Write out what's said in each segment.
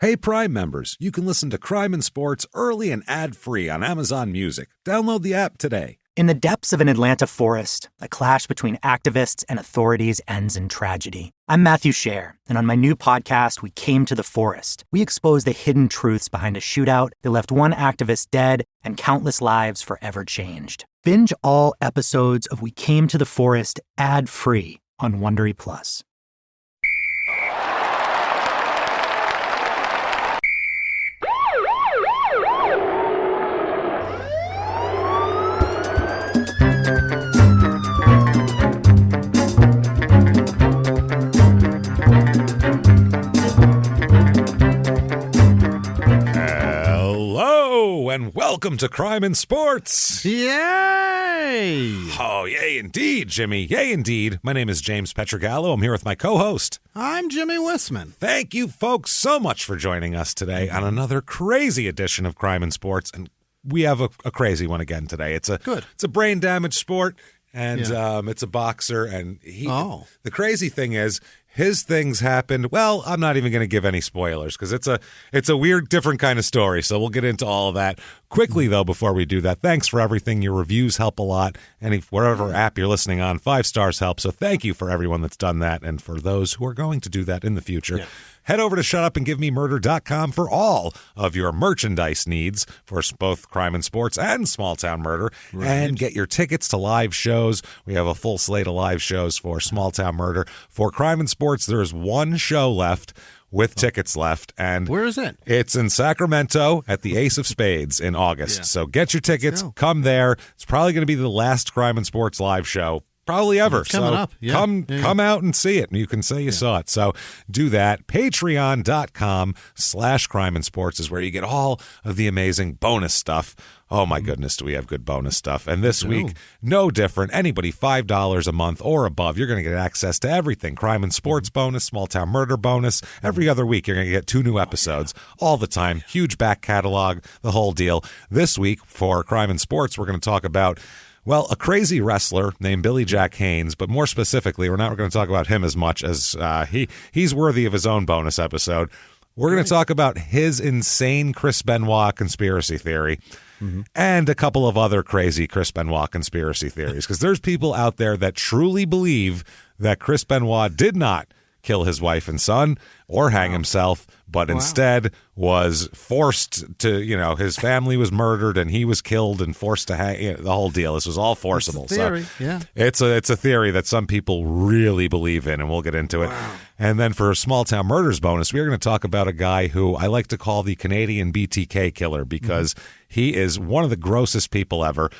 Hey, Prime members, you can listen to Crime and Sports early and ad-free on Amazon Music. Download the app today. In the depths of an Atlanta forest, a clash between activists and authorities ends in tragedy. I'm Matthew Scher, and on my new podcast, We Came to the Forest, we expose the hidden truths behind a shootout that left one activist dead and countless lives forever changed. Binge all episodes of We Came to the Forest ad-free on Wondery Plus. And welcome to Crime and Sports. Yay! Oh, yay indeed, Jimmy. Yay indeed. My name is James Petrogallo. I'm here with my co-host. I'm Jimmy Wissman. Thank you, folks, so much for joining us today on another crazy edition of Crime and Sports. And we have a crazy one again today. It's a brain damage sport, and it's a boxer. And the crazy thing is, his things happened. Well, I'm not even going to give any spoilers because it's a weird, different kind of story. So we'll get into all of that quickly, though. Before we do that, thanks for everything. Your reviews help a lot. Whatever app you're listening on, 5 stars help. So thank you for everyone that's done that, and for those who are going to do that in the future. Yeah. Head over to shutupandgivememurder.com for all of your merchandise needs for both Crime and Sports and Small Town Murder. Right. And get your tickets to live shows. We have a full slate of live shows for Small Town Murder. For Crime and Sports, there is one show left with tickets left. And where is it? It's in Sacramento at the Ace of Spades in August. Yeah. So get your tickets. Come there. It's probably going to be the last Crime and Sports live show probably ever. It's coming up. Yeah. Come out and see it. And you can say you saw it. So do that. Patreon.com/crime and sports is where you get all of the amazing bonus stuff. Oh my goodness, do we have good bonus stuff. And this week, no different. Anybody $5 a month or above, you're going to get access to everything. Crime and Sports bonus, Small Town Murder bonus. Every other week, you're going to get 2 new episodes all the time. Huge back catalog, the whole deal. This week for Crime and Sports, we're going to talk about a crazy wrestler named Billy Jack Haynes, but more specifically, we're not going to talk about him as much as he's worthy of his own bonus episode. We're going to talk about his insane Chris Benoit conspiracy theory and a couple of other crazy Chris Benoit conspiracy theories, because there's people out there that truly believe that Chris Benoit did not kill his wife and son or hang himself, but instead was forced to, his family was murdered and he was killed and forced to hang, the whole deal. This was all forcible. It's a theory, It's a theory that some people really believe in, and we'll get into it. Wow. And then for Small Town Murders bonus, we're going to talk about a guy who I like to call the Canadian BTK killer, because he is one of the grossest people ever.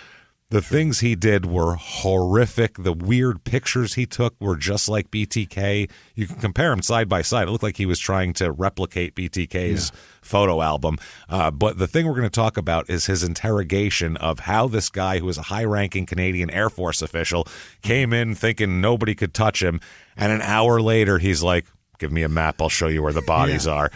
The things he did were horrific. The weird pictures he took were just like BTK. You can compare them side by side. It looked like he was trying to replicate BTK's photo album. But the thing we're going to talk about is his interrogation of how this guy, who was a high-ranking Canadian Air Force official, came in thinking nobody could touch him. And an hour later, he's like, "Give me a map. I'll show you where the bodies are."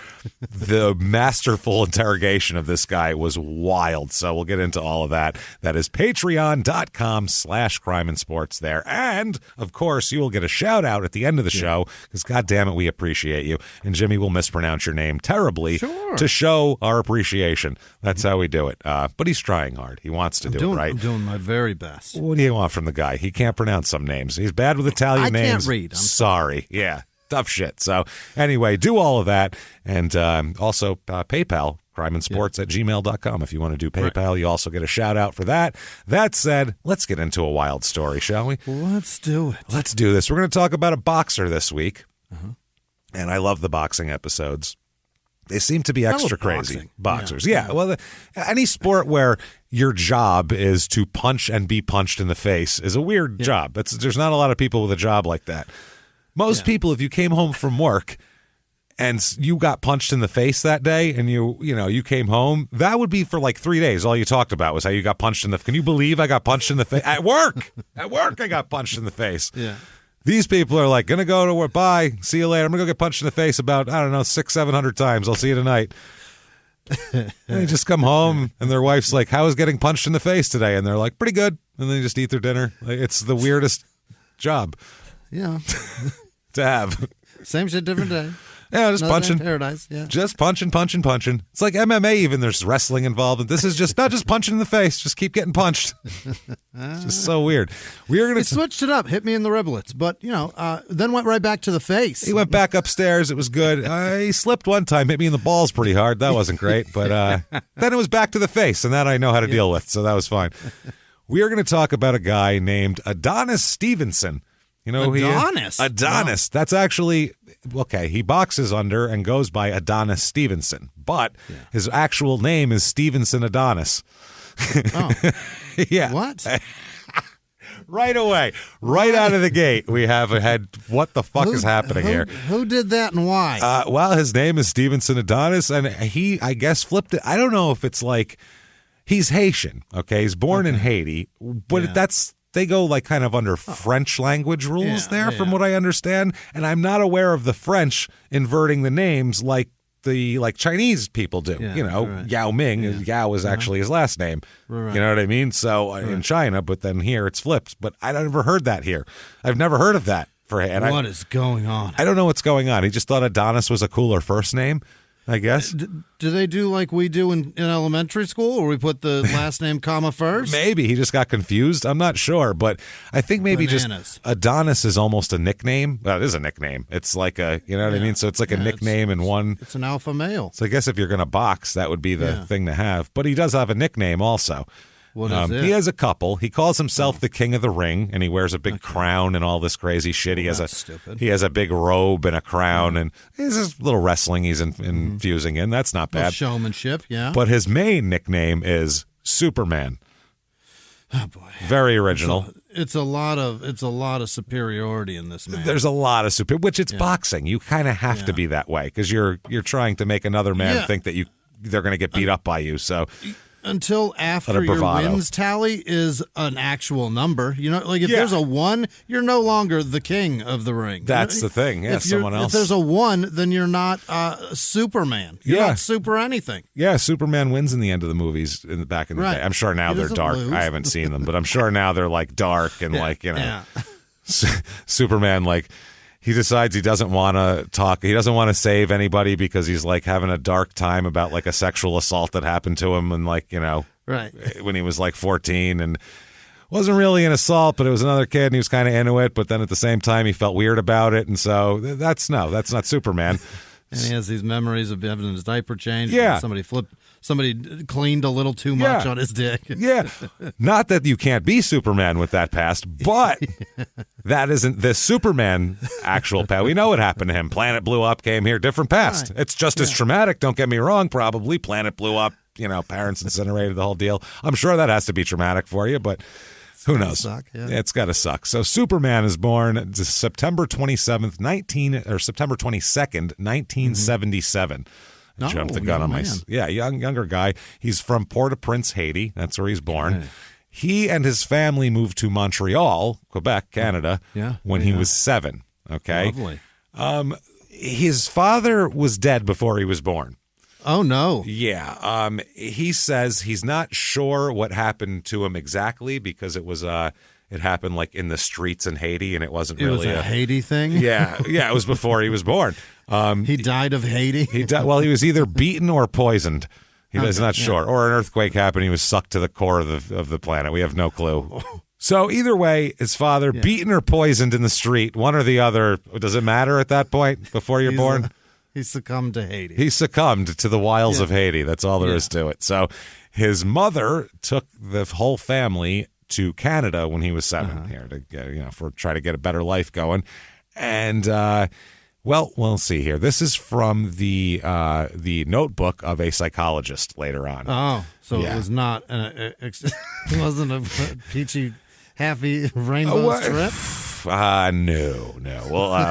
The masterful interrogation of this guy was wild. So we'll get into all of that. That is patreon.com/crime and sports there. And, of course, you will get a shout out at the end of the show, because, God damn it, we appreciate you. And Jimmy will mispronounce your name terribly to show our appreciation. That's how we do it. But he's trying hard. He wants to do it right. I'm doing my very best. What do you want from the guy? He can't pronounce some names. He's bad with Italian names. I can't read. I'm sorry. Yeah. Tough shit. So anyway, do all of that. And also PayPal, crimeandsports@gmail.com. If you want to do PayPal, you also get a shout out for that. That said, let's get into a wild story, shall we? Let's do it. Let's do this. We're going to talk about a boxer this week. And I love the boxing episodes. They seem to be extra crazy. Boxers. Yeah. Well, any sport where your job is to punch and be punched in the face is a weird job. There's not a lot of people with a job like that. Most people, if you came home from work and you got punched in the face that day and you came home, that would be for like 3 days. All you talked about was how you got punched in the face. Can you believe I got punched in the face? At work, I got punched in the face. Yeah. These people are like, going to go to work. Bye. See you later. I'm going to go get punched in the face about, 600-700 times. I'll see you tonight. And they just come home and their wife's like, "How is getting punched in the face today?" And they're like, "Pretty good." And they just eat their dinner. It's the weirdest job. Yeah. To have. Same shit, different day. Yeah, just Another punching. Day in Paradise. Yeah. Just punching. It's like MMA even. There's wrestling involved. And this is just not just punching in the face. Just keep getting punched. It's just so weird. We are going He switched it up, hit me in the riblets, but, then went right back to the face. He went back upstairs. It was good. He slipped one time, hit me in the balls pretty hard. That wasn't great. But then it was back to the face, and that I know how to deal with, so that was fine. We are going to talk about a guy named Adonis Stevenson. You know who Adonis? he is? Adonis. Wow. That's actually, okay, he boxes under and goes by Adonis Stevenson, but his actual name is Stevenson Adonis. Oh. Yeah. What? Right away, right out of the gate, we have had what the fuck is happening here. Who did that and why? Well, his name is Stevenson Adonis, and he, I guess, flipped it. I don't know if it's like, he's Haitian, okay? He's born in Haiti, but they go like kind of under French language rules from what I understand. And I'm not aware of the French inverting the names like the Chinese people do. Right. Yao Ming, Yao is actually his last name. Right. You know what I mean? So in China, but then here it's flipped. But I never heard that here. I've never heard of that for him. What is going on? I don't know what's going on. He just thought Adonis was a cooler first name, I guess. Do they do like we do in elementary school, where we put the last name comma first? Maybe he just got confused. I'm not sure, but I think maybe Bananas. just Adonis is almost a nickname. Well, it is a nickname. It's like a, you know what I mean? So it's like a nickname in one. It's an alpha male. So I guess if you're going to box, that would be the thing to have. But he does have a nickname also. What is it? He has a couple. He calls himself the King of the Ring, and he wears a big crown and all this crazy shit. He has a big robe and a crown, and he's this little wrestling he's infusing in. That's not bad. Showmanship, yeah. But his main nickname is Superman. Oh boy, very original. It's a lot of superiority in this man. There's a lot of which it's boxing. You kind of have to be that way because you're trying to make another man think that they're going to get beat up by you. So. Until after your wins tally is an actual number. Like if there's a 1, you're no longer the king of the ring. That's the thing. Yeah, someone else. If there's a 1, then you're not Superman. You're not super anything. Yeah, Superman wins in the end of the movies back in the day. I'm sure now they're dark. Lose. I haven't seen them, but I'm sure now they're like dark and Superman he decides he doesn't want to talk. He doesn't want to save anybody because he's like having a dark time about like a sexual assault that happened to him and when he was like 14 and wasn't really an assault, but it was another kid and he was kind of into it. But then at the same time, he felt weird about it. And so that's not Superman. And he has these memories of having his diaper changed. Yeah. Somebody cleaned a little too much on his dick. Yeah. Not that you can't be Superman with that past, but that isn't this Superman actual past. We know what happened to him. Planet blew up, came here, different past. Right. It's just as traumatic, don't get me wrong, probably. Planet blew up, parents incinerated, the whole deal. I'm sure that has to be traumatic for you, but who knows? Suck, yeah. It's got to suck. So Superman is born September 22nd, 1977. I jumped the gun on my... Yeah, younger guy. He's from Port-au-Prince, Haiti. That's where he's born. Okay. He and his family moved to Montreal, Quebec, Canada, when he was 7. Okay? Lovely. His father was dead before he was born. Oh, no. Yeah. He says he's not sure what happened to him exactly because it was... It happened like in the streets in Haiti, and it wasn't really a Haiti thing. Yeah, it was before he was born. He died of Haiti. He died. Well, he was either beaten or poisoned. He's not sure. Or an earthquake happened. He was sucked to the core of the planet. We have no clue. So either way, his father beaten or poisoned in the street, one or the other. Does it matter at that point before you're born? He succumbed to Haiti. He succumbed to the wiles of Haiti. That's all there is to it. So his mother took the whole family to Canada when he was 7 here to get, try to get a better life going. And, we'll see here. This is from the notebook of a psychologist later on. Oh, so it was not, it wasn't a peachy, happy rainbow strip? No.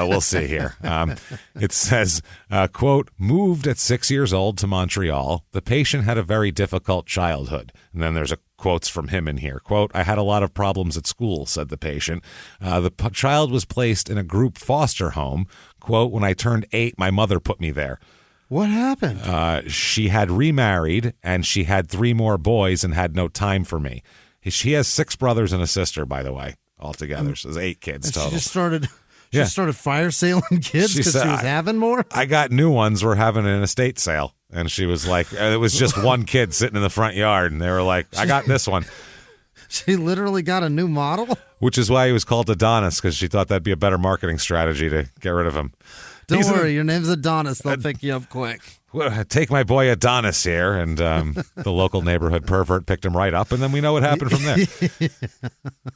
We'll see here. It says, quote, moved at 6 years old to Montreal. The patient had a very difficult childhood. And then there's quotes from him in here. Quote, I had a lot of problems at school, said the patient. The child was placed in a group foster home. Quote, when I turned 8, my mother put me there. What happened? She had remarried, and she had 3 more boys and had no time for me. She has 6 brothers and a sister, by the way. Altogether, so there's 8 kids total. She just started She started fire saling kids because she was having more? I got new ones. We're having an estate sale. And she was like, it was just one kid sitting in the front yard. And they were like, I got this one. She literally got a new model? Which is why he was called Adonis, because she thought that'd be a better marketing strategy to get rid of him. Don't worry, your name's Adonis. They'll pick you up quick. Well, take my boy Adonis here. And the local neighborhood pervert picked him right up. And then we know what happened from there.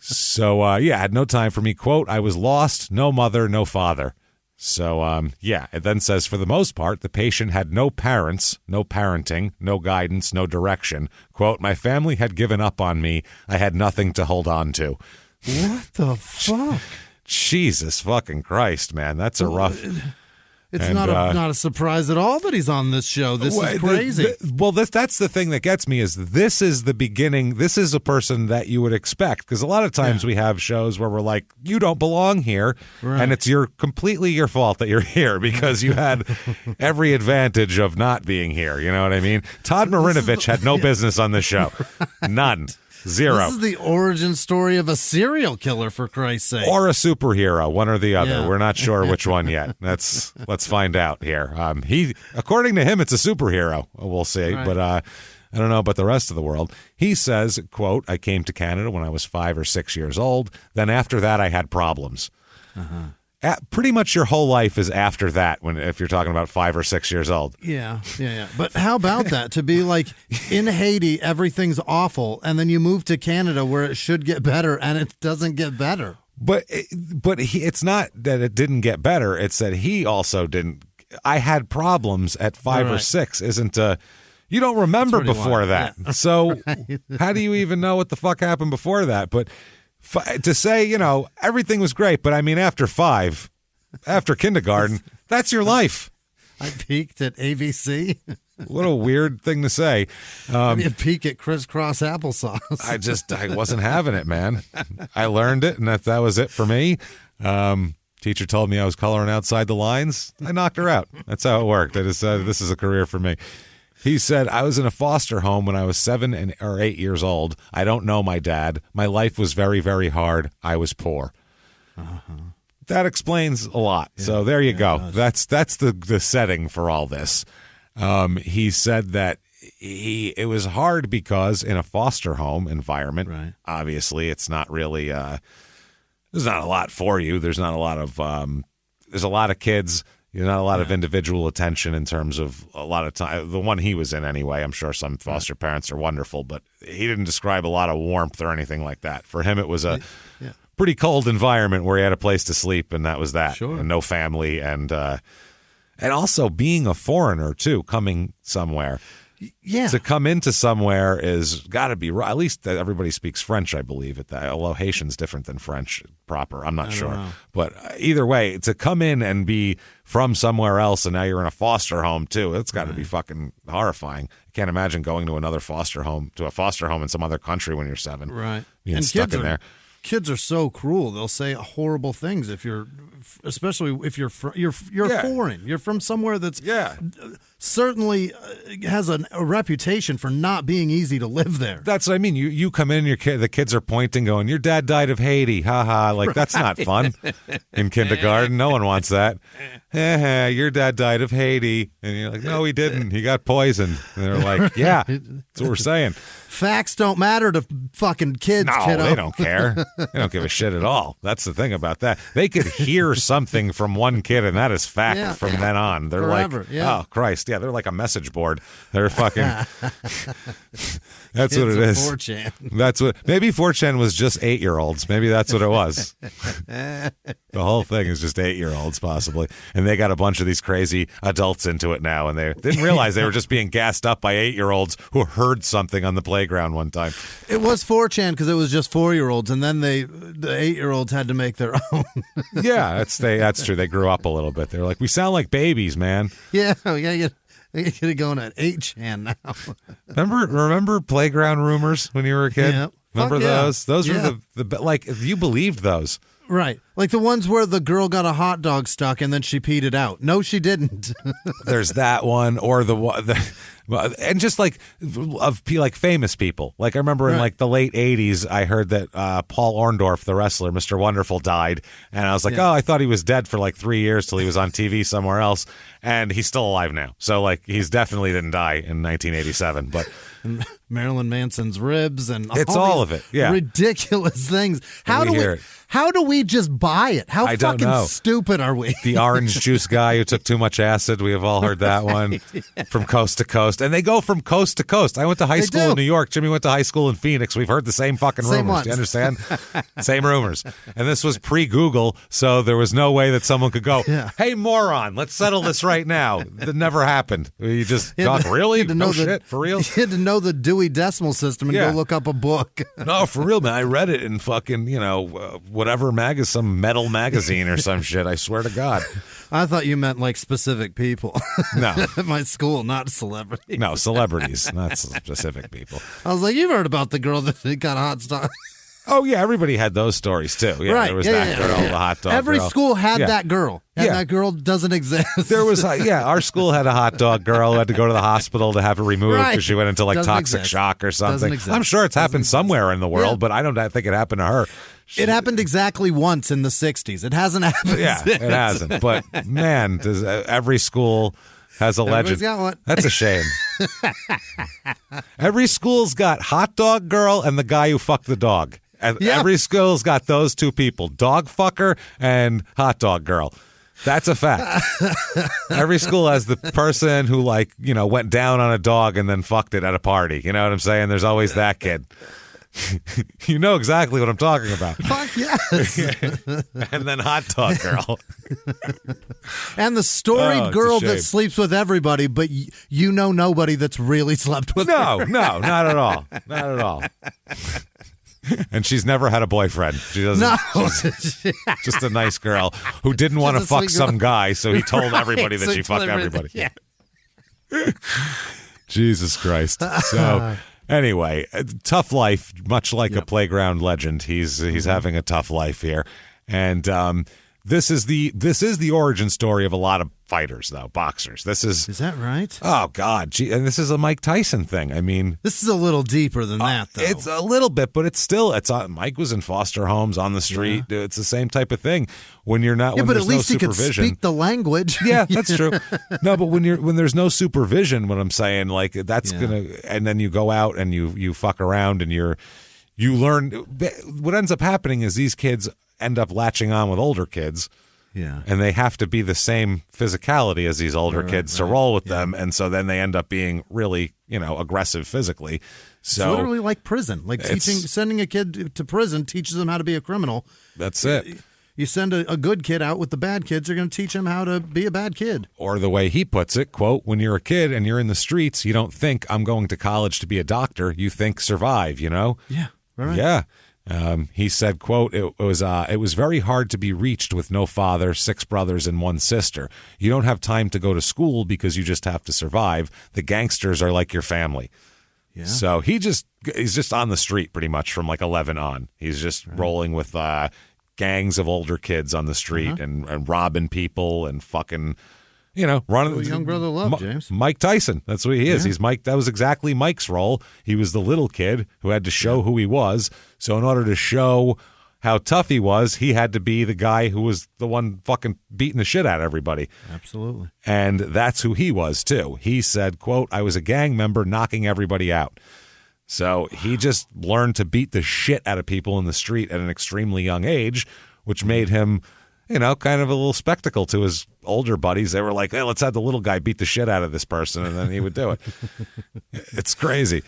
So, had no time for me. Quote, I was lost, no mother, no father. So, it then says, for the most part, the patient had no parents, no parenting, no guidance, no direction. Quote, my family had given up on me. I had nothing to hold on to. What the fuck? Jesus fucking Christ, man. That's a rough... It's not a surprise at all that he's on this show. This is crazy. That's the thing that gets me is this is the beginning. This is a person that you would expect, because a lot of times we have shows where we're like, you don't belong here, and it's completely your fault that you're here because you had every advantage of not being here. You know what I mean? Todd Marinovich had no business on this show. None. Zero. This is the origin story of a serial killer, for Christ's sake. Or a superhero, one or the other. Yeah. We're not sure which one yet. Let's find out here. According to him, it's a superhero. We'll see. Right. But I don't know about the rest of the world. He says, quote, I came to Canada when I was 5 or 6 years old. Then after that, I had problems. Pretty much your whole life is after that if you're talking about 5 or 6 years old. Yeah. But how about that? To be like, in Haiti, everything's awful, and then you move to Canada where it should get better, and it doesn't get better. But it's not that it didn't get better. It's that he also didn't. I had problems at 5 or 6. You don't remember before that. Yeah. So how do you even know what the fuck happened before that? But to say, everything was great, but I mean, after 5, after kindergarten, that's your life. I peaked at ABC. What a weird thing to say. You peak at crisscross applesauce. I wasn't having it, man. I learned it, and that was it for me. Teacher told me I was coloring outside the lines. I knocked her out. That's how it worked. I decided this is a career for me. He said, I was in a foster home when I was 7 or 8 years old. I don't know my dad. My life was very, very hard. I was poor. That explains a lot. Yeah, so there you go. That's the setting for all this. He said that it was hard because in a foster home environment, obviously it's not really, there's not a lot for you. There's not a lot of, there's a lot of kids. There's not a lot of individual attention in terms of a lot of time. The one he was in anyway, I'm sure some foster parents are wonderful, but he didn't describe a lot of warmth or anything like that. For him, it was a pretty cold environment where he had a place to sleep, and that was that. Sure. And no family, and also being a foreigner, too, coming somewhere. Yeah. To come into somewhere is got to be right. At least everybody speaks French, I believe, although Haitian's different than French proper. I'm not sure. But either way, to come in and be from somewhere else and now you're in a foster home, too, it's got to be fucking horrifying. I can't imagine going to a foster home in some other country when you're 7. Right. Being stuck in there. Kids are so cruel. They'll say horrible things especially if you're foreign. You're from somewhere that's certainly has a reputation for not being easy to live there. That's what I mean. You come in, the kids are pointing, going, "Your dad died of Haiti." Ha ha! Like that's not fun in kindergarten. No one wants that. Your dad died of Haiti, and you're like, "No, he didn't. He got poisoned." And they're like, "Yeah, that's what we're saying." Facts don't matter to fucking kids, no, kiddo. They don't care. They don't give a shit at all. That's the thing about that. They could hear something from one kid, and that is fact from then on. They're forever, like, oh, Christ. Yeah, they're like a message board. They're fucking... That's what it is. 4chan. That's what... Maybe 4chan was just 8-year-olds. Maybe that's what it was. The whole thing is just 8-year-olds, possibly. And they got a bunch of these crazy adults into it now, and they didn't realize they were just being gassed up by 8-year-olds who heard something on the playground one time. It was 4chan because it was just 4-year-olds, and then the 8-year-olds had to make their own. Yeah, that's true. They grew up a little bit. They were like, we sound like babies, man. Yeah, we gotta get going at 8chan now. Remember playground rumors when you were a kid? Yeah. Remember those? Those were the like, you believed those. Right. Like the ones where the girl got a hot dog stuck and then she peed it out. No, she didn't. There's that one, or and just like famous people. Like I remember in like the late 80s, I heard that Paul Orndorff, the wrestler, Mr. Wonderful, died. And I was like, oh, I thought he was dead for like 3 years till he was on TV somewhere else. And he's still alive now. So like he's definitely didn't die in 1987. But Marilyn Manson's ribs and it's all of it. Yeah. Ridiculous things. How do we just buy it? How fucking stupid are we? The orange juice guy who took too much acid. We have all heard that one. From coast to coast. And they go from coast to coast. I went to high school in New York. Jimmy went to high school in Phoenix. We've heard the same fucking rumors. Ones. Do you understand? Same rumors. And this was pre-Google, so there was no way that someone could go, hey, moron, let's settle this right now. That never happened. You just thought, really? No shit? For real? You had to know the Dewey Decimal System and go look up a book. No, for real, man. I read it in fucking, whatever magazine, some metal magazine or some shit. I swear to God. I thought you meant like specific people. No. At my school, not celebrities. No, celebrities, not specific people. I was like, you've heard about the girl that got hot stuff. Oh, yeah, everybody had those stories, too. Yeah, right. There was that girl, the hot dog Every girl. school had that girl, and that girl doesn't exist. There was, our school had a hot dog girl who had to go to the hospital to have her removed because she went into, like, toxic shock or something. I'm sure it's happened somewhere in the world, but I don't think it happened to her. It happened exactly once in the 60s. It hasn't happened since. It hasn't. But, man, does every school has a legend. Got one. That's a shame. Every school's got hot dog girl and the guy who fucked the dog. And every school's got those two people, dog fucker and hot dog girl. That's a fact. Every school has the person who, went down on a dog and then fucked it at a party. You know what I'm saying? There's always that kid. You know exactly what I'm talking about. Fuck yes. And then hot dog girl. And the storied girl that sleeps with everybody, but you know nobody that's really slept with her. No, not at all. Not at all. And she's never had a boyfriend. She doesn't. No. She's just a nice girl who didn't want to fuck some guy, so he told everybody that she fucked everybody. Yeah. Jesus Christ. So anyway, tough life, much like a playground legend. He's having a tough life here, and this is the origin story of a lot of fighters, though, boxers. Is that right? Oh God, and this is a Mike Tyson thing. I mean, this is a little deeper than that, though. It's a little bit, but it's Mike was in foster homes on the street. Yeah. It's the same type of thing. When you're not, when but there's at least no he supervision, could speak the language. Yeah, that's true. No, but when there's no supervision, what I'm saying, like that's gonna, and then you go out and you fuck around and you learn. What ends up happening is these kids end up latching on with older kids. Yeah. And they have to be the same physicality as these older kids to roll with them. And so then they end up being really, aggressive physically. So it's literally like prison. Like sending a kid to prison teaches them how to be a criminal. That's it. You send a good kid out with the bad kids, you're going to teach him how to be a bad kid. Or the way he puts it, quote, when you're a kid and you're in the streets, you don't think I'm going to college to be a doctor. You think survive, Yeah. Right. Yeah. He said, quote, it was very hard to be reached with no father, 6 brothers, and 1 sister. You don't have time to go to school because you just have to survive. The gangsters are like your family. Yeah. So he's just on the street pretty much from like 11 on. He's just rolling with gangs of older kids on the street and robbing people and fucking, running. What young brother love, James. Mike Tyson. That's what he is. He's Mike. That was exactly Mike's role. He was the little kid who had to show who he was. So in order to show how tough he was, he had to be the guy who was the one fucking beating the shit out of everybody. Absolutely. And that's who he was too. He said, quote, I was a gang member knocking everybody out. So he just learned to beat the shit out of people in the street at an extremely young age, which made him, kind of a little spectacle to his older buddies. They were like, hey, let's have the little guy beat the shit out of this person, and then he would do it. It's crazy.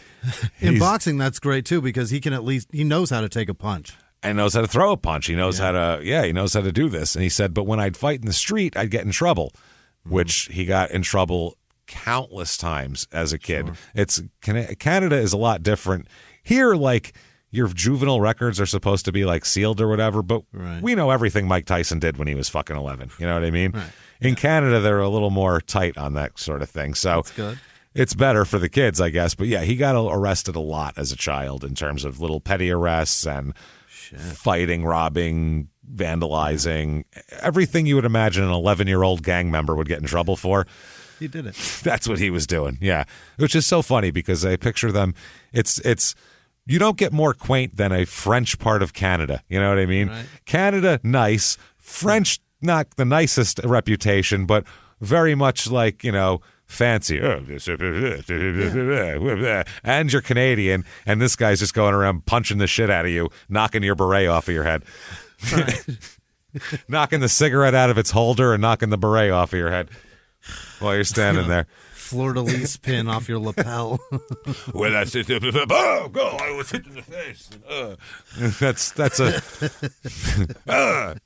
In boxing, that's great, too, because he knows how to take a punch. And knows how to throw a punch. He knows how to do this. And he said, but when I'd fight in the street, I'd get in trouble, which he got in trouble countless times as a kid. Sure. Canada is a lot different. Here, like, your juvenile records are supposed to be like sealed or whatever, but we know everything Mike Tyson did when he was fucking 11. You know what I mean? Right. In Canada, they're a little more tight on that sort of thing. So that's good. It's better for the kids, I guess. But yeah, he got arrested a lot as a child in terms of little petty arrests and fighting, robbing, vandalizing, everything you would imagine an 11-year-old gang member would get in trouble for. He did it. That's what he was doing, yeah. Which is so funny because I picture them, it's you don't get more quaint than a French part of Canada. You know what I mean? Right. Canada, nice. French, not the nicest reputation, but very much like, fancy. And you're Canadian, and this guy's just going around punching the shit out of you, knocking your beret off of your head. Right. Knocking the cigarette out of its holder and knocking the beret off of your head while you're standing there. Fleur-de-lis pin off your lapel. Well, that's it. Oh, God, I was hit in the face. That's a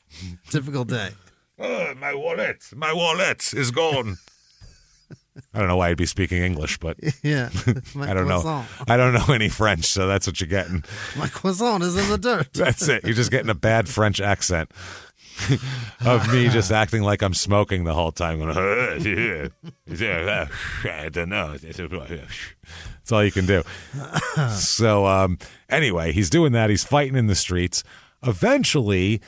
difficult day. My wallet is gone. I don't know why I'd be speaking English, but yeah, I don't know. I don't know any French, so that's what you're getting. My croissant is in the dirt. That's it. You're just getting a bad French accent of me just acting like I'm smoking the whole time. Going, I don't know. That's all you can do. So anyway, he's doing that. He's fighting in the streets. Eventually,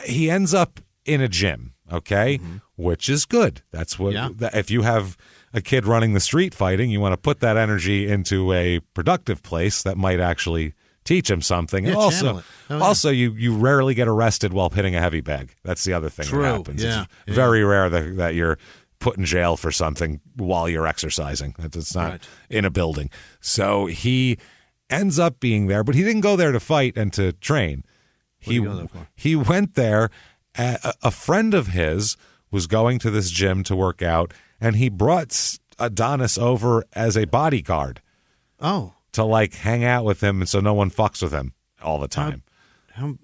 he ends up in a gym. Okay, which is good. That's what. Yeah. If you have a kid running the street fighting, you want to put that energy into a productive place that might actually teach him something. Yeah, And also, you rarely get arrested while hitting a heavy bag. That's the other thing True. that happens. Yeah. It's very rare that you're put in jail for something while you're exercising. It's not in a building. So he ends up being there, but he didn't go there to fight and to train. What did he go there for? He went there. A friend of his was going to this gym to work out, and he brought Adonis over as a bodyguard. Oh. To like hang out with him, and so no one fucks with him all the time. How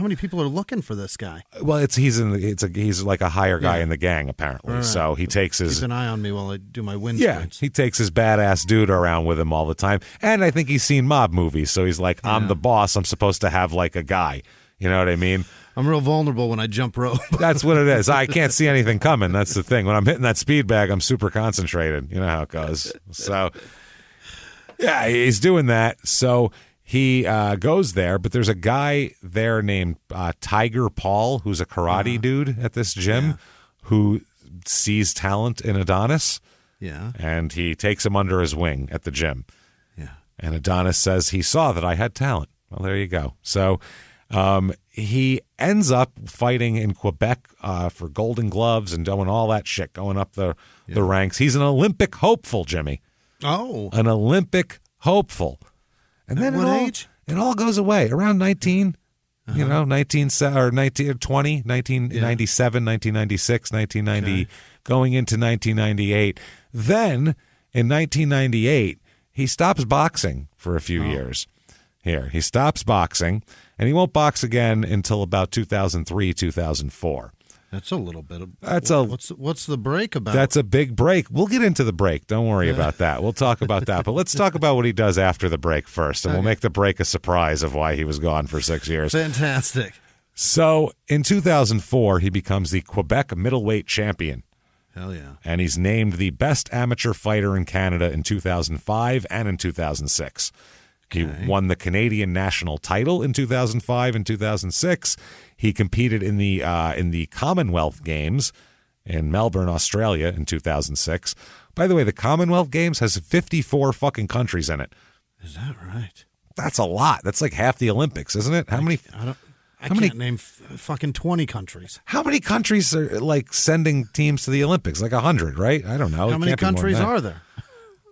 many people are looking for this guy? Well, he's like a higher guy in the gang apparently. Right. So he takes his keep an eye on me while I do my wind sprints. he takes his badass dude around with him all the time, and I think he's seen mob movies, so he's like, I'm the boss. I'm supposed to have like a guy. You know what I mean? I'm real vulnerable when I jump rope. That's what it is. I can't see anything coming. That's the thing. When I'm hitting that speed bag, I'm super concentrated. You know how it goes. So, yeah, he's doing that. So he goes there, but there's a guy there named Tiger Paul, who's a karate dude at this gym, who sees talent in Adonis. Yeah. And he takes him under his wing at the gym. Yeah. And Adonis says, he saw that I had talent. Well, there you go. So he ends up fighting in Quebec for Golden Gloves and doing all that shit, going up the ranks. He's an Olympic hopeful, Jimmy. Oh. An Olympic hopeful. And then what age? It all goes away. Around 19, 19 or 1920, 1997, 1996, 1990, going into 1998. Then in 1998, he stops boxing for a few years. He stops boxing, and he won't box again until about 2003, 2004. That's a little bit of. What's the break about? That's a big break. We'll get into the break. Don't worry about that. We'll talk about that. But let's talk about what he does after the break first, and we'll make the break a surprise of why he was gone for 6 years. Fantastic. So in 2004, he becomes the Quebec middleweight champion. Hell yeah. And he's named the best amateur fighter in Canada in 2005 and in 2006. He won the Canadian national title in 2005 and 2006. He competed in the Commonwealth Games in Melbourne, Australia in 2006. By the way, the Commonwealth Games has 54 fucking countries in it. Is that right? That's a lot. That's like half the Olympics, isn't it? I can't name fucking 20 countries. How many countries are like sending teams to the Olympics? Like 100, right? I don't know. How many countries are there?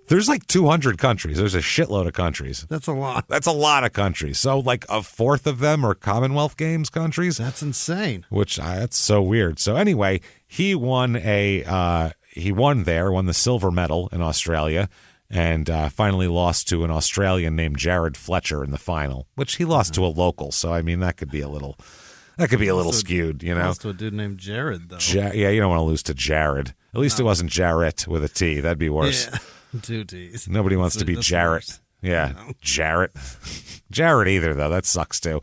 There's like 200 countries. There's a shitload of countries. That's a lot. That's a lot of countries. So like a fourth of them are Commonwealth Games countries. That's insane. Which that's so weird. So anyway, he won the silver medal in Australia, and finally lost to an Australian named Jared Fletcher in the final, which he lost to a local. So I mean that could be a little skewed, you know. Lost to a dude named Jared though. Yeah, you don't want to lose to Jared. At least it wasn't Jarrett with a T. That'd be worse. Yeah. 2 T's. Nobody wants to be Jarrett. Yeah, no. Jarrett. Jarrett either, though. That sucks, too.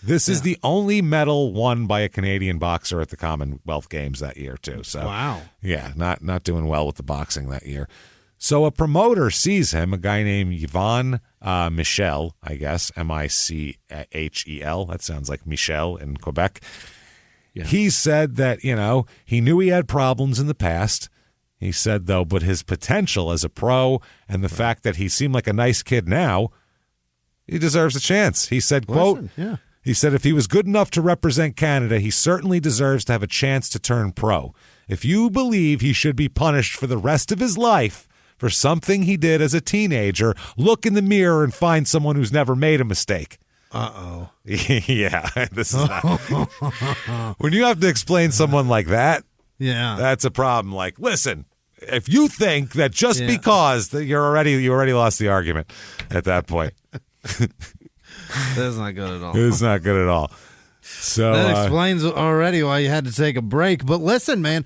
This is the only medal won by a Canadian boxer at the Commonwealth Games that year, too. So, wow. Yeah, not doing well with the boxing that year. So a promoter sees him, a guy named Yvon Michel, I guess, Michel. That sounds like Michel in Quebec. Yeah. He said that, he knew he had problems in the past. He said, though, but his potential as a pro and the fact that he seemed like a nice kid now, he deserves a chance. He said, quote, he said, if he was good enough to represent Canada, he certainly deserves to have a chance to turn pro. If you believe he should be punished for the rest of his life for something he did as a teenager, look in the mirror and find someone who's never made a mistake. Uh-oh. Yeah, this is not. When you have to explain someone like that, that's a problem. Like, listen, if you think that just because that you already lost the argument at that point. That's not good at all. It's not good at all. So that explains already why you had to take a break. But listen, man,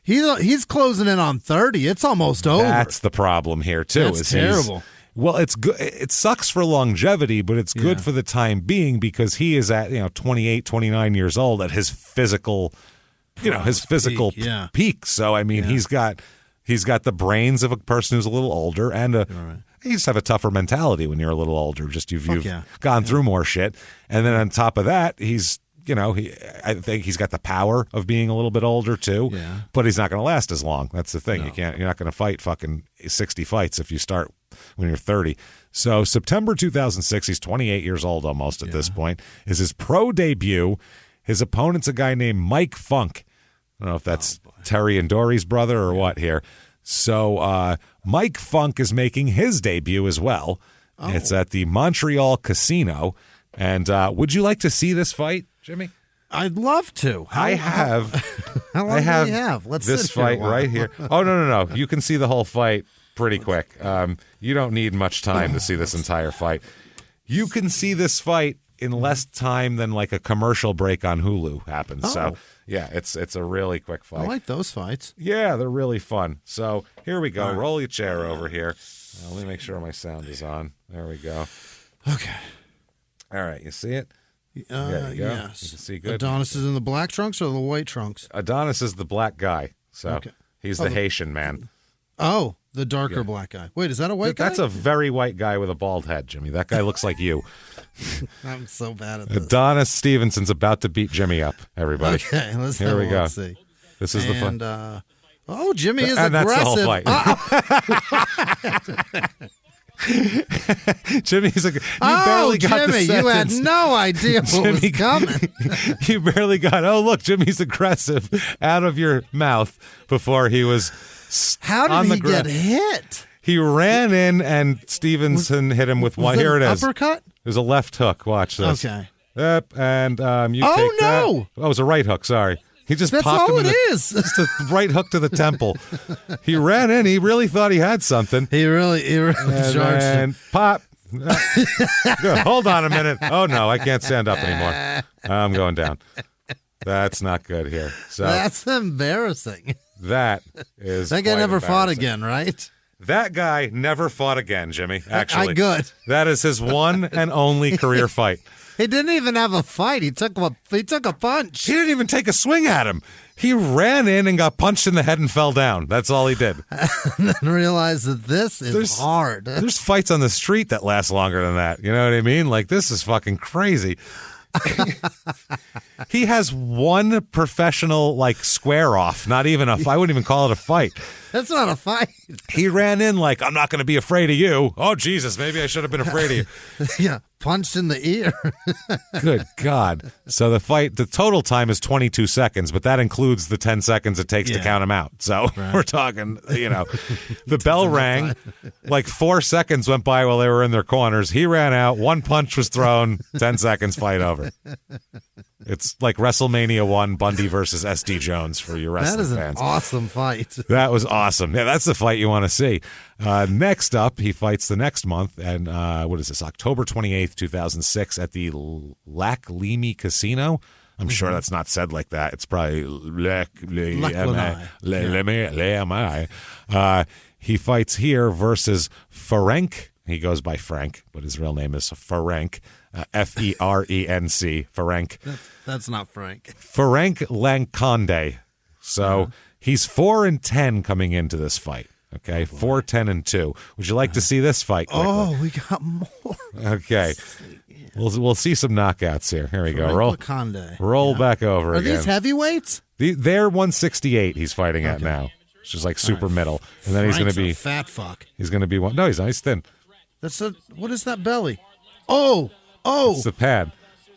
he's closing in on 30. It's almost over. That's the problem here too. That's terrible. Well, it's good. It sucks for longevity, but it's good for the time being because he is at 28, 29 years old at his physical, peak. So I mean, he's got the brains of a person who's a little older, and you just have a tougher mentality when you're a little older. Just you've gone through more shit, and then on top of that, he's. I think he's got the power of being a little bit older too, but he's not going to last as long. That's the thing. No. You're not going to fight fucking 60 fights if you start when you're 30. So September 2006, he's 28 years old almost at this point, is his pro debut. His opponent's a guy named Mike Funk. I don't know if that's Terry and Dory's brother or what here. So Mike Funk is making his debut as well. Oh. It's at the Montreal Casino. And would you like to see this fight, Jimmy? I'd love to. I have. How long do you have? Let's this fight right here. Oh, no. You can see the whole fight pretty quick. You don't need much time to see this entire fight. You can see this fight in less time than like a commercial break on Hulu happens. Oh. So, yeah, it's a really quick fight. I like those fights. Yeah, they're really fun. So, here we go. Right. Roll your chair over here. Let me make sure my sound is on. There we go. Okay. All right, you see it? There you go. Yes. You can see good. Adonis is in the black trunks or the white trunks? Adonis is the black guy, so he's the Haitian man. Oh, the darker black guy. Wait, is that a white guy? That's a very white guy with a bald head, Jimmy. That guy looks like you. I'm so bad at this. Adonis Stevenson's about to beat Jimmy up, everybody. Okay, let's see. This is the fun. Jimmy is and aggressive. That's the whole fight. Jimmy's you barely got Jimmy, the sentence. You had no idea what was coming. You barely got, look, Jimmy's aggressive out of your mouth before he was How did he get hit? He ran in and Stevenson hit him with one. Here it is. Uppercut? There's a left hook. Watch this. Okay. Yep, and you take that. Oh, it was a right hook. Sorry. He just That's popped all him is. Just a right hook to the temple. He ran in. He really thought he had something. He really charged him. And pop. Hold on a minute. Oh, no, I can't stand up anymore. I'm going down. That's not good here. So that's embarrassing. That is That guy never fought again, right? That guy never fought again, Jimmy, actually. Good. That is his one and only career fight. He didn't even have a fight. He took a punch. He didn't even take a swing at him. He ran in and got punched in the head and fell down. That's all he did. And then realized that this is hard. There's fights on the street that last longer than that. You know what I mean? Like, this is fucking crazy. He has one professional, square off. Not even I wouldn't even call it a fight. That's not a fight. He ran in like, I'm not going to be afraid of you. Oh, Jesus, maybe I should have been afraid of you. Yeah, punched in the ear. Good God. So the total time is 22 seconds, but that includes the 10 seconds it takes to count him out. So we're talking, the bell rang, 4 seconds went by while they were in their corners. He ran out, one punch was thrown, 10 seconds, fight over. It's like WrestleMania 1, Bundy versus SD Jones for your wrestling fans. That is an awesome fight. That was awesome. Yeah, that's the fight you want to see. Next up, he fights the next month, and what is this, October 28th, 2006, at the Lac Leamy Casino. I'm sure that's not said like that. It's probably Lac Leamy. He fights here versus Ferenc. He goes by Frank, but his real name is Ferenc. Ferenc. Ferenc. That's not Frank. Ferenc Lanconde. So he's 4-10 coming into this fight. Okay, 4-10-2. Would you like to see this fight quickly? Oh, we got more. Okay. We'll see some knockouts here. Here we go. Roll back over again. Are these heavyweights? They're 168 he's fighting at now. It's just like super middle. And then he's going to be... fat fuck. He's going to be one... No, he's not. He's thin. What is that belly? Oh. It's the pad.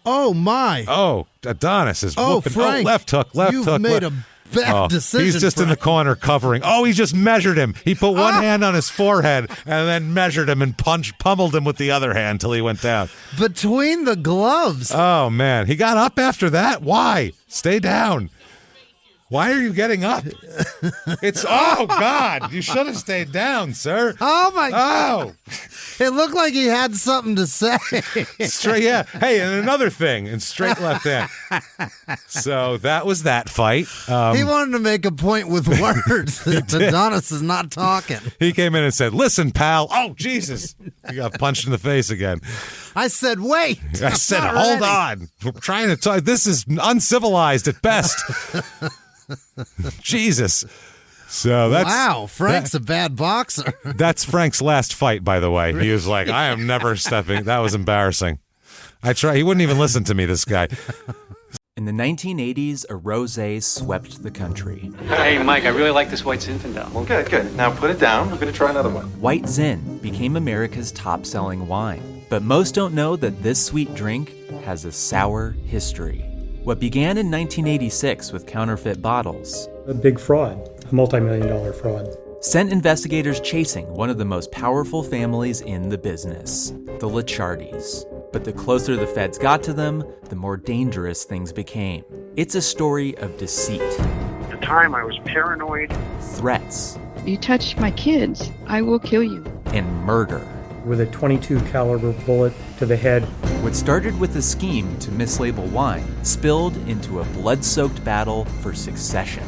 Oh, my. Oh, Adonis is whooping. Frank. Left hook. You've made a bad decision. He's just in the corner covering. Oh, he just measured him. He put one hand on his forehead and then measured him and pummeled him with the other hand till he went down. Between the gloves. Oh, man. He got up after that? Why? Stay down. Why are you getting up? Oh, God. You should have stayed down, sir. Oh, my God. Oh. It looked like he had something to say. Straight, yeah. Hey, and another thing, in straight left hand. So that was that fight. He wanted to make a point with words. Adonis is not talking. He came in and said, "Listen, pal." Oh, Jesus. He got punched in the face again. I said, wait. I said, hold on. We're trying to talk. This is uncivilized at best. Jesus. So that's wow. Frank's a bad boxer. That's Frank's last fight, by the way. He was like, I am never stepping. That was embarrassing. He wouldn't even listen to me, this guy. In the 1980s, a rosé swept the country. Hey, Mike, I really like this White Zinfandel. Well, good. Now put it down. We're going to try another one. White Zin became America's top-selling wine. But most don't know that this sweet drink has a sour history. What began in 1986 with counterfeit bottles... A big fraud, a multi-million-dollar fraud. Sent investigators chasing one of the most powerful families in the business, the Licciardis. But the closer the feds got to them, the more dangerous things became. It's a story of deceit. At the time, I was paranoid. Threats. You touch my kids, I will kill you. And murder. With a .22 caliber bullet to the head. What started with a scheme to mislabel wine spilled into a blood-soaked battle for succession.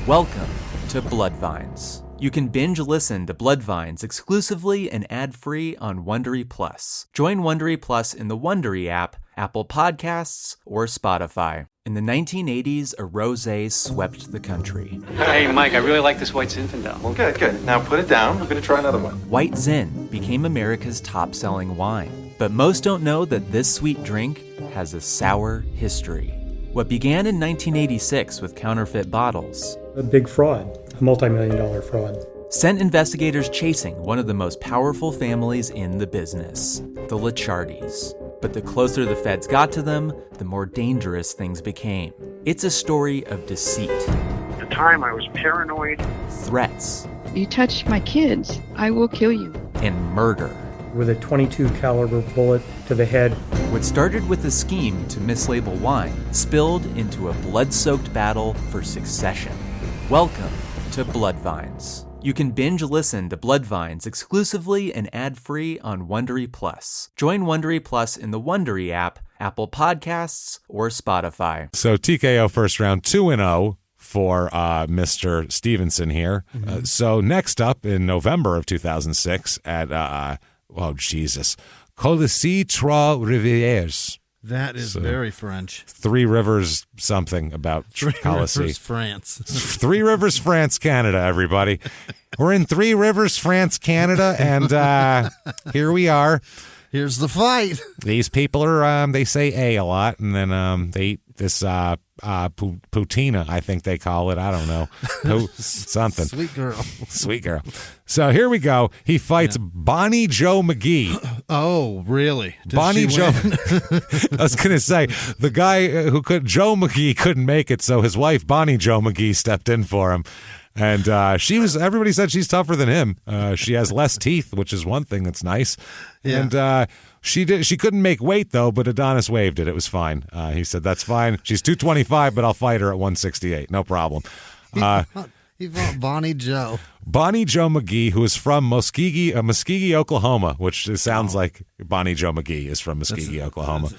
Welcome to Bloodvines. You can binge listen to Bloodvines exclusively and ad-free on Wondery Plus. Join Wondery Plus in the Wondery app, Apple Podcasts, or Spotify. In the 1980s, a rosé swept the country. Hey, Mike, I really like this White Zinfandel. Well, good. Now put it down. We're going to try another one. White Zin became America's top-selling wine. But most don't know that this sweet drink has a sour history. What began in 1986 with counterfeit bottles... A big fraud, a multi-million-dollar fraud. Sent investigators chasing one of the most powerful families in the business, the Licciardis. But the closer the feds got to them, the more dangerous things became. It's a story of deceit. At the time, I was paranoid. Threats. You touch my kids, I will kill you. And murder. With a .22 caliber bullet to the head. What started with a scheme to mislabel wine spilled into a blood-soaked battle for succession. Welcome to Bloodvines. You can binge listen to Bloodvines exclusively and ad-free on Wondery Plus. Join Wondery Plus in the Wondery app, Apple Podcasts, or Spotify. So TKO first round 2-0 for Mr. Stevenson here. Mm-hmm. So next up in November of 2006 at, Colisée Trois Rivières. That is very French. Three Rivers something about Colisée. Rivers, France. Three Rivers, France, Canada, everybody. We're in Three Rivers, France, Canada, and here we are. Here's the fight. These people are, they say a lot, and then they eat this poutine, I think they call it. I don't know. Something. Sweet girl. So here we go. He fights Bonnie Joe McGee. Oh, really? Bonnie Joe. I was going to say, the guy Joe McGee couldn't make it, so his wife, Bonnie Joe McGee, stepped in for him. And everybody said she's tougher than him. She has less teeth, which is one thing that's nice. Yeah. And she couldn't make weight, though, but Adonis waived it. It was fine. He said, that's fine. She's 225, but I'll fight her at 168. No problem. He fought Bonnie Joe. Bonnie Joe McGee, who is from Muskogee, Oklahoma, which sounds like Bonnie Joe McGee is from Muskogee, Oklahoma.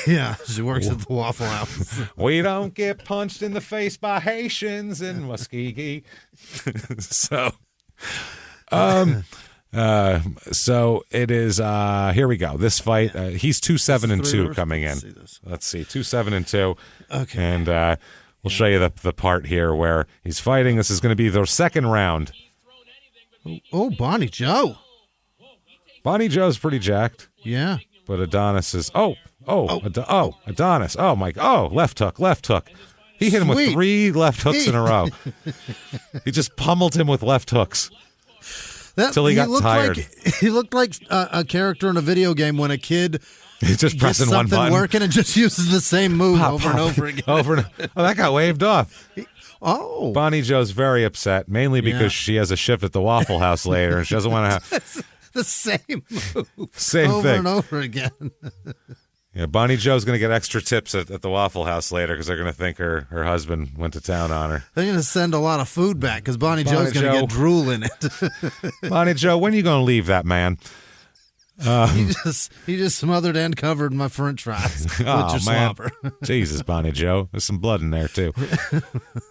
Yeah, she works at the Waffle House. We don't get punched in the face by Haitians in Muskogee. So it is. Here we go. This fight. He's 2-7-2 coming in. Let's see, 2-7-2. Okay, and we'll show you the part here where he's fighting. This is going to be the second round. Oh, Bonnie Joe. Bonnie Joe's pretty jacked. Yeah. But Adonis is Adonis. Oh my! Oh, left hook. He hit him with 3 left hooks in a row. He just pummeled him with left hooks until he got tired. He looked like a character in a video game when a kid He's just pressing gets one something button, working and just uses the same move over and over again. Oh, that got waved off. Oh, Bonnie Joe's very upset, mainly because she has a shift at the Waffle House later, and she doesn't want to have the same move same over thing and over again. Yeah, Bonnie Joe's going to get extra tips at the Waffle House later because they're going to think her husband went to town on her. They're going to send a lot of food back because Bonnie Joe's going to get drool in it. Bonnie Joe, when are you going to leave that man? He just smothered and covered my French fries with your slobber. Jesus, Bonnie Joe, there's some blood in there too.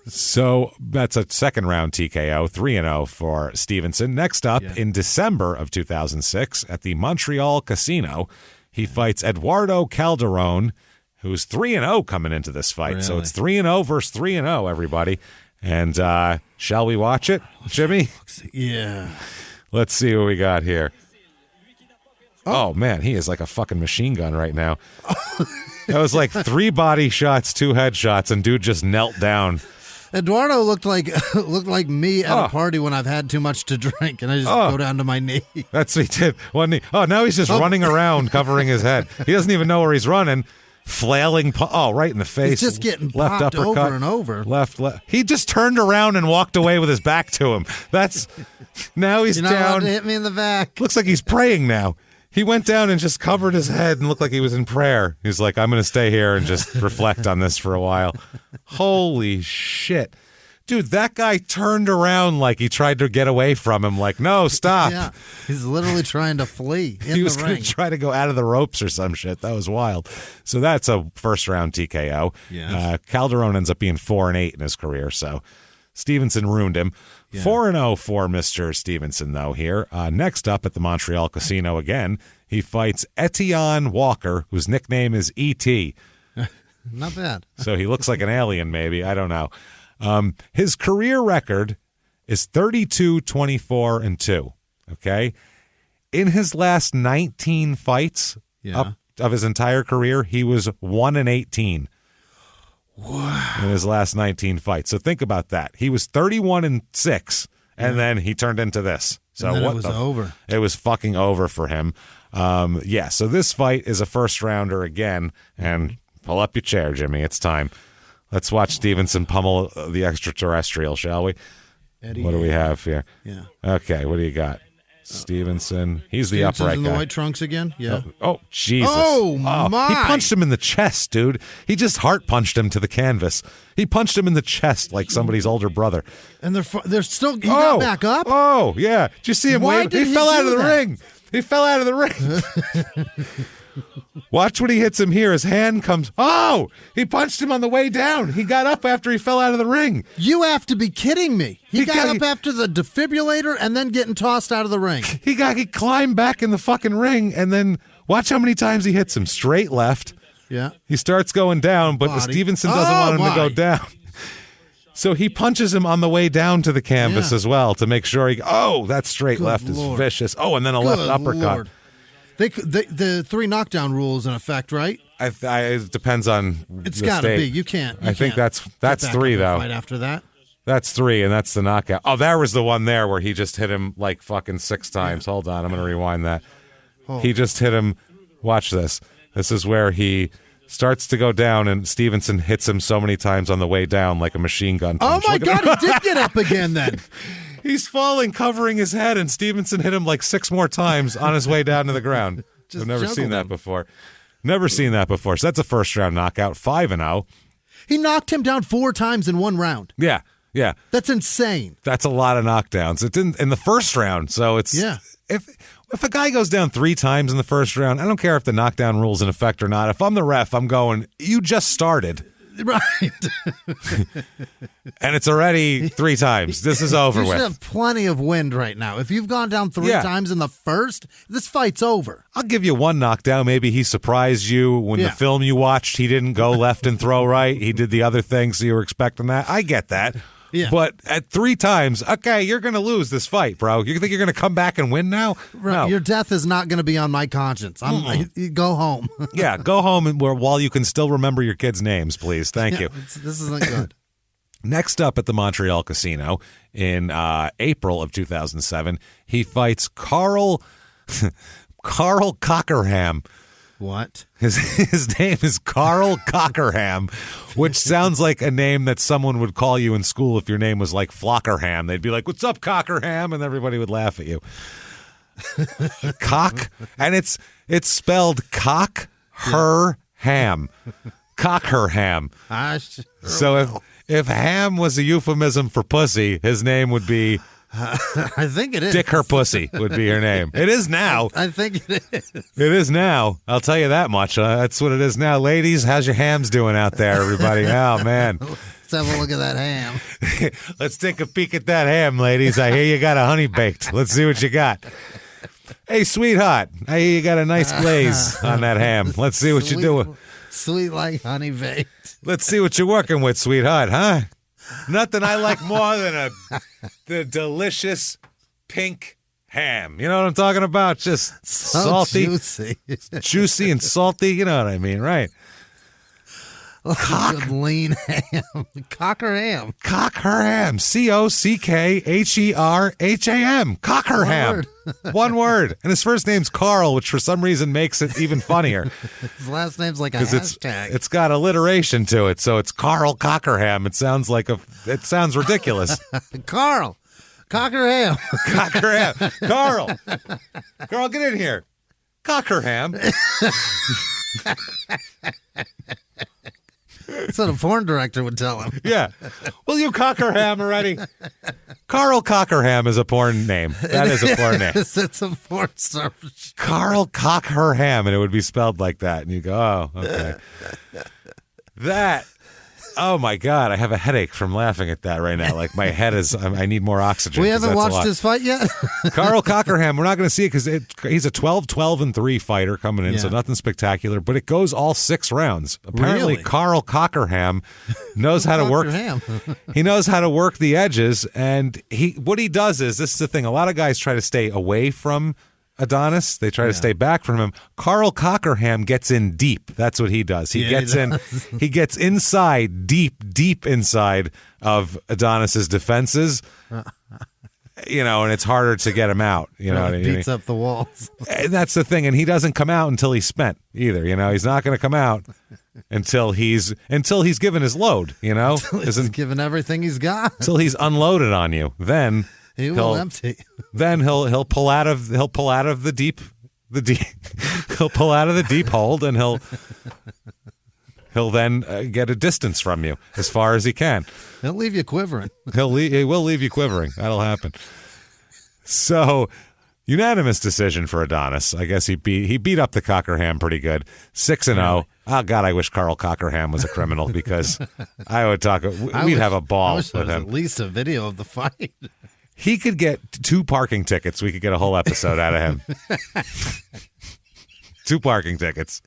So that's a second round TKO, 3-0 for Stevenson. Next up, in December of 2006, at the Montreal Casino, he fights Eduardo Calderon, who's 3-0 coming into this fight. Really? So it's 3-0 versus 3-0, everybody. And shall we watch it, Jimmy? Yeah. Let's see what we got here. Oh, man, he is like a fucking machine gun right now. That was like 3 body shots, 2 headshots, and dude just knelt down. Eduardo looked like me at a party when I've had too much to drink, and I just go down to my knee. That's what he did. One knee. Oh, now he's just running around covering his head. He doesn't even know where he's running. Flailing. Right in the face. He's just getting left popped uppercut, over and over. Left. He just turned around and walked away with his back to him. Now he's You're not allowed down. to hit me in the back. Looks like he's praying now. He went down and just covered his head and looked like he was in prayer. He's like, I'm going to stay here and just reflect on this for a while. Holy shit. Dude, that guy turned around like he tried to get away from him. Like, no, stop. Yeah, he's literally trying to flee in He was the going ring. to try to go out of the ropes or some shit. That was wild. So that's a first-round TKO. Yes. Calderon ends up being 4-8 in his career, so Stevenson ruined him. 4-0 for Mr. Stevenson, though, here. Next up at the Montreal Casino again, he fights Etienne Walker, whose nickname is E.T. Not bad. So he looks like an alien, maybe. I don't know. His career record is 32-24-2. Okay? In his last 19 fights of his entire career, he was 1-18. Wow. In his last 19 fights. So think about that. He was 31-6, and then he turned into this. So and then what it was over. It was fucking over for him. So this fight is a first rounder again, and pull up your chair, Jimmy. It's time. Let's watch Stevenson pummel the extraterrestrial, shall we? What do we have here? Yeah. Okay, what do you got? Stevenson. He's the Stevenson's upright in guy. the white trunks again? Yeah. Oh, Jesus. Oh, my. He punched him in the chest, dude. He just heart punched him to the canvas. He punched him in the chest like somebody's older brother. And they're still, he got back up? Oh, yeah. Did you see him Why wave? did He he fell out do of the that? ring. He fell out of the ring. Watch when he hits him here. His hand comes. Oh, he punched him on the way down. He got up after he fell out of the ring. You have to be kidding me. He got up after the defibrillator and then getting tossed out of the ring. He climbed back in the fucking ring, and then watch how many times he hits him. Straight left. Yeah. He starts going down, but Stevenson doesn't want him to go down. So he punches him on the way down to the canvas as well to make sure that straight left is vicious. Oh, and then a left uppercut. Lord. The 3 knockdown rule is in effect, right? It depends on It's the got to state. be. You can't. I think that's 3 though. Fight after that. That's 3, and that's the knockout. Oh, there was the one there where he just hit him like fucking 6 times. Yeah. Hold on, I'm going to rewind that. Oh. He just hit him. Watch this. This is where he starts to go down, and Stevenson hits him so many times on the way down like a machine gun punch. Oh, my God, he did get up again then. He's falling, covering his head, and Stevenson hit him like 6 more times on his way down to the ground. I've never seen that before. Never seen that before. So that's a first-round knockout, 5-0. He knocked him down 4 times in 1 round. Yeah. That's insane. That's a lot of knockdowns. It's in the first round, so it's if a guy goes down 3 times in the first round, I don't care if the knockdown rule's in effect or not. If I'm the ref, I'm going, you just started. Right. And it's already 3 times. This is over with. You should have plenty of wind right now. If you've gone down 3 times in the first, this fight's over. I'll give you 1 knockdown. Maybe he surprised you when the film you watched, he didn't go left and throw right. He did the other thing, so you were expecting that. I get that. Yeah. But at 3 times, okay, you're going to lose this fight, bro. You think you're going to come back and win now? Right. No. Your death is not going to be on my conscience. You go home. Yeah, go home while you can still remember your kids' names, please. Thank you. This isn't good. Next up at the Montreal Casino in April of 2007, he fights Carl Cockerham. What? His name is Carl Cockerham, which sounds like a name that someone would call you in school if your name was like Flockerham. They'd be like, "What's up, Cockerham?" and everybody would laugh at you. Cock, and it's spelled cock her ham. Cock her ham. So if ham was a euphemism for pussy, his name would be I think it is. Dick her pussy would be her name. It is now. I think it is. It is now. I'll tell you that much. That's what it is now. Ladies, how's your hams doing out there, everybody? Oh, man. Let's have a look at that ham. Let's take a peek at that ham, ladies. I hear you got a honey baked. Let's see what you got. Hey, sweetheart, I hear you got a nice glaze on that ham. Let's see what you're doing. Sweet like honey baked. Let's see what you're working with, sweetheart, huh? Nothing I like more than the delicious pink ham. You know what I'm talking about? Just so salty. Juicy And salty. You know what I mean, right? Good lean ham. Cocker ham. Cocker ham. Cockerham. Cocker ham. One word. And his first name's Carl, which for some reason makes it even funnier. His last name's like a hashtag. It's got alliteration to it, so it's Carl Cockerham. It sounds ridiculous. Carl. Cockerham. Cockerham. Carl, get in here. Cockerham. That's what a porn director would tell him. Yeah. Will you Cockerham already? Carl Cockerham is a porn name. That is a porn name. It's a porn star. Carl Cockerham, and it would be spelled like that. And you go, oh, okay. Oh, my God. I have a headache from laughing at that right now. Like, my head is, I need more oxygen. We haven't watched his fight yet? Carl Cockerham, we're not going to see it because he's a 12-12-3 fighter coming in, so nothing spectacular. But it goes all 6 rounds. Apparently, really? Carl Cockerham knows how to work. He knows how to work the edges. And what he does is, this is the thing, a lot of guys try to stay away from Adonis. They try to stay back from him. Carl Cockerham gets in deep. That's what he does. He gets inside, deep inside of Adonis's defenses. And it's harder to get him out. You know what I mean? Beats up the walls. And that's the thing. And he doesn't come out until he's spent either. He's not going to come out until he's given his load. He's given everything he's got. Until he's unloaded on you. Then he will empty. Then he'll pull out of the deep he'll pull out of the deep hold, and he'll then get a distance from you as far as he can. He'll leave you quivering. He will leave you quivering. That'll happen. So, unanimous decision for Adonis. I guess he beat up the Cockerham pretty good. 6-0. Oh God, I wish Carl Cockerham was a criminal because we'd have a ball with him. At least a video of the fight. He could get 2 parking tickets. We could get a whole episode out of him. 2 parking tickets.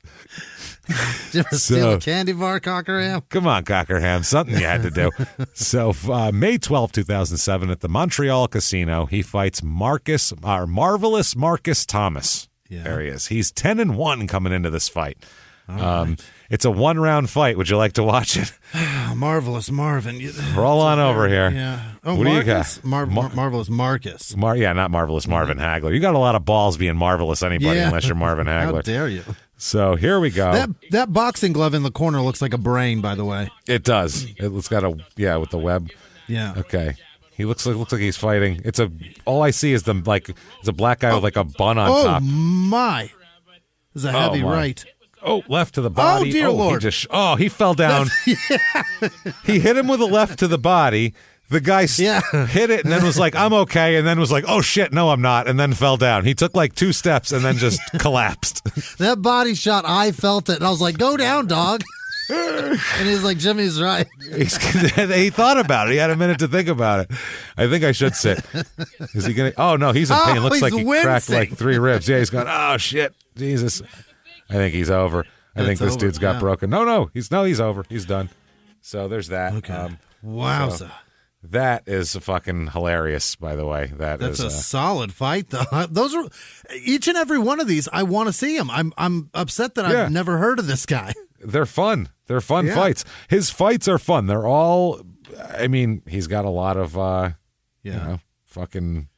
Did you ever steal a candy bar, Cockerham? Come on, Cockerham. Something you had to do. So, May 12, 2007, at the Montreal Casino, he fights Marvelous Marcus Thomas. Yeah. There he is. He's 10-1 coming into this fight. Right. It's a 1-round fight. Would you like to watch it? Marvelous Marvin. Roll on over here. Yeah. Oh, what Marcus? do you got? Marvelous Marcus. Not Marvelous Marvin Hagler. You got a lot of balls being marvelous anybody unless you're Marvin Hagler. How dare you? So here we go. That boxing glove in the corner looks like a brain, by the way. It does. It's got with the web. Yeah. Okay. He looks like he's fighting. All I see is it's a black guy with like a bun on top. Oh my! This is a heavy right. Oh, left to the body. Oh, dear Lord. He fell down. He hit him with a left to the body. The guy hit it and then was like, I'm okay. And then was like, oh, shit, no, I'm not. And then fell down. He took like 2 steps and then just collapsed. That body shot, I felt it. And I was like, go down, dog. And he's like, Jimmy's right. He thought about it. He had a minute to think about it. I think I should sit. Is he going to? Oh, no, he's in pain. Looks like he cracked like 3 ribs. Yeah, he's going, oh, shit. Jesus. I think he's over. I think this dude's got broken. No, he's over. He's done. So there's that. Okay. Wowza. That is fucking hilarious, by the way. That's a solid fight, though. Those are each and every one of these. I want to see him. I'm upset that I've never heard of this guy. They're fun. They're fun fights. His fights are fun. They're all. I mean, he's got a lot of fucking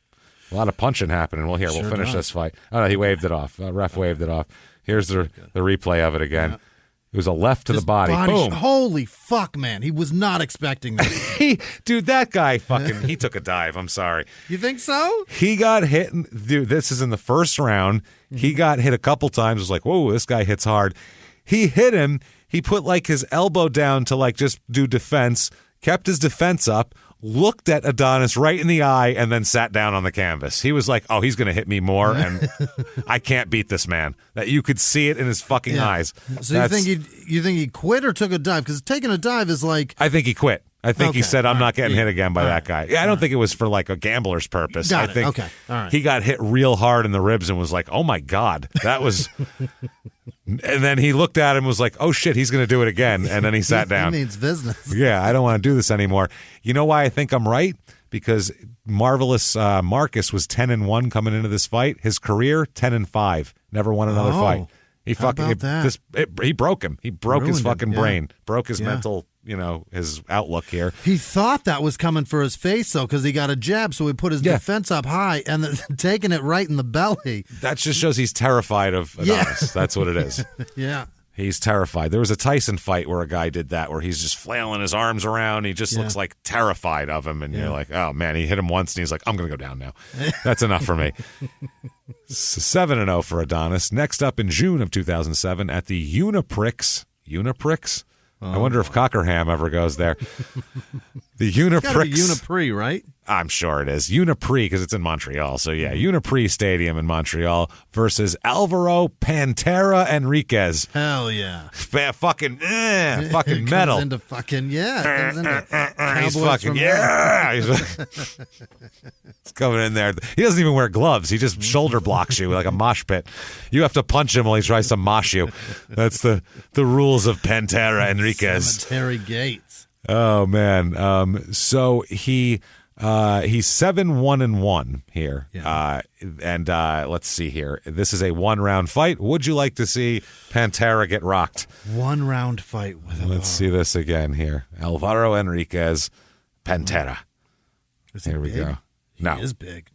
a lot of punching happening. Well, we'll finish this fight. Oh no, he waved it off. Ref waved it off. Here's the replay of it again. Yeah. It was a left to the body. Boom. Holy fuck, man. He was not expecting that. Dude, that guy he took a dive. I'm sorry. You think so? He got hit. Dude, this is in the first round. He got hit a couple times. It was like, whoa, this guy hits hard. He hit him. He put like his elbow down to like just do defense, kept his defense up, looked at Adonis right in the eye, and then sat down on the canvas. He was like, oh, he's going to hit me more, and I can't beat this man. That you could see it in his fucking eyes. So you think he quit or took a dive? Because taking a dive is like... I think he quit. I think he said, I'm not getting hit again by that guy. I don't think it was for like a gambler's purpose. I think he got hit real hard in the ribs and was like, oh my God, that was... And then he looked at him and was like, oh shit, he's going to do it again. And then he sat down. He means business. Yeah, I don't want to do this anymore. You know why I think I'm right? Because Marvelous Marcus was 10-1 coming into this fight. His career, 10-5. Never won another fight. He fucking he broke him. He broke his fucking brain. Broke his mental, his outlook here. He thought that was coming for his face though, because he got a jab, so he put his defense up high and then taking it right in the belly. That just shows he's terrified of Adonis. That's what it is. Yeah. He's terrified. There was a Tyson fight where a guy did that, where he's just flailing his arms around. He just looks like terrified of him. And you're like, oh, man, he hit him once, and he's like, I'm going to go down now. That's enough for me. 7-0 for Adonis. Next up in June of 2007 at the Uniprix. Uniprix? I wonder if Cockerham ever goes there. The Uniprix. Unipri, right? I'm sure it is. Uniprix, because it's in Montreal. So, yeah, Uniprix Stadium in Montreal versus Alvaro Pantera Enriquez. Hell yeah. Fucking metal. Comes into fucking, comes into he's fucking, he's coming in there. He doesn't even wear gloves. He just shoulder blocks you like a mosh pit. You have to punch him while he tries to mosh you. That's the rules of Pantera Enriquez. Cemetery Gates. Oh, man. So he's 7-1-1 here. Yeah. And let's see here. This is a 1-round fight. Would you like to see Pantera get rocked? 1-round fight with Alvaro. Let's see this again here. Alvaro Enriquez, Pantera. Here we go. No. He is big.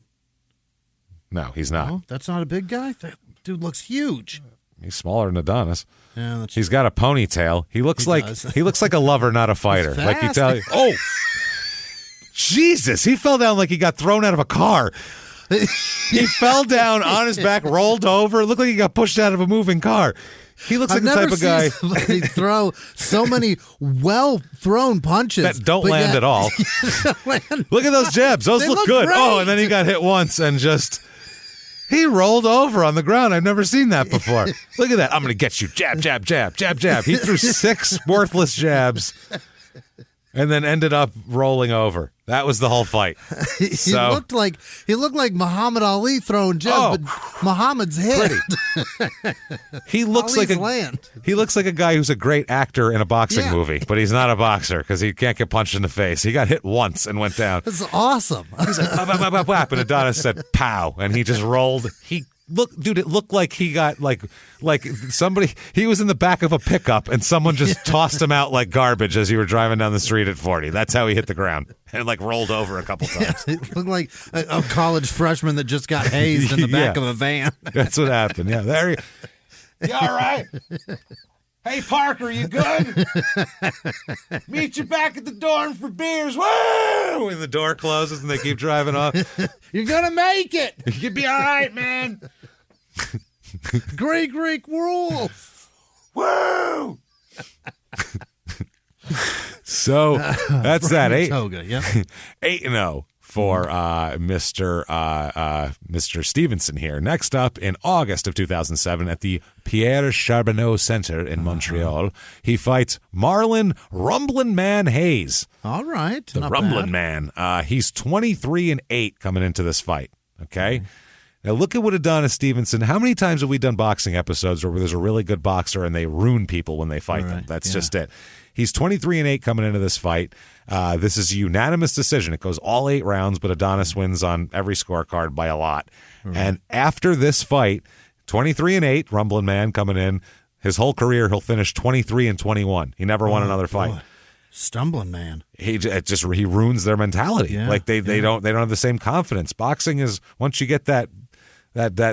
No, he's not. No, that's not a big guy? That dude looks huge. He's smaller than Adonis. Yeah, he's got a ponytail. He looks like a lover, not a fighter. Like you tell you. Oh, Jesus! He fell down like he got thrown out of a car. He fell down on his back, rolled over. It looked like he got pushed out of a moving car. He looks like the type of guy they throw so many well-thrown punches that don't land at all. Look at those jabs; those look good. Great. Oh, and then he got hit once and just. He rolled over on the ground. I've never seen that before. Look at that. I'm going to get you. Jab, jab, jab, jab, jab. He threw 6 worthless jabs and then ended up rolling over. That was the whole fight. He looked like Muhammad Ali throwing jabs, but Muhammad's head. He looks like a guy who's a great actor in a boxing movie, but he's not a boxer because he can't get punched in the face. He got hit once and went down. That's awesome. He's like, bap, bap, bap, bap, and Adonis said, pow, and he just rolled. It looked like he got like somebody. He was in the back of a pickup and someone just tossed him out like garbage as you were driving down the street at 40. That's how he hit the ground and like rolled over a couple times. It looked like a college freshman that just got hazed in the back of a van. That's what happened. Yeah, there. You all right? Hey, Parker, you good? Meet you back at the dorm for beers. Woo! And the door closes and they keep driving off. You're going to make it. You'll be all right, man. Greek rules. Woo! So that's that. 8-0 for Mr. Stevenson here. Next up, in August of 2007 at the Pierre Charbonneau Center in Montreal, he fights Marlon Rumblin' Man Hayes. All right. The Rumblin' Man. He's 23-8 coming into this fight. Okay? Now look at what Adonis Stevenson, how many times have we done boxing episodes where there's a really good boxer and they ruin people when they fight them? That's just it. He's 23-8 coming into this fight. This is a unanimous decision. It goes all 8 rounds, but Adonis wins on every scorecard by a lot. And after this fight, 23-8, Rumbling Man coming in, his whole career he'll finish 23-21. He never won another fight. Boy. Stumbling man. He ruins their mentality. Like they don't have the same confidence. Boxing is, once you get that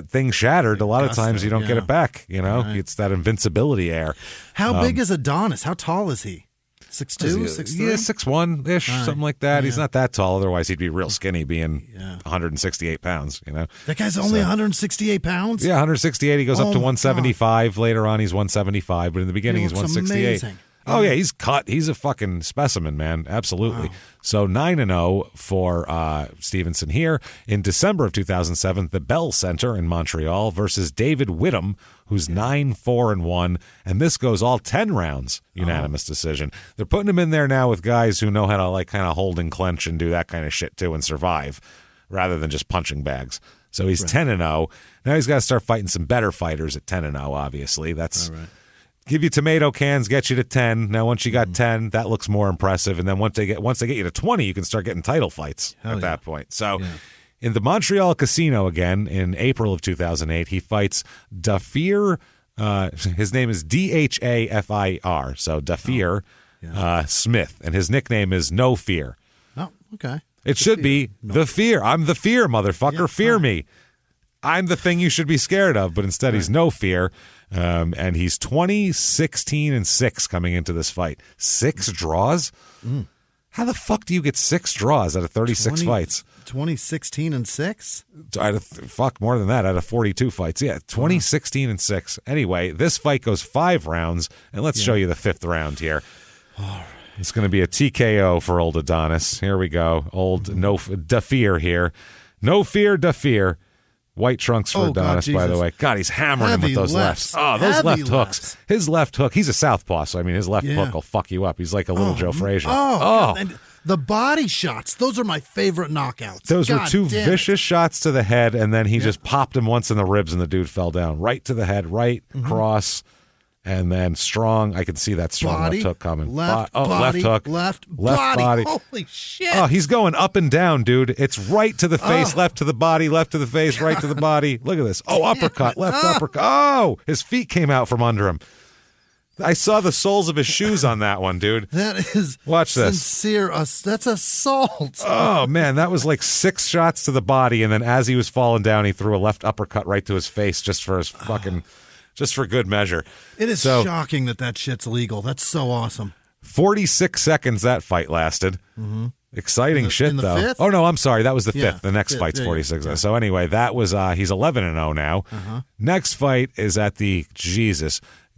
thing shattered, a lot of times you don't get it back. You know, it's that invincibility air. How big is Adonis? How tall is he? 6'2", 6'3"? Yeah, 6'1"-ish, something like that. He's not that tall. Otherwise, he'd be real skinny, being 168 pounds. You know, that guy's only 168 pounds. Yeah, 168. He goes up to 175. God. Later on, he's 175. But in the beginning, he's 168. Amazing. Oh, yeah, he's cut. He's a fucking specimen, man. Absolutely. Wow. So 9-0 for Stevenson here. In December of 2007, the Bell Center in Montreal versus David Whittam, who's 9-4-1. And this goes all 10 rounds, unanimous decision. They're putting him in there now with guys who know how to like kind of hold and clench and do that kind of shit too and survive rather than just punching bags. So he's 10-0. Now he's got to start fighting some better fighters at 10-0, obviously. That's... Give you tomato cans, get you to 10. Now, once you got 10, that looks more impressive. And then once they get you to 20, you can start getting title fights at that point. So, in the Montreal Casino again in April of 2008, he fights Dafir. His name is Dhafir. So Dafir Smith, and his nickname is No Fear. Oh, okay. It should be The Fear. I'm the fear, motherfucker. Yeah, fear me. I'm the thing you should be scared of. But instead, he's No Fear. And he's 20-16-6 coming into this fight. 6 draws? How the fuck do you get 6 draws out of 36 fights? 20-16-6? Fuck, more than that, out of 42 fights. Yeah, 20-16-6. Anyway, this fight goes 5 rounds, and let's show you the 5th round here. It's going to be a TKO for old Adonis. Here we go. Old Dafir here. No Fear, Dafir. White trunks for Adonis, by the way. God, he's hammering him with those lefts. Oh, those left hooks. His left hook. He's a southpaw, so I mean, his left hook will fuck you up. He's like a little Joe Frazier. And the body shots. Those are my favorite knockouts. Those were 2 vicious shots to the head, and then he just popped him once in the ribs, and the dude fell down. Right to the head, right, cross, and then strong. I can see that strong left hook coming. Left hook. Left body. Holy shit. Oh, he's going up and down, dude. It's right to the face, left to the body, left to the face, right to the body. Look at this. Oh, uppercut, left uppercut. Oh, his feet came out from under him. I saw the soles of his shoes on that one, dude. That is Watch this. Sincere. That's assault. Oh, man, that was like 6 shots to the body, and then as he was falling down, he threw a left uppercut right to his face just for his fucking... Just for good measure. It is shocking that shit's legal. That's so awesome. 46 seconds that fight lasted. Exciting shit, though. 5th? Oh, no, I'm sorry. That was the 5th. The next fight's 46. So anyway, that was, he's 11-0 now. Next fight is at the,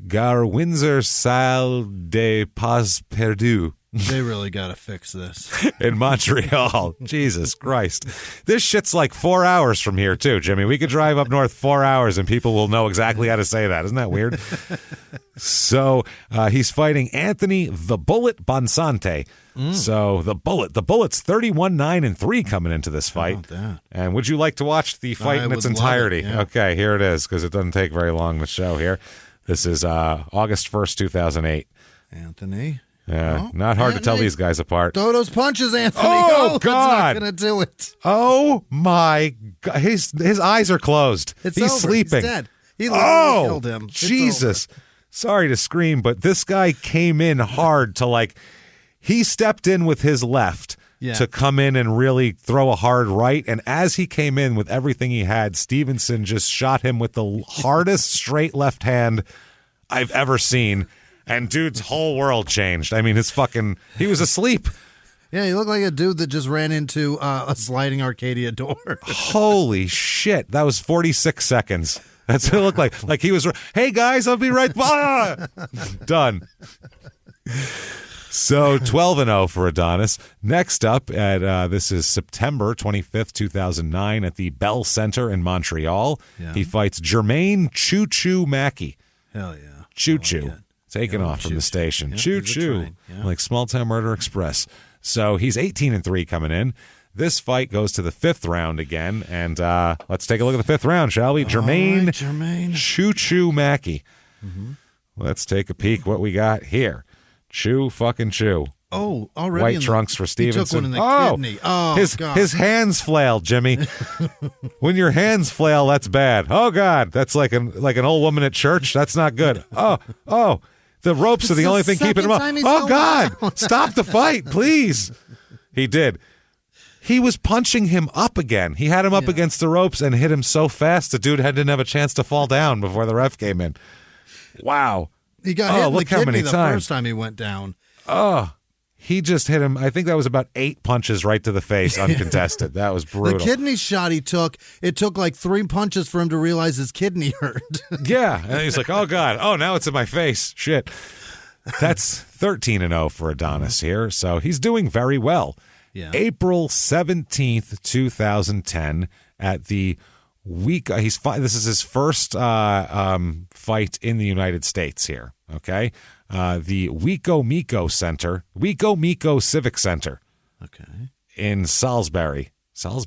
Gare Windsor Salle des Pas Perdus. They really got to fix this. In Montreal. Jesus Christ. This shit's like 4 hours from here, too, Jimmy. We could drive up north 4 hours and people will know exactly how to say that. Isn't that weird? So he's fighting Anthony the Bullet Bonsante. So the Bullet's 31-9-3 coming into this fight. And would you like to watch the fight in its entirety? Okay, here it is, because it doesn't take very long to show here. This is August 1st, 2008. Anthony. Yeah, not hard to tell these guys apart. Throw those punches, Anthony. Oh, God. That's not going to do it. Oh, my God. His eyes are closed. He's sleeping. He's dead. He literally killed him. Jesus. Sorry to scream, but this guy came in hard to he stepped in with his left to come in and really throw a hard right. And as he came in with everything he had, Stevenson just shot him with the hardest straight left hand I've ever seen. And dude's whole world changed. I mean, he was asleep. Yeah, he looked like a dude that just ran into a sliding Arcadia door. Holy shit. That was 46 seconds. That's what it looked like. Like he was, hey guys, I'll be right back. Done. So 12-0 for Adonis. Next up, this is September 25th, 2009 at the Bell Center in Montreal. He fights Jermaine Choo Choo Mackey. Hell yeah. Choo Choo. Taken off from the station. Choo Choo. Like Small Town Murder Express. So he's 18-3 coming in. This fight goes to the 5th round again, and let's take a look at the 5th round, shall we? Jermaine Choo Choo Mackey. Mm-hmm. Let's take a peek what we got here. Choo fucking Choo. Oh, already white trunks for Stevenson. He took one in the kidney. Oh, God. His hands flailed, Jimmy. When your hands flail, that's bad. Oh God, that's like an old woman at church. That's not good. Oh, the ropes are the only thing keeping him up. Oh God, stop the fight, please. He did. He was punching him up again. He had him up against the ropes and hit him so fast the dude didn't have a chance to fall down before the ref came in. Wow. He got hit in the kidney the first time he went down. Oh. He just hit him. I think that was about 8 punches right to the face, uncontested. That was brutal. The kidney shot he took, it took like 3 punches for him to realize his kidney hurt. Yeah. And he's like, oh, God. Oh, now it's in my face. Shit. That's 13-0 for Adonis here. So he's doing very well. Yeah. April 17th, 2010, at the week. This is his first fight in the United States here. Okay. The Wiko Miko Civic Center. Okay. In Salisbury.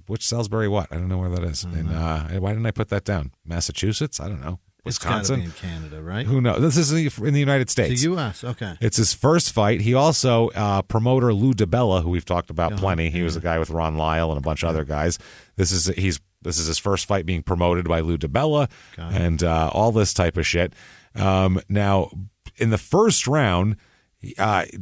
Which Salisbury what? I don't know where that is. Why didn't I put that down? Massachusetts? I don't know. Wisconsin? It's got to be in Canada, right? Who knows? This is in the United States. The U.S., okay. It's his first fight. He also, promoter Lou DiBella, who we've talked about plenty. He was the guy with Ron Lyle and a bunch of other guys. This is his first fight being promoted by Lou DiBella and all this type of shit. Now, in the first round,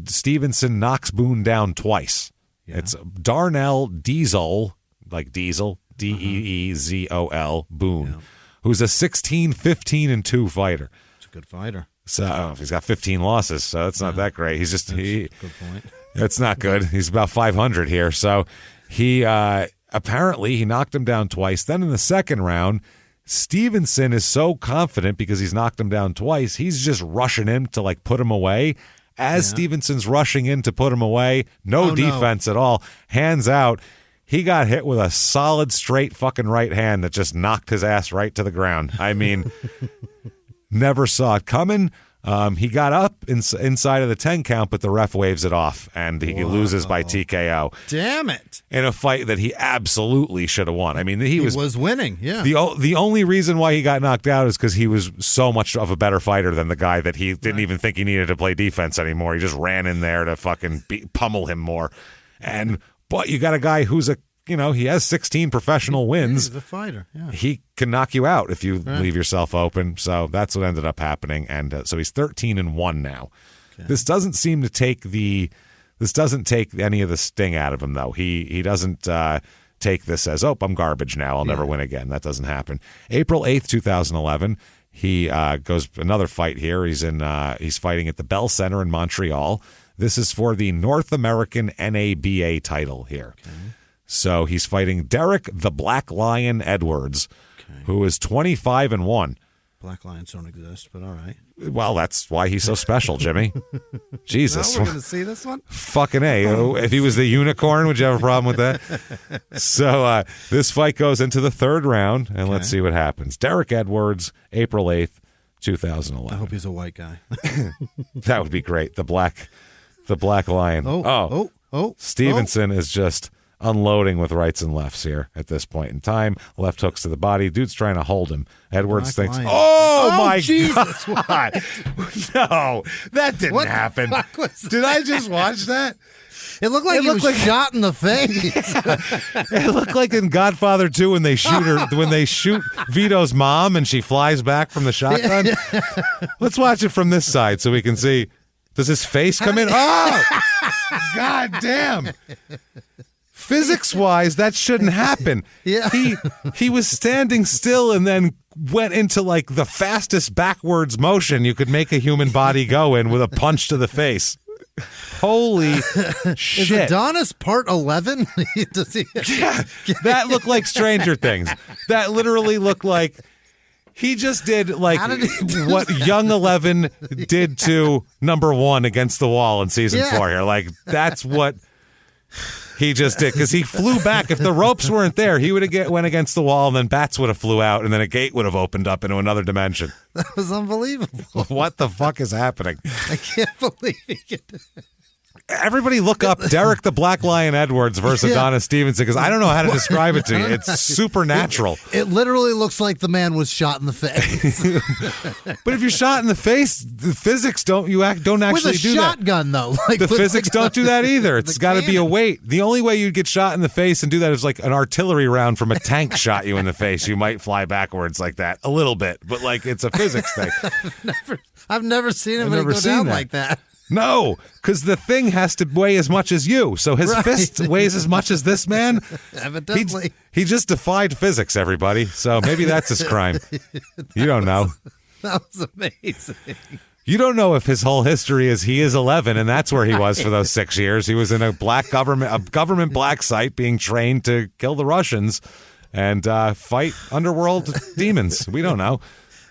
Stevenson knocks Boone down twice. Yeah. It's Darnell Diesel, like Diesel, Deezol, Boone, who's a 16-15-2 fighter. It's a good fighter. So he's got 15 losses, so that's not that great. He's just good point. That's not good. He's about 500 here. So he apparently he knocked him down twice. Then in the second round, Stevenson is so confident because he's knocked him down twice, he's just rushing him to like put him away. As Stevenson's rushing in to put him away, no defense at all, hands out. He got hit with a solid straight fucking right hand that just knocked his ass right to the ground. I mean, never saw it coming. He got up inside of the 10 count, but the ref waves it off, and he loses by TKO. Damn it. In a fight that he absolutely should have won. I mean, he was winning, yeah. The only reason why he got knocked out is because he was so much of a better fighter than the guy that he didn't even think he needed to play defense anymore. He just ran in there to fucking pummel him more. But you got a guy who's he has 16 professional wins. He's a fighter, yeah. He can knock you out if you leave yourself open. So that's what ended up happening. And so he's 13-1 now. Okay. This doesn't seem to take any of the sting out of him, though. He doesn't take this as, I'm garbage now. I'll never win again. That doesn't happen. April 8th, 2011, he goes another fight here. He's fighting at the Bell Center in Montreal. This is for the North American NABA title here. Okay. So he's fighting Derek the Black Lion Edwards, who is 25-1. Black lions don't exist, but all right. Well, that's why he's so special, Jimmy. Jesus. Now we're going to see this one? Fucking A. If he was the unicorn, would you have a problem with that? So this fight goes into the third round, and let's see what happens. Derek Edwards, April 8th, 2011. I hope he's a white guy. That would be great. The Black Lion. Stevenson is just unloading with rights and lefts here at this point in time. Left hooks to the body. Dude's trying to hold him. Edwards thinks, my Jesus. God. No, that didn't happen. Did I just watch that? It looked like he was shot in the face. It looked like in Godfather 2 when they shoot Vito's mom and she flies back from the shotgun. Let's watch it from this side so we can see. Does his face come in? Oh, God damn. Physics-wise, that shouldn't happen. Yeah. He was standing still and then went into like the fastest backwards motion you could make a human body go in with a punch to the face. Holy shit. Is Adonis part 11? Yeah, that looked like Stranger Things. That literally looked like he just did like what Young 11 did to number 1 against the wall in season 4 here. Like, that's what he just did, because he flew back. If the ropes weren't there, he would have went against the wall, and then bats would have flew out, and then a gate would have opened up into another dimension. That was unbelievable. What the fuck is happening? I can't believe it. Everybody look up Derek the Black Lion Edwards versus Adonis Stevenson, because I don't know how to describe it to you. It's supernatural. It literally looks like the man was shot in the face. But if you're shot in the face, the physics don't actually do that. With a shotgun, though. The physics don't do that either. It's got to be a weight. The only way you'd get shot in the face and do that is like an artillery round from a tank shot you in the face. You might fly backwards like that a little bit, but like it's a physics thing. I've never seen him go down like that. No, because the thing has to weigh as much as you. So his fist weighs as much as this man. Evidently. He just defied physics, everybody. So maybe that's his crime. You don't know. That was amazing. You don't know if his whole history is he is 11, and that's where he was for those 6 years. He was in a government black site being trained to kill the Russians and fight underworld demons. We don't know.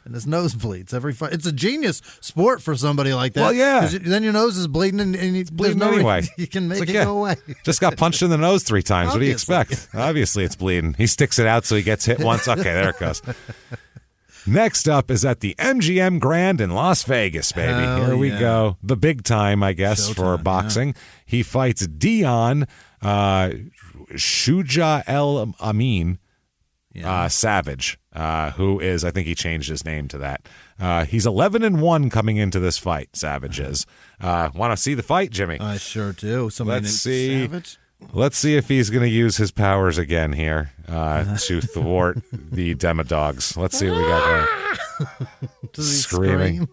And his nose bleeds every fight. It's a genius sport for somebody like that. Well, yeah. 'Cause then your nose is bleeding and it's bleeding anyway. You can make it go away. Just got punched in the nose 3 times. What do you expect? Obviously, it's bleeding. He sticks it out so he gets hit once. Okay, there it goes. Next up is at the MGM Grand in Las Vegas, baby. Here we go. The big time, I guess, for boxing. He fights Dion Shuja El Amin Savage, who is, I think he changed his name to that. He's 11-1 coming into this fight, Savage is. Want to see the fight, Jimmy? I sure do. Let's see. Savage? Let's see if he's going to use his powers again here to thwart the Demodogs. Let's see what we got there. Does he Screaming.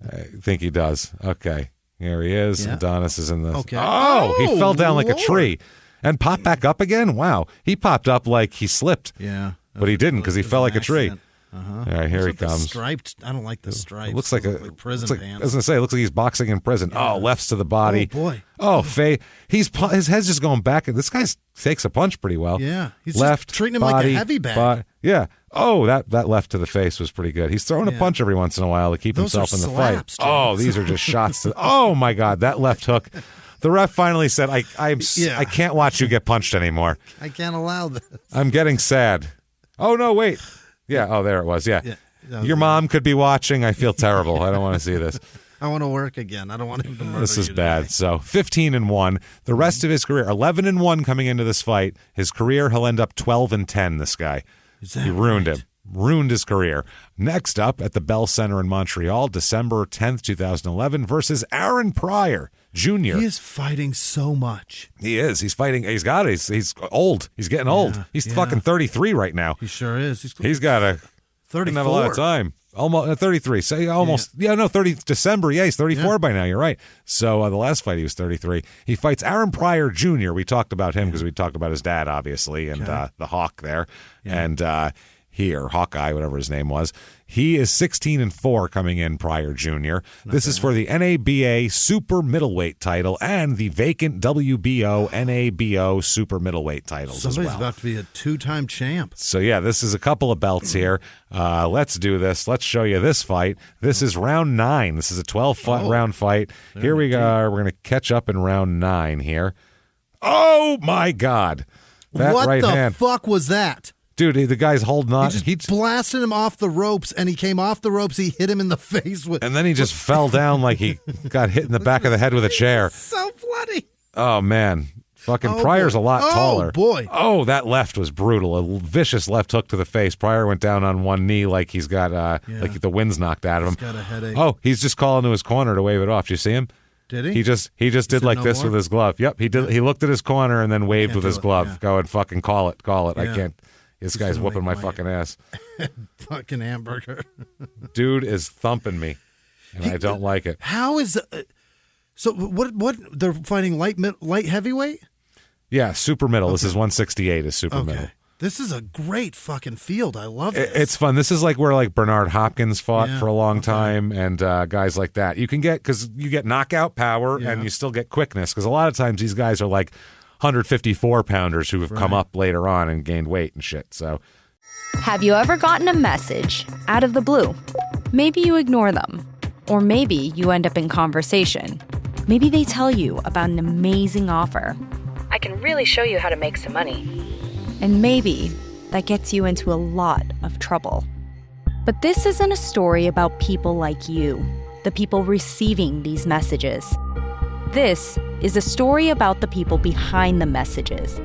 I think he does. Okay. Here he is. Yeah. Adonis is in the... Okay. Oh, he fell down like a tree and popped back up again? Wow. He popped up like he slipped. Yeah. But he didn't because he fell like a tree. All right, here he comes. Striped. I don't like the stripes. It looks like a prison pants. I was going to say, it looks like he's boxing in prison. Yeah. Oh, lefts to the body. Oh, boy. Oh, his head's just going back. This guy takes a punch pretty well. Yeah. He's left, just treating him body, like a heavy bag. Yeah. Oh, that left to the face was pretty good. He's throwing a punch every once in a while to keep himself in the fight. Jim. These are just shots. Oh, my God. That left hook. The ref finally said, I can't watch you get punched anymore. I can't allow this. I'm getting sad. Oh, no, wait. Yeah. Oh, there it was. Yeah. Your mom could be watching. I feel terrible. I don't want to see this. I want to work again. I don't want him to murder This is you bad. today. So 15-1. The rest of his career, 11-1 coming into this fight. His career, he'll end up 12-10. This guy. He ruined him. Ruined his career. Next up at the Bell Center in Montreal, December 10th, 2011, versus Aaron Pryor Jr. He is fighting so much. He is. He's fighting. He's got it. He's old. He's getting old. He's fucking 33 right now. He sure is. He's got a 34. Doesn't have a lot of time. Almost 33. Say almost. Yeah, no, 30 December. Yeah, he's 34 by now. You're right. So the last fight he was 33. He fights Aaron Pryor Jr. We talked about him because we talked about his dad, obviously, and the Hawk there, and here Hawkeye, whatever his name was. He is 16-4 coming in, Pryor Jr. This is for the NABA Super Middleweight title and the vacant WBO NABO Super Middleweight titles. Somebody's as well. about to be a 2-time champ. So, yeah, this is a couple of belts here. Let's do this. Let's show you this fight. This is round 9. This is a 12-round fight. Here we go. We're going to catch up in round 9 here. Oh, my God. That what right the hand. Fuck was that? Dude, the guy's holding on. He just blasted him off the ropes, and he came off the ropes. He hit him in the face with. And then he just fell down like he got hit in the back of the head with a chair. So bloody. Oh, man. Fucking Pryor's a lot taller. Oh, boy. Oh, that left was brutal. A vicious left hook to the face. Pryor went down on one knee like he's got, like the wind's knocked out of him. He's got a headache. Oh, he's just calling to his corner to wave it off. Did you see him? Did he? He just did like this with his glove. Yep, he did. He looked at his corner and then waved with his glove. Yeah. Go and fucking call it. Yeah. I can't. This guy's whooping my fucking ass. Fucking hamburger. Dude is thumping me, and I don't like it. How is so? What? They're fighting light heavyweight? Yeah, super middle. Okay. This is 168 is super middle. This is a great fucking field. I love it. It's fun. This is like where like Bernard Hopkins fought for a long time, and guys like that. You can get because you get knockout power and you still get quickness because a lot of times these guys are like 154 pounders who have come up later on and gained weight and shit. So, have you ever gotten a message out of the blue? Maybe you ignore them, or maybe you end up in conversation. Maybe they tell you about an amazing offer. I can really show you how to make some money. And maybe that gets you into a lot of trouble. But this isn't a story about people like you, the people receiving these messages. This is a story about the people behind the messages,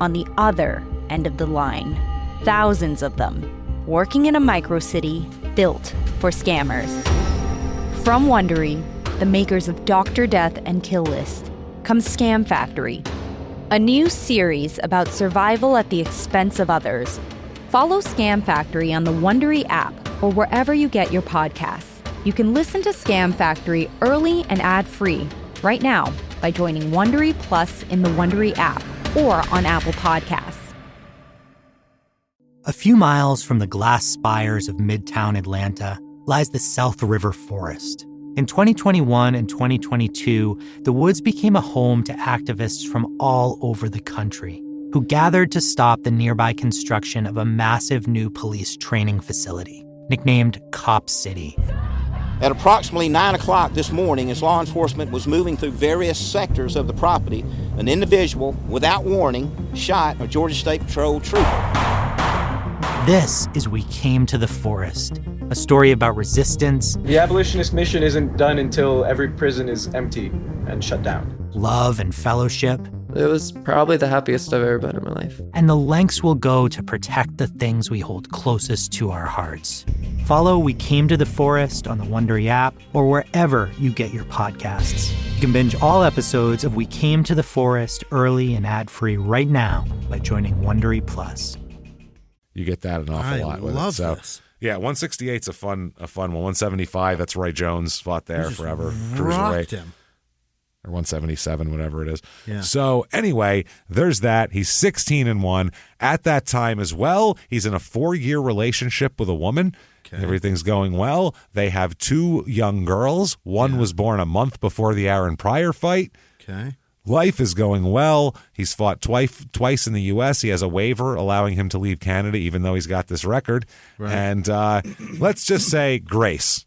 on the other end of the line. Thousands of them, working in a microcity built for scammers. From Wondery, the makers of Dr. Death and Kill List, comes Scam Factory, a new series about survival at the expense of others. Follow Scam Factory on the Wondery app or wherever you get your podcasts. You can listen to Scam Factory early and ad-free right now by joining Wondery Plus in the Wondery app or on Apple Podcasts. A few miles from the glass spires of Midtown Atlanta lies the South River Forest. In 2021 and 2022, the woods became a home to activists from all over the country who gathered to stop the nearby construction of a massive new police training facility, nicknamed Cop City. At approximately 9 o'clock this morning, as law enforcement was moving through various sectors of the property, an individual, without warning, shot a Georgia State Patrol trooper. This is We Came to the Forest, a story about resistance. The abolitionist mission isn't done until every prison is empty and shut down. Love and fellowship. It was probably the happiest I've ever been in my life. And the lengths we'll go to protect the things we hold closest to our hearts. Follow We Came to the Forest on the Wondery app or wherever you get your podcasts. You can binge all episodes of We Came to the Forest early and ad-free right now by joining Wondery Plus. You get that an awful lot with it. So, this. Yeah, 168's a fun one. 175, that's Roy Jones, fought there forever. Rocked him. Or 177, whatever it is. Yeah. So anyway, there's that. He's 16-1. At that time as well, he's in a 4-year relationship with a woman. Okay. Everything's going well. They have 2 young girls. One was born a month before the Aaron Pryor fight. Okay. Life is going well. He's fought twice in the U.S. He has a waiver allowing him to leave Canada, even though he's got this record. Right. And let's just say grace.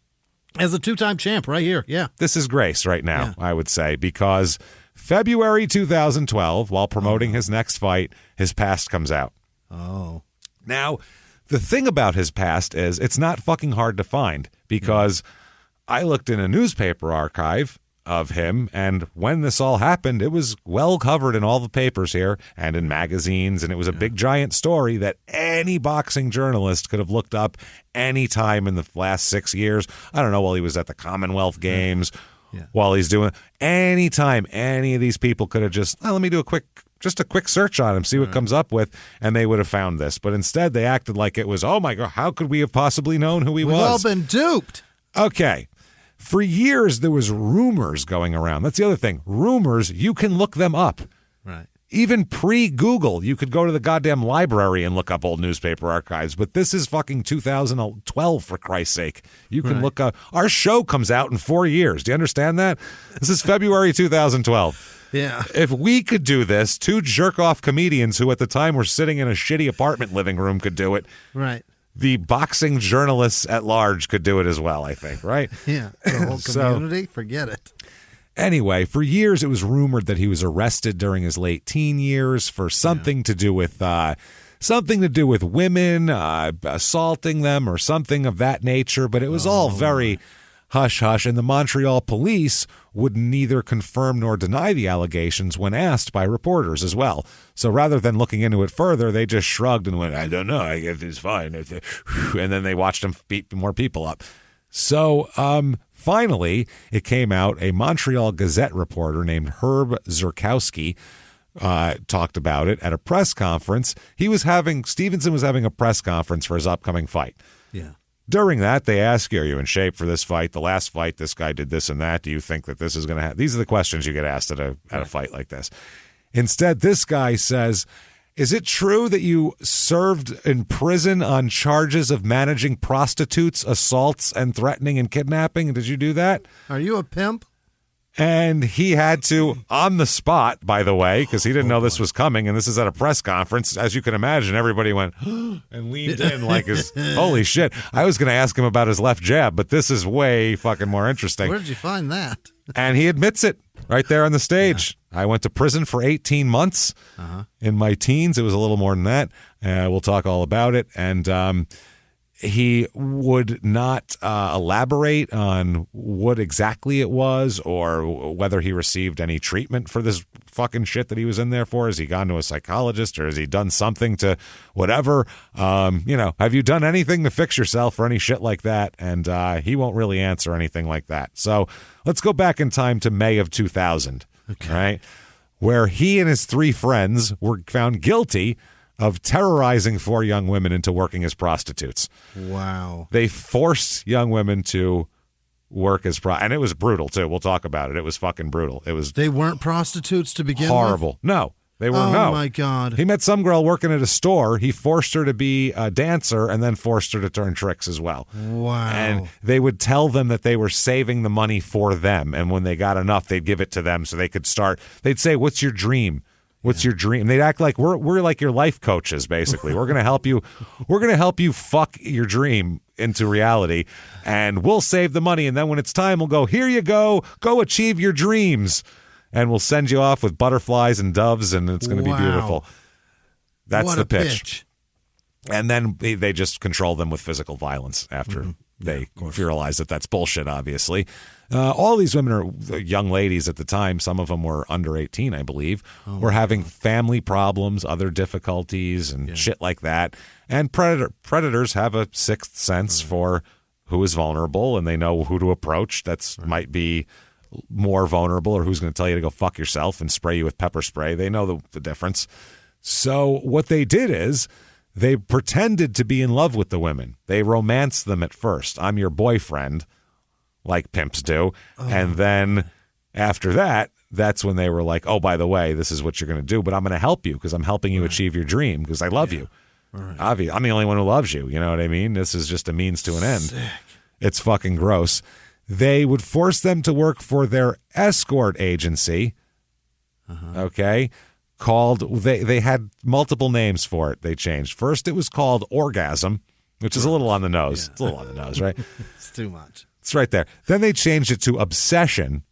As a 2-time champ right here, yeah. This is grace right now, I would say, because February 2012, while promoting his next fight, his past comes out. Oh. Now, the thing about his past is it's not fucking hard to find, because I looked in a newspaper archive of him, and when this all happened, it was well covered in all the papers here and in magazines, and it was a big giant story that any boxing journalist could have looked up any time in the last 6 years. I don't know, while he was at the Commonwealth Games, while he's doing any time, any of these people could have just, let me do a quick search on him, see what comes up with, and they would have found this. But instead, they acted like it was, oh my God, how could we have possibly known who he was? We've all been duped. Okay. For years, there was rumors going around. That's the other thing. Rumors, you can look them up. Right. Even pre-Google, you could go to the goddamn library and look up old newspaper archives. But this is fucking 2012, for Christ's sake. You can look up. Our show comes out in 4 years. Do you understand that? This is February 2012. Yeah. If we could do this, 2 jerk-off comedians who at the time were sitting in a shitty apartment living room could do it. Right. The boxing journalists at large could do it as well, I think, right? Yeah, the whole community, forget it. Anyway, for years it was rumored that he was arrested during his late teen years for something to do with women, assaulting them or something of that nature, but it was all very hush-hush, and the Montreal police would neither confirm nor deny the allegations when asked by reporters as well. So rather than looking into it further, they just shrugged and went, I don't know, I guess it's fine. And then they watched him beat more people up. So finally, it came out, a Montreal Gazette reporter named Herb Zurkowski talked about it at a press conference. Stevenson was having a press conference for his upcoming fight. Yeah. During that, they ask you, are you in shape for this fight? The last fight, this guy did this and that. Do you think that this is going to happen? These are the questions you get asked at a fight like this. Instead, this guy says, is it true that you served in prison on charges of managing prostitutes, assaults, and threatening and kidnapping? Did you do that? Are you a pimp? And he had to, on the spot, by the way, because he didn't know this was coming, and this is at a press conference. As you can imagine, everybody went and leaned in like, holy shit. I was going to ask him about his left jab, but this is way fucking more interesting. Where did you find that? And he admits it right there on the stage. Yeah. I went to prison for 18 months in my teens. It was a little more than that. We'll talk all about it. And He would not elaborate on what exactly it was or whether he received any treatment for this fucking shit that he was in there for. Has he gone to a psychologist or has he done something to whatever? Have you done anything to fix yourself or any shit like that? And he won't really answer anything like that. So let's go back in time to May of 2000, right? Where he and his 3 friends were found guilty of terrorizing 4 young women into working as prostitutes. Wow. They forced young women to work as and it was brutal too. We'll talk about it. It was fucking brutal. It was They weren't prostitutes to begin horrible. with? No, they were. Oh my God. He met some girl working at a store. He forced her to be a dancer and then forced her to turn tricks as well. Wow. And they would tell them that they were saving the money for them. And when they got enough, they'd give it to them so they could start. They'd say, "What's your dream? What's your dream?" They'd act like we're like your life coaches, basically. We're going to help you. We're going to help you fuck your dream into reality, and we'll save the money. And then when it's time, we'll go, "Here you go. Go achieve your dreams." And we'll send you off with butterflies and doves, and it's going to be beautiful. That's what the a pitch. And then they just control them with physical violence after they realize that that's bullshit, obviously. All these women are young ladies at the time. Some of them were under 18, I believe, were having family problems, other difficulties, and shit like that. And predators have a sixth sense for who is vulnerable, and they know who to approach. That's might be more vulnerable, or who's going to tell you to go fuck yourself and spray you with pepper spray. They know the difference. So what they did is they pretended to be in love with the women. They romanced them at first. "I'm your boyfriend," like pimps do. And then after that, that's when they were like, "Oh, by the way, this is what you're going to do, but I'm going to help you because I'm helping you achieve your dream because I love you. Obviously, I'm the only one who loves you. You know what I mean? This is just a means to an end." Sick. It's fucking gross. They would force them to work for their escort agency, okay, called, they had multiple names for it. They changed. First, it was called Orgasm, which is a little on the nose. Yeah. It's a little on the nose, right? It's too much. It's right there. Then they changed it to Obsession,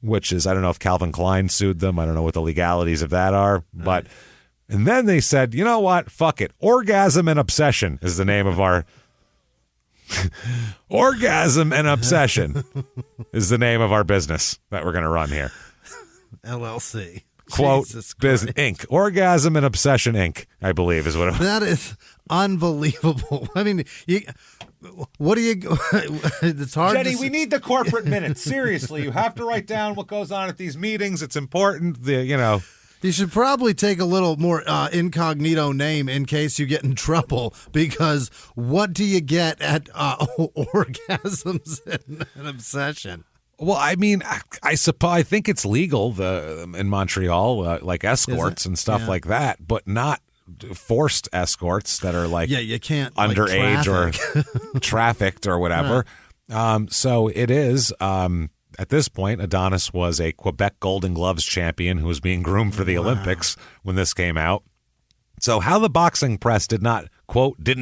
which is, I don't know if Calvin Klein sued them. I don't know what the legalities of that are. But, and then they said, you know what? Fuck it. Orgasm and Obsession is the name of our... Orgasm and Obsession is the name of our business that we're going to run here. LLC. Quote, Business Inc. Orgasm and Obsession Inc., I believe is what it was. That is unbelievable. I mean, what do you... It's hard Jenny, to... we need the corporate minutes. Seriously, you have to write down what goes on at these meetings. It's important. You should probably take a little more incognito name in case you get in trouble, because what do you get at Orgasms and Obsession? Well, I mean, I suppose I think it's legal in Montreal, like escorts and stuff like that, but not forced escorts that are like you can't underage or trafficked or whatever. So it is. At this point, Adonis was a Quebec Golden Gloves champion who was being groomed for the Olympics when this came out. So how the boxing press didn't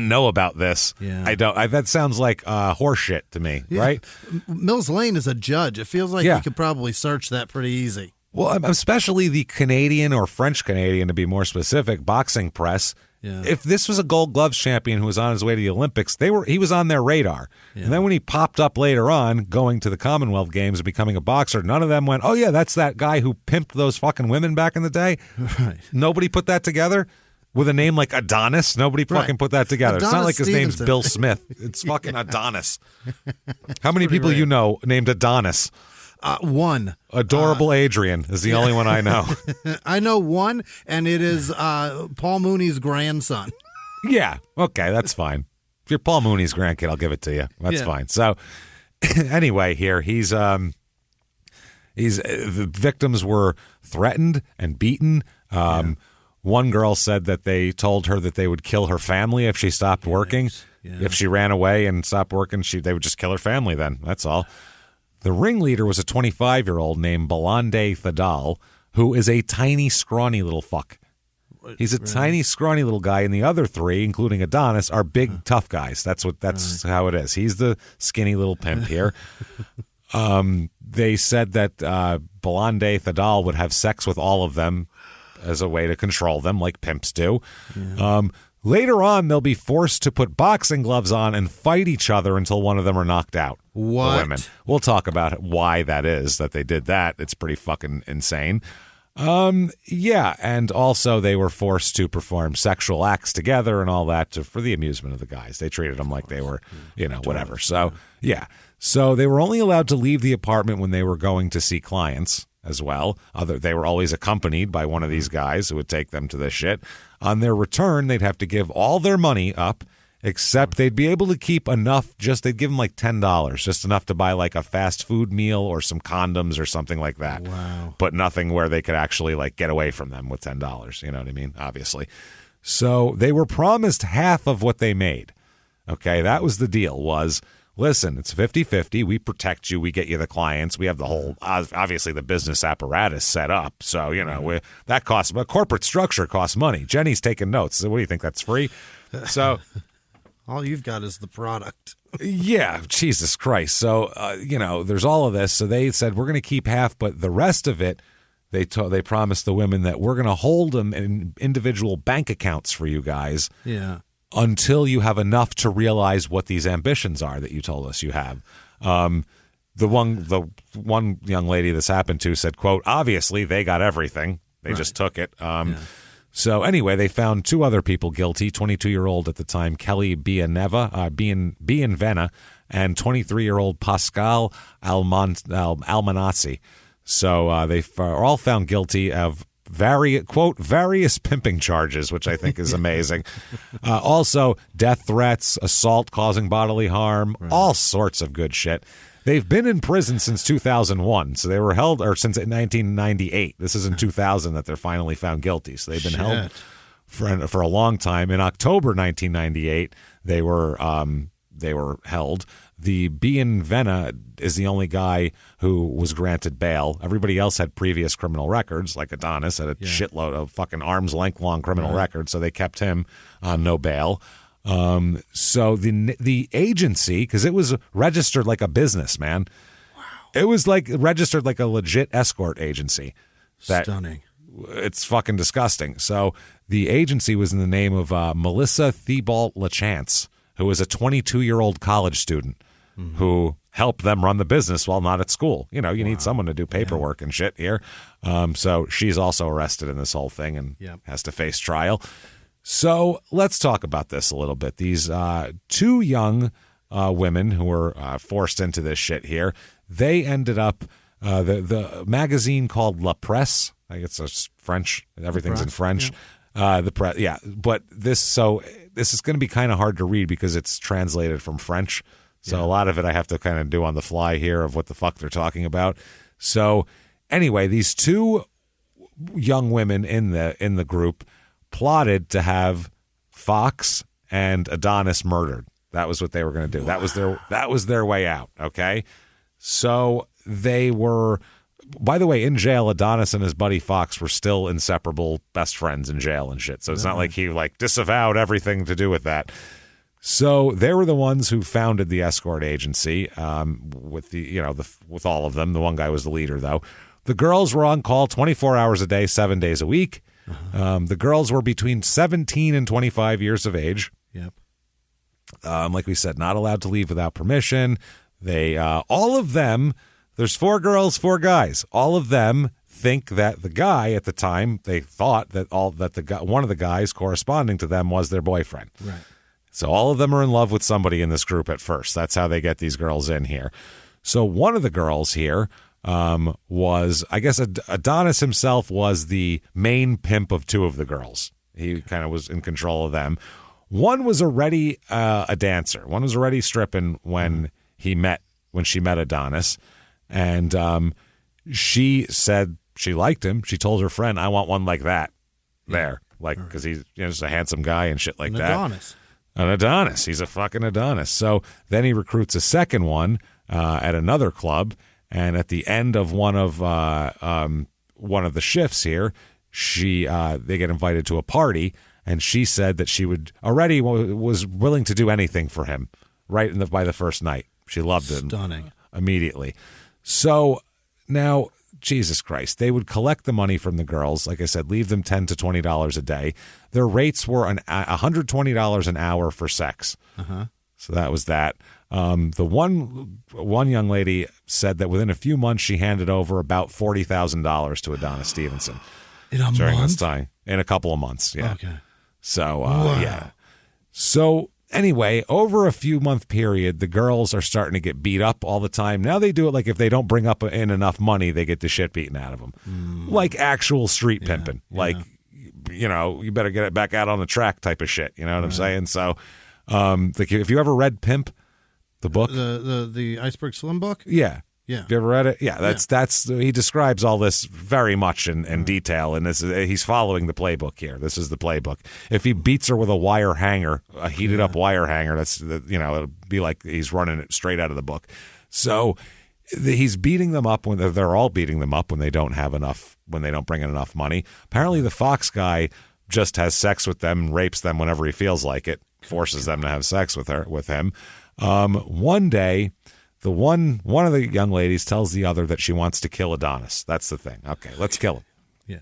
know about this, that sounds like horseshit to me, right? Mills Lane is a judge. It feels like you could probably search that pretty easy. Well, especially the Canadian or French Canadian, to be more specific, boxing press. Yeah. If this was a Gold Gloves champion who was on his way to the Olympics, he was on their radar. Yeah. And then when he popped up later on, going to the Commonwealth Games and becoming a boxer, none of them went, "Oh yeah, that's that guy who pimped those fucking women back in the day." Right. Nobody put that together with a name like Adonis. Nobody fucking put that together. Adonis it's not like his Stevenson. name's Bill Smith. It's fucking Adonis. How many people you know named Adonis? One. Adorable Adrian is the only one I know. I know one, and it is Paul Mooney's grandson. Yeah. Okay, that's fine. If you're Paul Mooney's grandkid, I'll give it to you. That's fine. So anyway, here he's the victims were threatened and beaten. One girl said that they told her that they would kill her family if she stopped working. Yeah. If she ran away and stopped working, they would just kill her family then. That's all. The ringleader was a 25-year-old named Belande Thadal, who is a tiny, scrawny little fuck. He's a tiny, scrawny little guy, and the other three, including Adonis, are big, tough guys. That's how it is. He's the skinny little pimp here. They said that Belande Thadal would have sex with all of them as a way to control them, like pimps do. Yeah. Later on, they'll be forced to put boxing gloves on and fight each other until one of them are knocked out. What? The women. We'll talk about why that is, that they did that. It's pretty fucking insane. Yeah, and also they were forced to perform sexual acts together and all that for the amusement of the guys. They treated them like they were, whatever. So, yeah. So they were only allowed to leave the apartment when they were going to see clients as well. They were always accompanied by one of these guys who would take them to this shit. On their return, they'd have to give all their money up, except they'd be able to keep enough, they'd give them like $10, just enough to buy like a fast food meal or some condoms or something like that. Wow. But nothing where they could actually like get away from them with $10. You know what I mean? Obviously. So they were promised half of what they made. Okay, that was the deal was, listen, it's 50-50. We protect you. We get you the clients. We have the whole, obviously, the business apparatus set up. So, that costs, but corporate structure costs money. Jenny's taking notes. So what do you think? That's free? So all you've got is the product. Yeah, Jesus Christ. So, there's all of this. So they said, we're going to keep half, but the rest of it, they promised the women that we're going to hold them in individual bank accounts for you guys. Yeah. Until you have enough to realize what these ambitions are that you told us you have. The one young lady this happened to said, quote, obviously they got everything. They just took it. So anyway, they found two other people guilty, 22-year-old at the time, Kelly Bienvena, and 23-year-old Pascal Almanazzi. So they are all found guilty of various pimping charges, which I think is amazing. Also, death threats, assault causing bodily harm, all sorts of good shit. They've been in prison since 2001, so they were held, or since 1998. This is in 2000 that they're finally found guilty. So they've been held for a long time. In October 1998, they were held. The Bienvena is the only guy who was granted bail. Everybody else had previous criminal records, like Adonis had a shitload of fucking arm's length long criminal records, so they kept him on no bail. So the agency, because it was registered like a business, man. Wow. It was like registered like a legit escort agency. Stunning. It's fucking disgusting. So the agency was in the name of Melissa Thibault LaChance, who was a 22-year-old college student who helped them run the business while not at school. You need someone to do paperwork and shit here. So she's also arrested in this whole thing and has to face trial. So let's talk about this a little bit. These two young women who were forced into this shit here, they ended up, the magazine called La Presse, I guess it's French, everything's in French. The press, but this is going to be kind of hard to read because it's translated from French. So a lot of it I have to kind of do on the fly here of what the fuck they're talking about. So anyway, these two young women in the group plotted to have Fox and Adonis murdered. That was what they were going to do. Wow. That was their way out. Okay, so they were. By the way, in jail, Adonis and his buddy Fox were still inseparable best friends in jail and shit. So it's not like he disavowed everything to do with that. So they were the ones who founded the escort agency with with all of them. The one guy was the leader, though. The girls were on call 24 hours a day, 7 days a week. The girls were between 17 and 25 years of age. Yep. Like we said, not allowed to leave without permission. They all of them. There's 4 girls, 4 guys. All of them think that the guy at the time, they thought that one of the guys corresponding to them was their boyfriend. Right. So all of them are in love with somebody in this group at first. That's how they get these girls in here. So one of the girls here was, I guess Adonis himself was the main pimp of 2 of the girls. He kind of was in control of them. One was already a dancer. One was already stripping when she met Adonis. And she said she liked him. She told her friend, I want one like that there. Because he's just a handsome guy and shit like that. Adonis. An Adonis. He's a fucking Adonis. So then he recruits a second one at another club. And at the end of one of the shifts here, they get invited to a party. And she said that she was willing to do anything for him by the first night. She loved him. Stunning. Immediately. So now Jesus Christ. They would collect the money from the girls. Like I said, leave them $10 to $20 a day. Their rates were $120 an hour for sex. So that was that. The one young lady said that within a few months she handed over about $40,000 to Adonis Stevenson. During this time. In a couple of months, yeah. Okay. So, yeah. So, anyway, over a few-month period, the girls are starting to get beat up all the time. Now they do it like if they don't bring up in enough money, they get the shit beaten out of them. Like actual street pimping. Like, you better get it back out on the track type of shit. You know what I'm saying? So, if you ever read Pimp, the book? The Iceberg Slim book? Yeah. Yeah. Have you ever read it? Yeah, that's he describes all this very much in detail, and he's following the playbook here. This is the playbook. If he beats her with a wire hanger, a heated up wire hanger, it'll be like he's running it straight out of the book. So he's beating them up when they're all beating them up when they don't have enough, when they don't bring in enough money. Apparently, the Fox guy just has sex with them and rapes them whenever he feels like it, forces them to have sex with him. One day. One of the young ladies tells the other that she wants to kill Adonis. That's the thing. Okay, let's kill him. Yeah.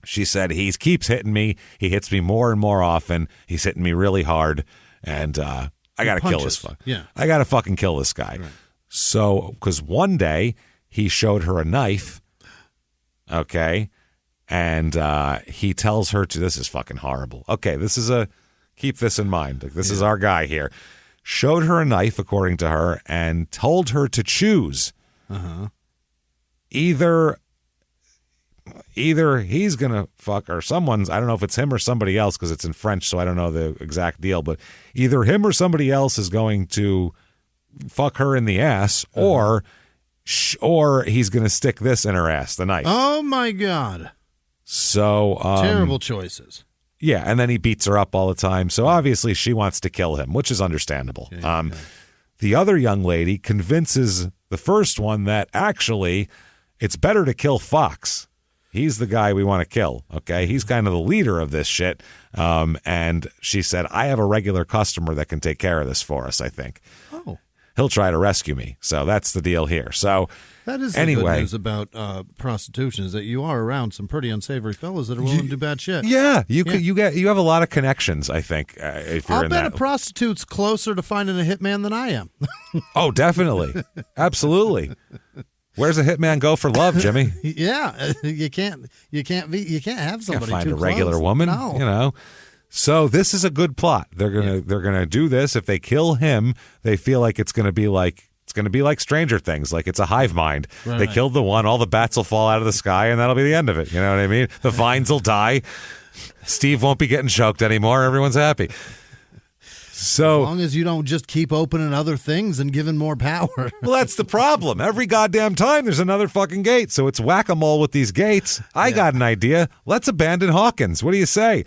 She said, he keeps hitting me. He hits me more and more often. He's hitting me really hard. And I got to kill this fuck. Yeah. I got to fucking kill this guy. Right. So, because one day he showed her a knife. Okay. And he tells her to, this is fucking horrible. Okay, keep this in mind. This is our guy here. Showed her a knife, according to her, and told her to choose. Either he's going to fuck, or someone's, I don't know if it's him or somebody else, because it's in French, so I don't know the exact deal, but either him or somebody else is going to fuck her in the ass, or he's going to stick this in her ass, the knife. Oh, my God. So terrible choices. Yeah, and then he beats her up all the time. So obviously she wants to kill him, which is understandable. The other young lady convinces the first one that actually it's better to kill Fox. He's the guy we want to kill, okay? He's kind of the leader of this shit. And she said, I have a regular customer that can take care of this for us, I think. Oh. He'll try to rescue me. So that's the deal here. So that is the good news about prostitution, is that you are around some pretty unsavory fellas that are willing to do bad shit. Yeah, you have a lot of connections, I think, if you're I'll in bet that. a prostitute's closer to finding a hitman than I am. Oh, definitely. Absolutely. Where's a hitman go for love, Jimmy? Yeah, you can't have somebody find too a regular close. woman, No. So this is a good plot. They're gonna do this. If they kill him, they feel like it's gonna be like Stranger Things, like it's a hive mind. Right. They killed the one, all the bats will fall out of the sky, and that'll be the end of it. You know what I mean? The vines will die. Steve won't be getting choked anymore. Everyone's happy. So as long as you don't just keep opening other things and giving more power. Well, that's the problem. Every goddamn time there's another fucking gate. So it's whack-a-mole with these gates. I got an idea. Let's abandon Hawkins. What do you say?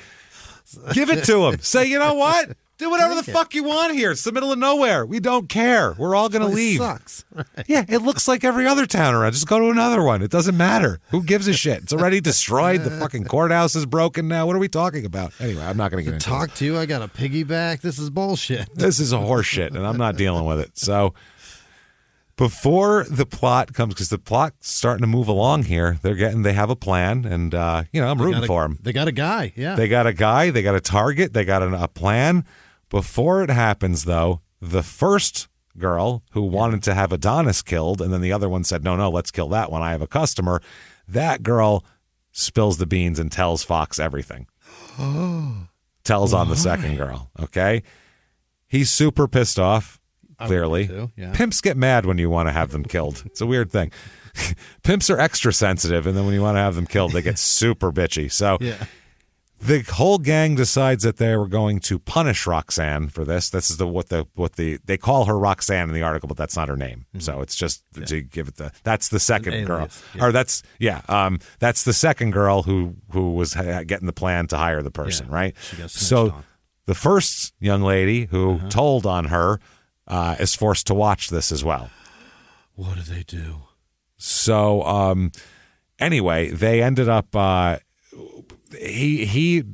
Give it to him. Say, you know what? Do whatever the fuck you want here. It's the middle of nowhere. We don't care. We're all going to leave. Sucks. Yeah, it looks like every other town around. Just go to another one. It doesn't matter. Who gives a shit? It's already destroyed. The fucking courthouse is broken now. What are we talking about? Anyway, I'm not going to get into Talk to you. I got a piggyback. This is bullshit. This is a horse shit, and I'm not dealing with it. So before the plot comes, because the plot's starting to move along here, they have a plan, and I'm rooting for them. They got a guy. Yeah, they got a guy. They got a target. They got a plan. Before it happens, though, the first girl who wanted to have Adonis killed, and then the other one said, no, let's kill that one. I have a customer. That girl spills the beans and tells Fox everything. Tells on the second girl, okay? He's super pissed off, clearly. Yeah. Pimps get mad when you want to have them killed. It's a weird thing. Pimps are extra sensitive, and then when you want to have them killed, they get super bitchy. So the whole gang decides that they were going to punish Roxanne for this. This is what they call her Roxanne in the article, but that's not her name. Mm-hmm. So it's just to give it that's the second girl, or that's the second girl who was getting the plan to hire the person, right? So the first young lady who told on her is forced to watch this as well. What do they do? So anyway, they ended up.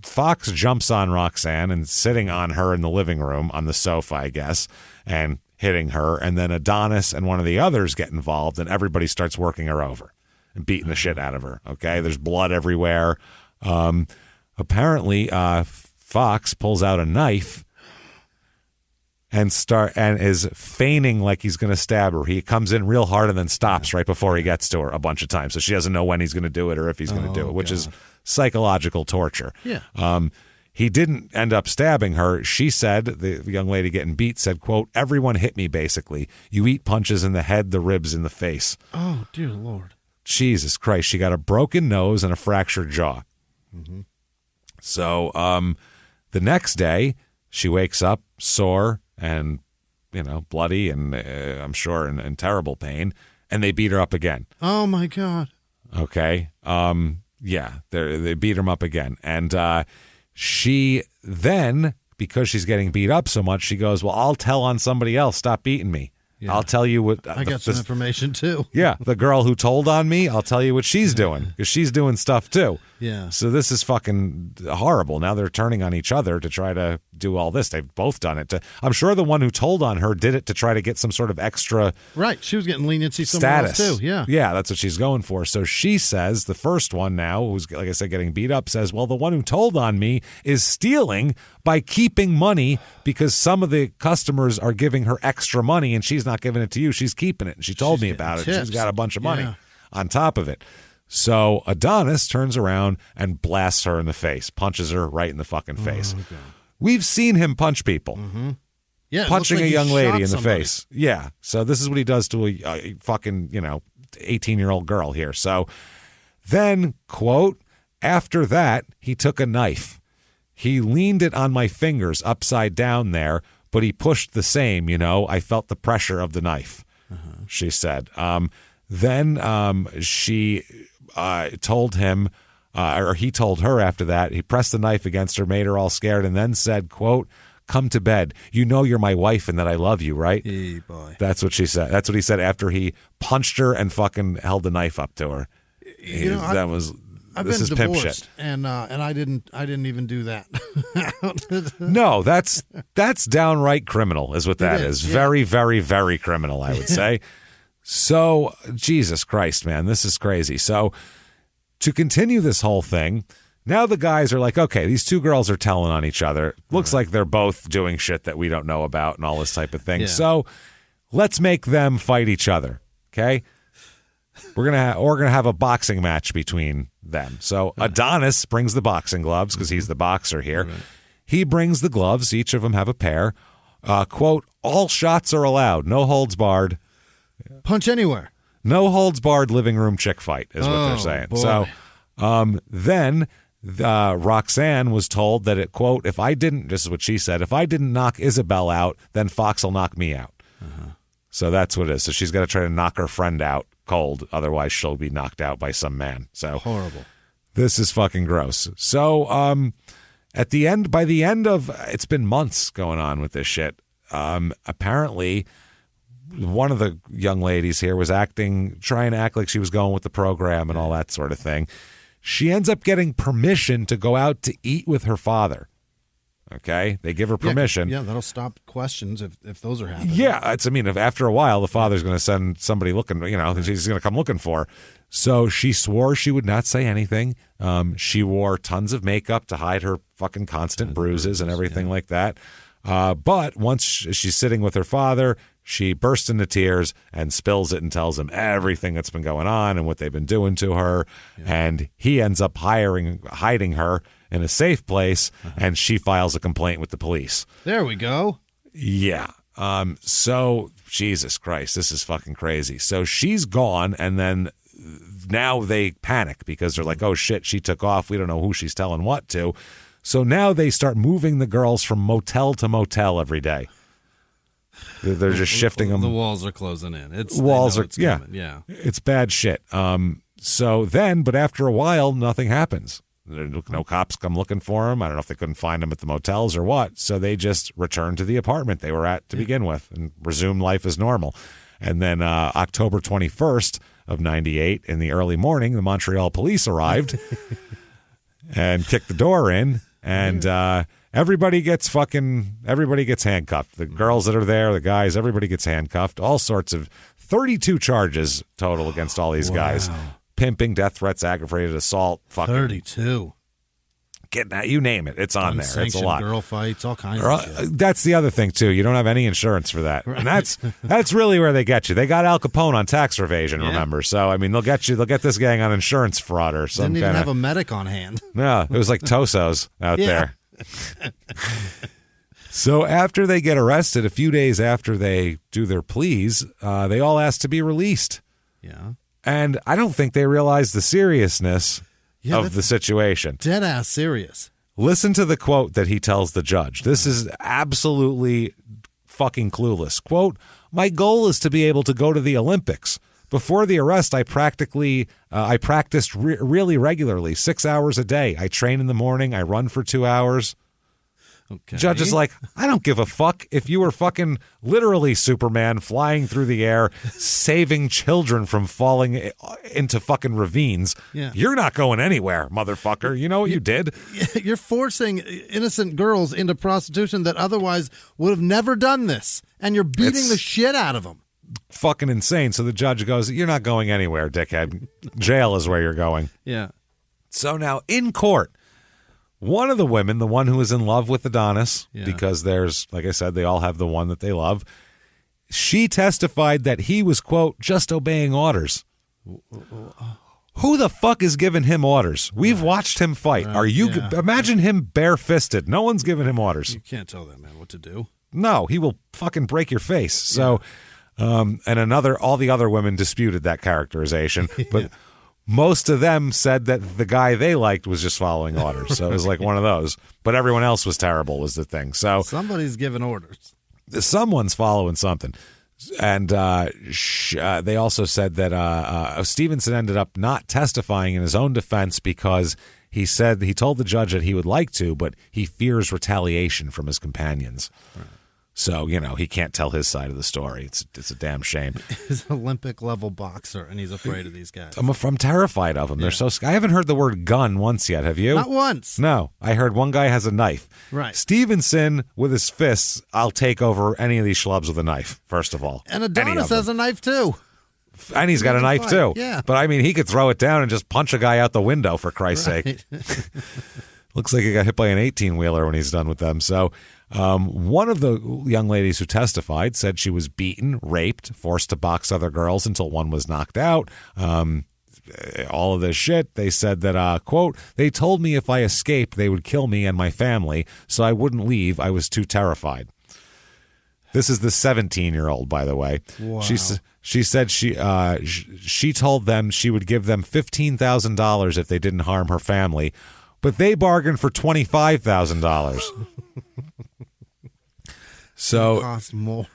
Fox jumps on Roxanne and sitting on her in the living room on the sofa, I guess, and hitting her. And then Adonis and one of the others get involved, and everybody starts working her over. and beating the shit out of her. Okay, there's blood everywhere. Apparently, Fox pulls out a knife and is feigning like he's going to stab her. He comes in real hard and then stops right before he gets to her a bunch of times, so she doesn't know when he's going to do it or if he's going to do it, which is psychological torture. Yeah. He didn't end up stabbing her. She said, the young lady getting beat said, quote, "Everyone hit me, basically. You eat punches in the head, the ribs, in the face." Oh, dear Lord. Jesus Christ. She got a broken nose and a fractured jaw. Mm-hmm. So the next day, she wakes up sore and, bloody and I'm sure in terrible pain, and they beat her up again. Oh, my God. Okay. Yeah, they beat him up again. And she then, because she's getting beat up so much, she goes, "Well, I'll tell on somebody else. Stop beating me. Yeah. I'll tell you what." I got some information, too. Yeah, the girl who told on me, I'll tell you what she's doing, because she's doing stuff, too. Yeah. So this is fucking horrible. Now they're turning on each other to try to do all this. They've both done it. I'm sure the one who told on her did it to try to get some sort of extra Right. She was getting leniency somewhere status. else, too. Yeah. Yeah, that's what she's going for. So she says, the first one now, who's, like I said, getting beat up, says, "Well, the one who told on me is stealing by keeping money because some of the customers are giving her extra money and she's not giving it to you. She's keeping it. And she told me about it. tips. She's got a bunch of money Yeah. on top of it." So Adonis turns around and blasts her in the face, punches her right in the fucking face. Oh, We've seen him punch people. Mm-hmm. Yeah, it Punching looks like a young he lady shot in the somebody. face. Yeah. So this is what he does to a fucking, 18-year-old girl here. So then, quote, "After that, he took a knife. He leaned it on my fingers upside down there, but he pushed the same, I felt the pressure of the knife," she said. Then she told him, or he told her after that, he pressed the knife against her, made her all scared, and then said, quote, "Come to bed. You know you're my wife and that I love you, right?" Hey, boy. That's what she said. That's what he said after he punched her and fucking held the knife up to her. I've This is been pimp divorced, shit. and I didn't even do that. No, that's downright criminal, is what that is. Yeah. Very, very, very criminal, I would say. So, Jesus Christ, man, this is crazy. So, to continue this whole thing, now the guys are like, okay, these two girls are telling on each other. Looks like they're both doing shit that we don't know about and all this type of thing. Yeah. So, let's make them fight each other, okay? We're gonna have a boxing match between them. So Adonis brings the boxing gloves because he's the boxer here. Right. He brings the gloves. Each of them have a pair. Quote, "All shots are allowed. No holds barred. Punch anywhere. No holds barred living room chick fight," is what they're Oh, saying. boy. So then Roxanne was told that it, quote, this is what she said, "If I didn't knock Isabel out, then Fox will knock me out." So that's what it is. So she's got to try to knock her friend out cold. Otherwise, she'll be knocked out by some man. So Horrible. this is fucking gross. So by the end of, it's been months going on with this shit. Apparently, one of the young ladies here was trying to act like she was going with the program and all that sort of thing. She ends up getting permission to go out to eat with her father. Okay, they give her permission. Yeah, that'll stop questions if those are happening. Yeah, if after a while the father's going to send somebody looking, he's going to come looking for her. So she swore she would not say anything. She wore tons of makeup to hide her fucking constant bruises and everything like that. But once she's sitting with her father, she bursts into tears and spills it and tells him everything that's been going on and what they've been doing to her. Yeah. And he ends up hiding her in a safe place, and she files a complaint with the police. There we go. Yeah. So, Jesus Christ, this is fucking crazy. So she's gone, and then now they panic because they're like, oh, shit, she took off. We don't know who she's telling what to. So now they start moving the girls from motel to motel every day. They're just shifting them. The walls are closing in. It's coming. Yeah. It's bad shit. But after a while, nothing happens. No cops come looking for them. I don't know if they couldn't find them at the motels or what. So they just returned to the apartment they were at to begin with and resumed life as normal. And then October 21st of 98, in the early morning, the Montreal police arrived and kicked the door in. And everybody gets handcuffed. The girls that are there, the guys, everybody gets handcuffed. All sorts of 32 charges total against all these guys. pimping, death threats, aggravated assault, fucking 32. Getting that, you name it, it's on there. It's a lot. Girl fights, all kinds of shit. That's the other thing too. You don't have any insurance for that, and that's really where they get you. They got Al Capone on tax evasion, remember? So I mean, they'll get this gang on insurance fraud or something. Didn't even have a medic on hand. No, it was like Tosos out there. So after they get arrested, a few days after they do their pleas, they all ask to be released. Yeah, and I don't think they realize the seriousness of the situation. Dead ass serious. Listen to the quote that he tells the judge. This is absolutely fucking clueless. Quote, "My goal is to be able to go to the Olympics. Before the arrest, I practiced really regularly, 6 hours a day. I train in the morning. I run for 2 hours." Okay. Judge is like, I don't give a fuck if you were fucking literally Superman flying through the air, saving children from falling into fucking ravines. Yeah. You're not going anywhere, motherfucker. You know what you did? You're forcing innocent girls into prostitution that otherwise would have never done this, and you're beating the shit out of them. Fucking insane. So the judge goes, you're not going anywhere, dickhead. Jail is where you're going. Yeah. So now in court, one of the women, the one who is in love with Adonis, because there's, like I said, they all have the one that they love, she testified that he was, quote, just obeying orders. Who the fuck is giving him orders? We've watched him fight. Are you? Imagine him bare-fisted. No one's giving him orders. You can't tell that man what to do. No, he will fucking break your face. So, and all the other women disputed that characterization, but most of them said that the guy they liked was just following orders. So it was like one of those. But everyone else was terrible was the thing. So somebody's giving orders. Someone's following something. And they also said that Stevenson ended up not testifying in his own defense because he told the judge that he would like to, but he fears retaliation from his companions. Right. So, he can't tell his side of the story. It's a damn shame. He's an Olympic-level boxer, and he's afraid of these guys. I'm terrified of them. They're so I haven't heard the word gun once yet, have you? Not once. No. I heard one guy has a knife. Right. Stevenson, with his fists, I'll take over any of these schlubs with a knife, first of all. And Adonis has a knife, too. And he's got a knife, too. Yeah. But, I mean, he could throw it down and just punch a guy out the window, for Christ's sake. Looks like he got hit by an 18-wheeler when he's done with them. So one of the young ladies who testified said she was beaten, raped, forced to box other girls until one was knocked out. All of this shit. They said that, quote, they told me if I escaped, they would kill me and my family, so I wouldn't leave. I was too terrified. This is the 17-year-old, by the way. Wow. She said she told them she would give them $15,000 if they didn't harm her family, but they bargained for $25,000. So it costs more.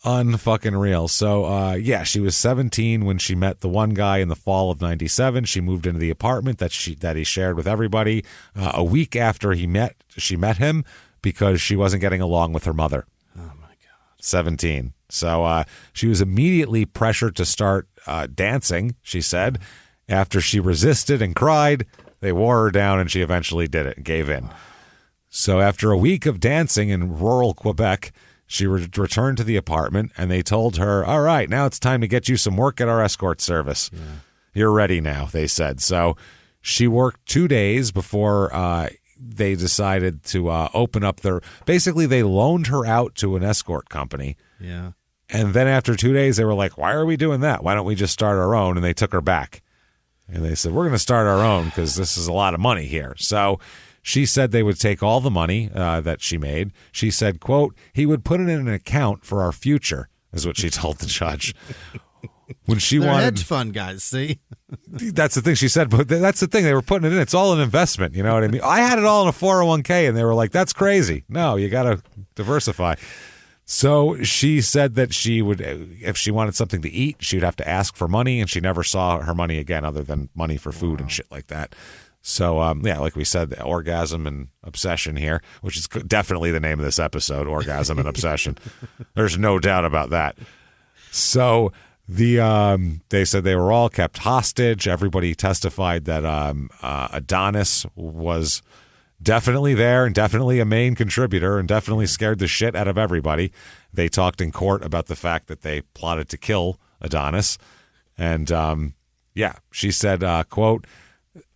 Unfucking real. So she was 17 when she met the one guy in the fall of '97. She moved into the apartment that he shared with everybody. A week after she met him because she wasn't getting along with her mother. Oh my God. 17. So she was immediately pressured to start dancing, she said. After she resisted and cried, they wore her down and she eventually did it and gave in. So after a week of dancing in rural Quebec, she returned to the apartment and they told her, all right, now it's time to get you some work at our escort service. Yeah. You're ready now, they said. So she worked 2 days before they decided to open up basically they loaned her out to an escort company. Yeah. And then after 2 days, they were like, why are we doing that? Why don't we just start our own? And they took her back. And they said, we're going to start our own because this is a lot of money here. So she said they would take all the money that she made. She said, quote, he would put it in an account for our future, is what she told the judge. When she They're wanted hedge fund guys, see? That's the thing she said, but that's the thing. They were putting it in. It's all an investment. You know what I mean? I had it all in a 401k, and they were like, that's crazy. No, you got to diversify. So she said that she would, if she wanted something to eat, she would have to ask for money, and she never saw her money again other than money for food and shit like that. So, like we said, the Orgasm and Obsession here, which is definitely the name of this episode, Orgasm and Obsession. There's no doubt about that. So they said they were all kept hostage. Everybody testified that Adonis was definitely there and definitely a main contributor and definitely scared the shit out of everybody. They talked in court about the fact that they plotted to kill Adonis. And Yeah, she said, quote,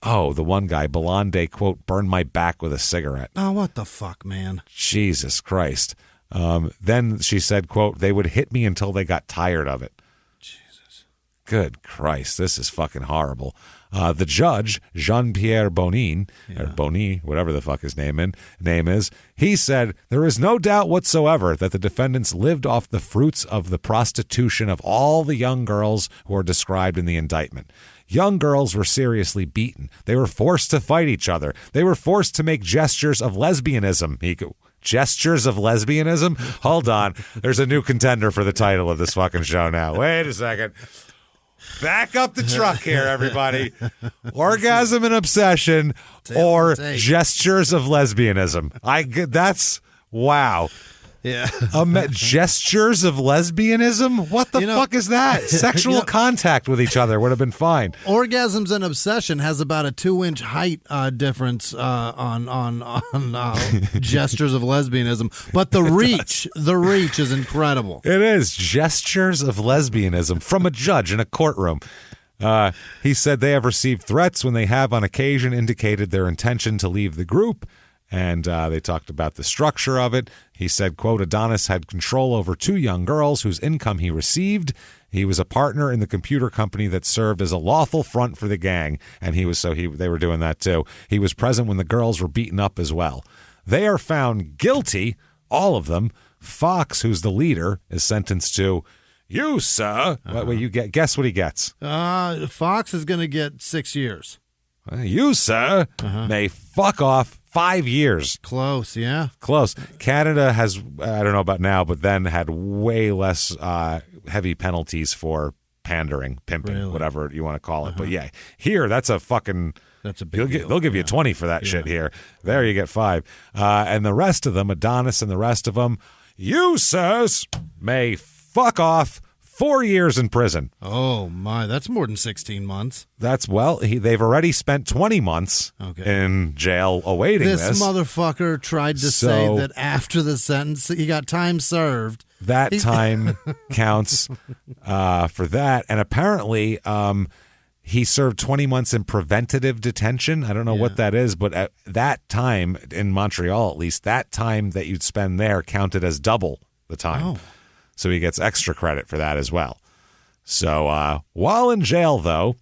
oh, the one guy, Belande, quote, burned my back with a cigarette. Oh, what the fuck, man? Jesus Christ. Then she said, quote, they would hit me until they got tired of it. Jesus. Good Christ, this is fucking horrible. The judge, Jean-Pierre Bonin, or Boni, whatever the fuck his name is, he said, there is no doubt whatsoever that the defendants lived off the fruits of the prostitution of all the young girls who are described in the indictment. Young girls were seriously beaten. They were forced to fight each other. They were forced to make gestures of lesbianism. Gestures of lesbianism? Hold on. There's a new contender for the title of this fucking show now. Wait a second. Back up the truck here, everybody. Orgasm and obsession or gestures of lesbianism. That's wow. Yeah. Gestures of lesbianism? What the fuck is that? Sexual contact with each other would have been fine. Orgasms and obsession has about a 2-inch height difference on gestures of lesbianism, but the reach is incredible. It is gestures of lesbianism from a judge in a courtroom. He said they have received threats when they have on occasion indicated their intention to leave the group. And they talked about the structure of it. He said, quote, Adonis had control over 2 young girls whose income he received. He was a partner in the computer company that served as a lawful front for the gang. And they were doing that too. He was present when the girls were beaten up as well. They are found guilty, all of them. Fox, who's the leader, is sentenced to, you, sir. Guess what he gets? Fox is going to get 6 years. You, sir, may fuck off 5 years. Close, yeah. Close. Canada has, I don't know about now, but then had way less heavy penalties for pandering, pimping, whatever you want to call it. But yeah, here, that's a fucking... That's a big deal. They'll give you 20 for that shit here. There you get 5. And the rest of them, Adonis and the rest of them, you, sirs, may fuck off 4 years in prison. Oh, my. That's more than 16 months. They've already spent 20 months in jail awaiting this. This motherfucker tried to say that after the sentence, he got time served. That time counts for that. And apparently, he served 20 months in preventative detention. I don't know what that is, but at that time, in Montreal at least, that time that you'd spend there counted as double the time. Oh. So he gets extra credit for that as well. So while in jail, though,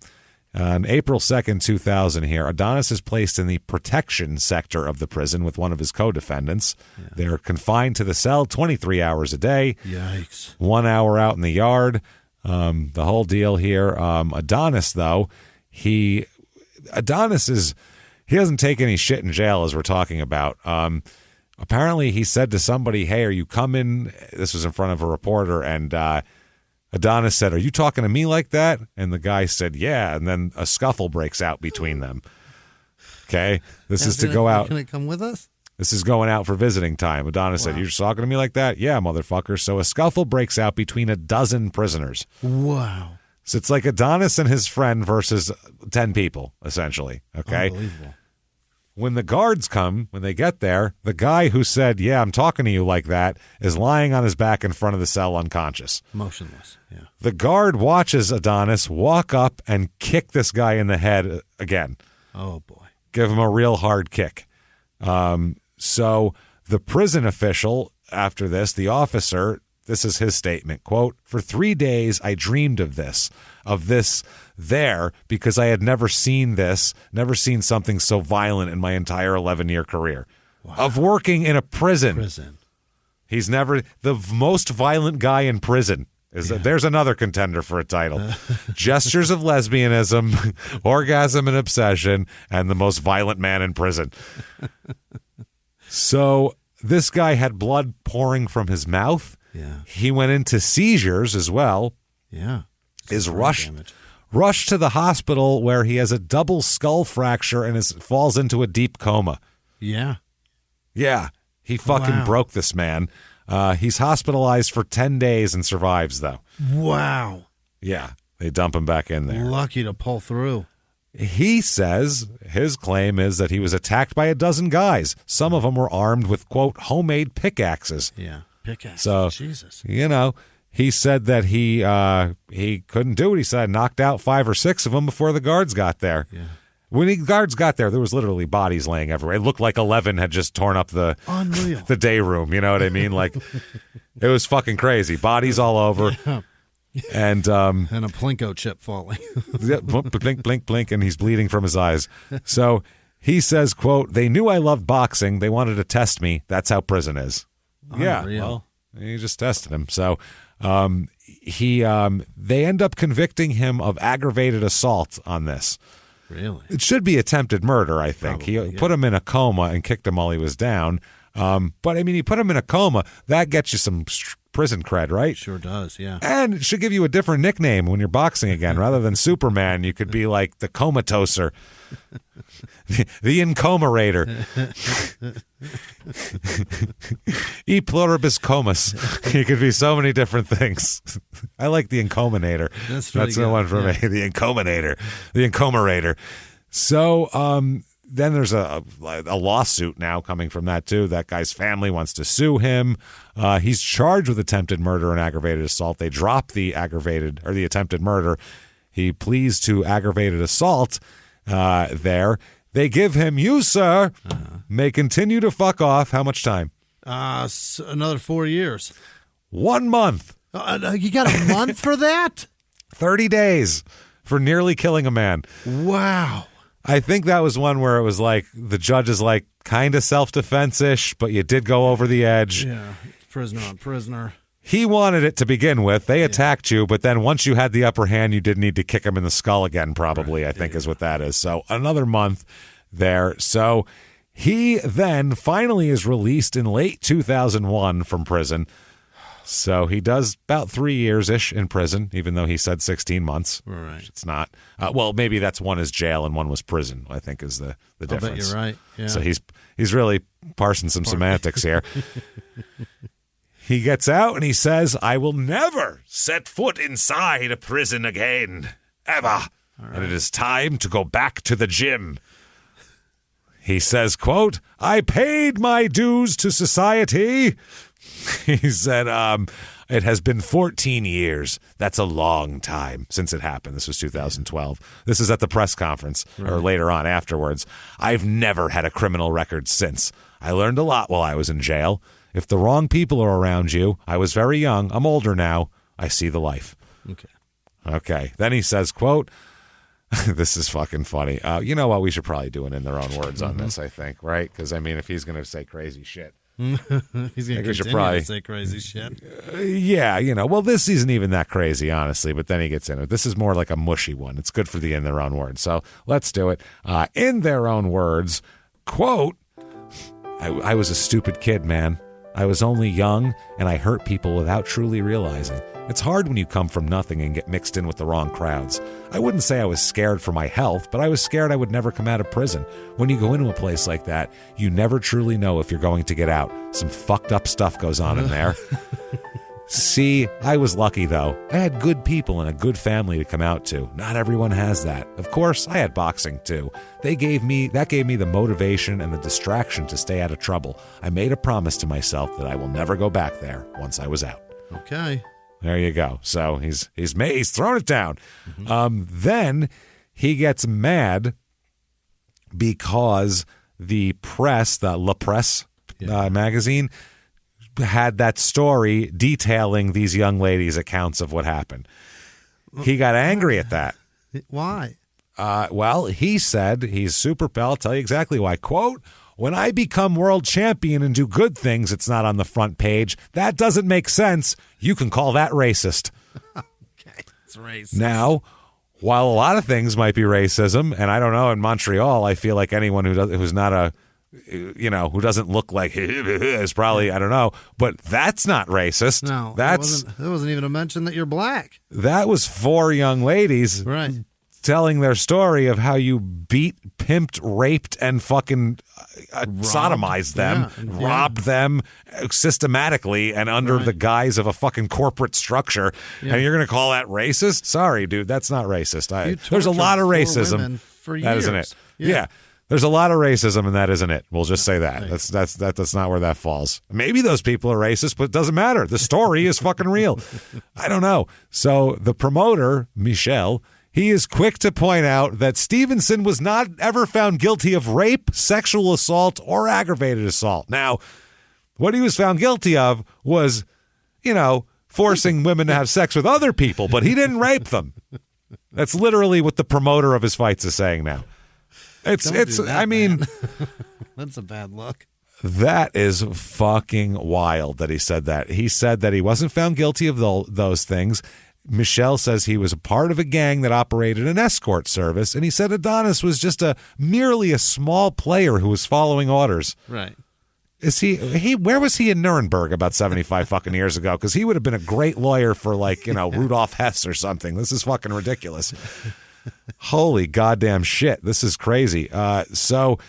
on April 2nd, 2000 here, Adonis is placed in the protection sector of the prison with one of his co-defendants. Yeah. They're confined to the cell 23 hours a day. Yikes. 1 hour out in the yard. The whole deal here. Adonis, though, he doesn't take any shit in jail, as we're talking about. Apparently, he said to somebody, hey, are you coming? This was in front of a reporter, and Adonis said, are you talking to me like that? And the guy said, yeah, and then a scuffle breaks out between them. Okay? This is to go out. Can it come with us? This is going out for visiting time. Adonis said, you're talking to me like that? Yeah, motherfucker. So a scuffle breaks out between a dozen prisoners. Wow. So it's like Adonis and his friend versus 10 people, essentially. Okay? Unbelievable. When the guards come, when they get there, the guy who said, yeah, I'm talking to you like that, is lying on his back in front of the cell unconscious. Motionless, yeah. The guard watches Adonis walk up and kick this guy in the head again. Oh, boy. Give him a real hard kick. So the prison official, after this, the officer, this is his statement, quote, for 3 days I dreamed of this there because I had never seen something so violent in my entire 11-year career. Wow. Of working in a prison. He's never, the most violent guy in prison. There's another contender for a title. Gestures of lesbianism, orgasm and obsession, and the most violent man in prison. So this guy had blood pouring from his mouth. Yeah. He went into seizures as well. Yeah. Is rushed to the hospital where he has a double skull fracture and falls into a deep coma. Yeah. Yeah. He fucking broke this man. He's hospitalized for 10 days and survives, though. Wow. Yeah. They dump him back in there. Lucky to pull through. He says his claim is that he was attacked by a dozen guys. Some of them were armed with, quote, homemade pickaxes. Yeah. Pickaxes. So, Jesus. You know, He said that he couldn't do it. He said I knocked out 5 or 6 of them before the guards got there. Yeah. When the guards got there was literally bodies laying everywhere. It looked like 11 had just torn up the day room. You know what I mean? Like, it was fucking crazy. Bodies all over. Yeah. And a Plinko chip falling. blink, blink, blink, and he's bleeding from his eyes. So he says, quote, "They knew I loved boxing. They wanted to test me. That's how prison is." Yeah, well, he just tested him. So they end up convicting him of aggravated assault on this. Really? It should be attempted murder, I think. He put him in a coma and kicked him while he was down. But, I mean, you put him in a coma, that gets you some prison cred, right? Sure does, yeah. And it should give you a different nickname when you're boxing again. Rather than Superman, you could be like the Comatoser, the Incomerator, E pluribus comus. You could be so many different things. I like the Incominator. That's the one for me. The Incominator, the Incomerator. So, then there's a lawsuit now coming from that, too. That guy's family wants to sue him. He's charged with attempted murder and aggravated assault. They drop the attempted murder. He pleads to aggravated assault there. They give him, you, sir, may continue to fuck off. How much time? Another 4 years. 1 month. You got a month for that? 30 days for nearly killing a man. Wow. I think that was one where it was like the judge is like kind of self-defense-ish, but you did go over the edge. Yeah, prisoner on prisoner. He wanted it to begin with. They attacked you, but then once you had the upper hand, you did need to kick him in the skull again, probably, I think is what that is. So another month there. So he then finally is released in late 2001 from prison. So he does about 3 years-ish in prison, even though he said 16 months. Right. It's not. Well, maybe that's one is jail and one was prison, I think is the difference. I bet you're right. Yeah. So he's really parsing some semantics here. He gets out and he says, "I will never set foot inside a prison again, ever. Right. And it is time to go back to the gym." He says, quote, "I paid my dues to society." He said, "It has been 14 years. That's a long time since it happened." This was 2012. This is at the press conference or later on afterwards. "I've never had a criminal record since. I learned a lot while I was in jail. If the wrong people are around you, I was very young. I'm older now. I see the life." Okay. Then he says, quote, this is fucking funny. You know what? We should probably do it in their own words on this, I think, right? Because, I mean, if he's going to say crazy shit. He's going to continue to say crazy shit. Yeah, well, this isn't even that crazy, honestly, but then he gets into it. This is more like a mushy one. It's good for the in their own words. So let's do it. In their own words, quote, I was a stupid kid, man. I was only young, and I hurt people without truly realizing. It's hard when you come from nothing and get mixed in with the wrong crowds. I wouldn't say I was scared for my health, but I was scared I would never come out of prison. When you go into a place like that, you never truly know if you're going to get out. Some fucked up stuff goes on in there. See, I was lucky, though. I had good people and a good family to come out to. Not everyone has that. Of course, I had boxing, too. That gave me the motivation and the distraction to stay out of trouble. I made a promise to myself that I will never go back there once I was out. Okay. There you go. So he's thrown it down. Then he gets mad because the press, the La Presse magazine, had that story detailing these young ladies' accounts of what happened. He got angry at that. Why? Well, he said, he's super pal. I'll tell you exactly why. Quote, "When I become world champion and do good things, it's not on the front page. That doesn't make sense. You can call that racist." Okay, it's racist. Now, while a lot of things might be racism, and I don't know, in Montreal, I feel like anyone who's not a, who doesn't look like is probably, I don't know, but that's not racist. No, it wasn't even a mention that you're black. That was 4 young ladies. Right. Telling their story of how you beat, pimped, raped, and fucking sodomized them, robbed them systematically and under the guise of a fucking corporate structure. Yeah. And you're going to call that racist? Sorry, dude, that's not racist. There's a lot of racism. For years. That isn't it. Yeah. There's a lot of racism, and that isn't it. We'll just say that. That's not where that falls. Maybe those people are racist, but it doesn't matter. The story is fucking real. I don't know. So the promoter, Michel, he is quick to point out that Stevenson was not ever found guilty of rape, sexual assault, or aggravated assault. Now, what he was found guilty of was, forcing women to have sex with other people, but he didn't rape them. That's literally what the promoter of his fights is saying now. That's a bad look. That is fucking wild that he said that. He said that he wasn't found guilty of those things. Michel says he was a part of a gang that operated an escort service, and he said Adonis was just merely a small player who was following orders. Right. Where was he in Nuremberg about 75 fucking years ago? Because he would have been a great lawyer for Rudolf Hess or something. This is fucking ridiculous. Holy goddamn shit. This is crazy. So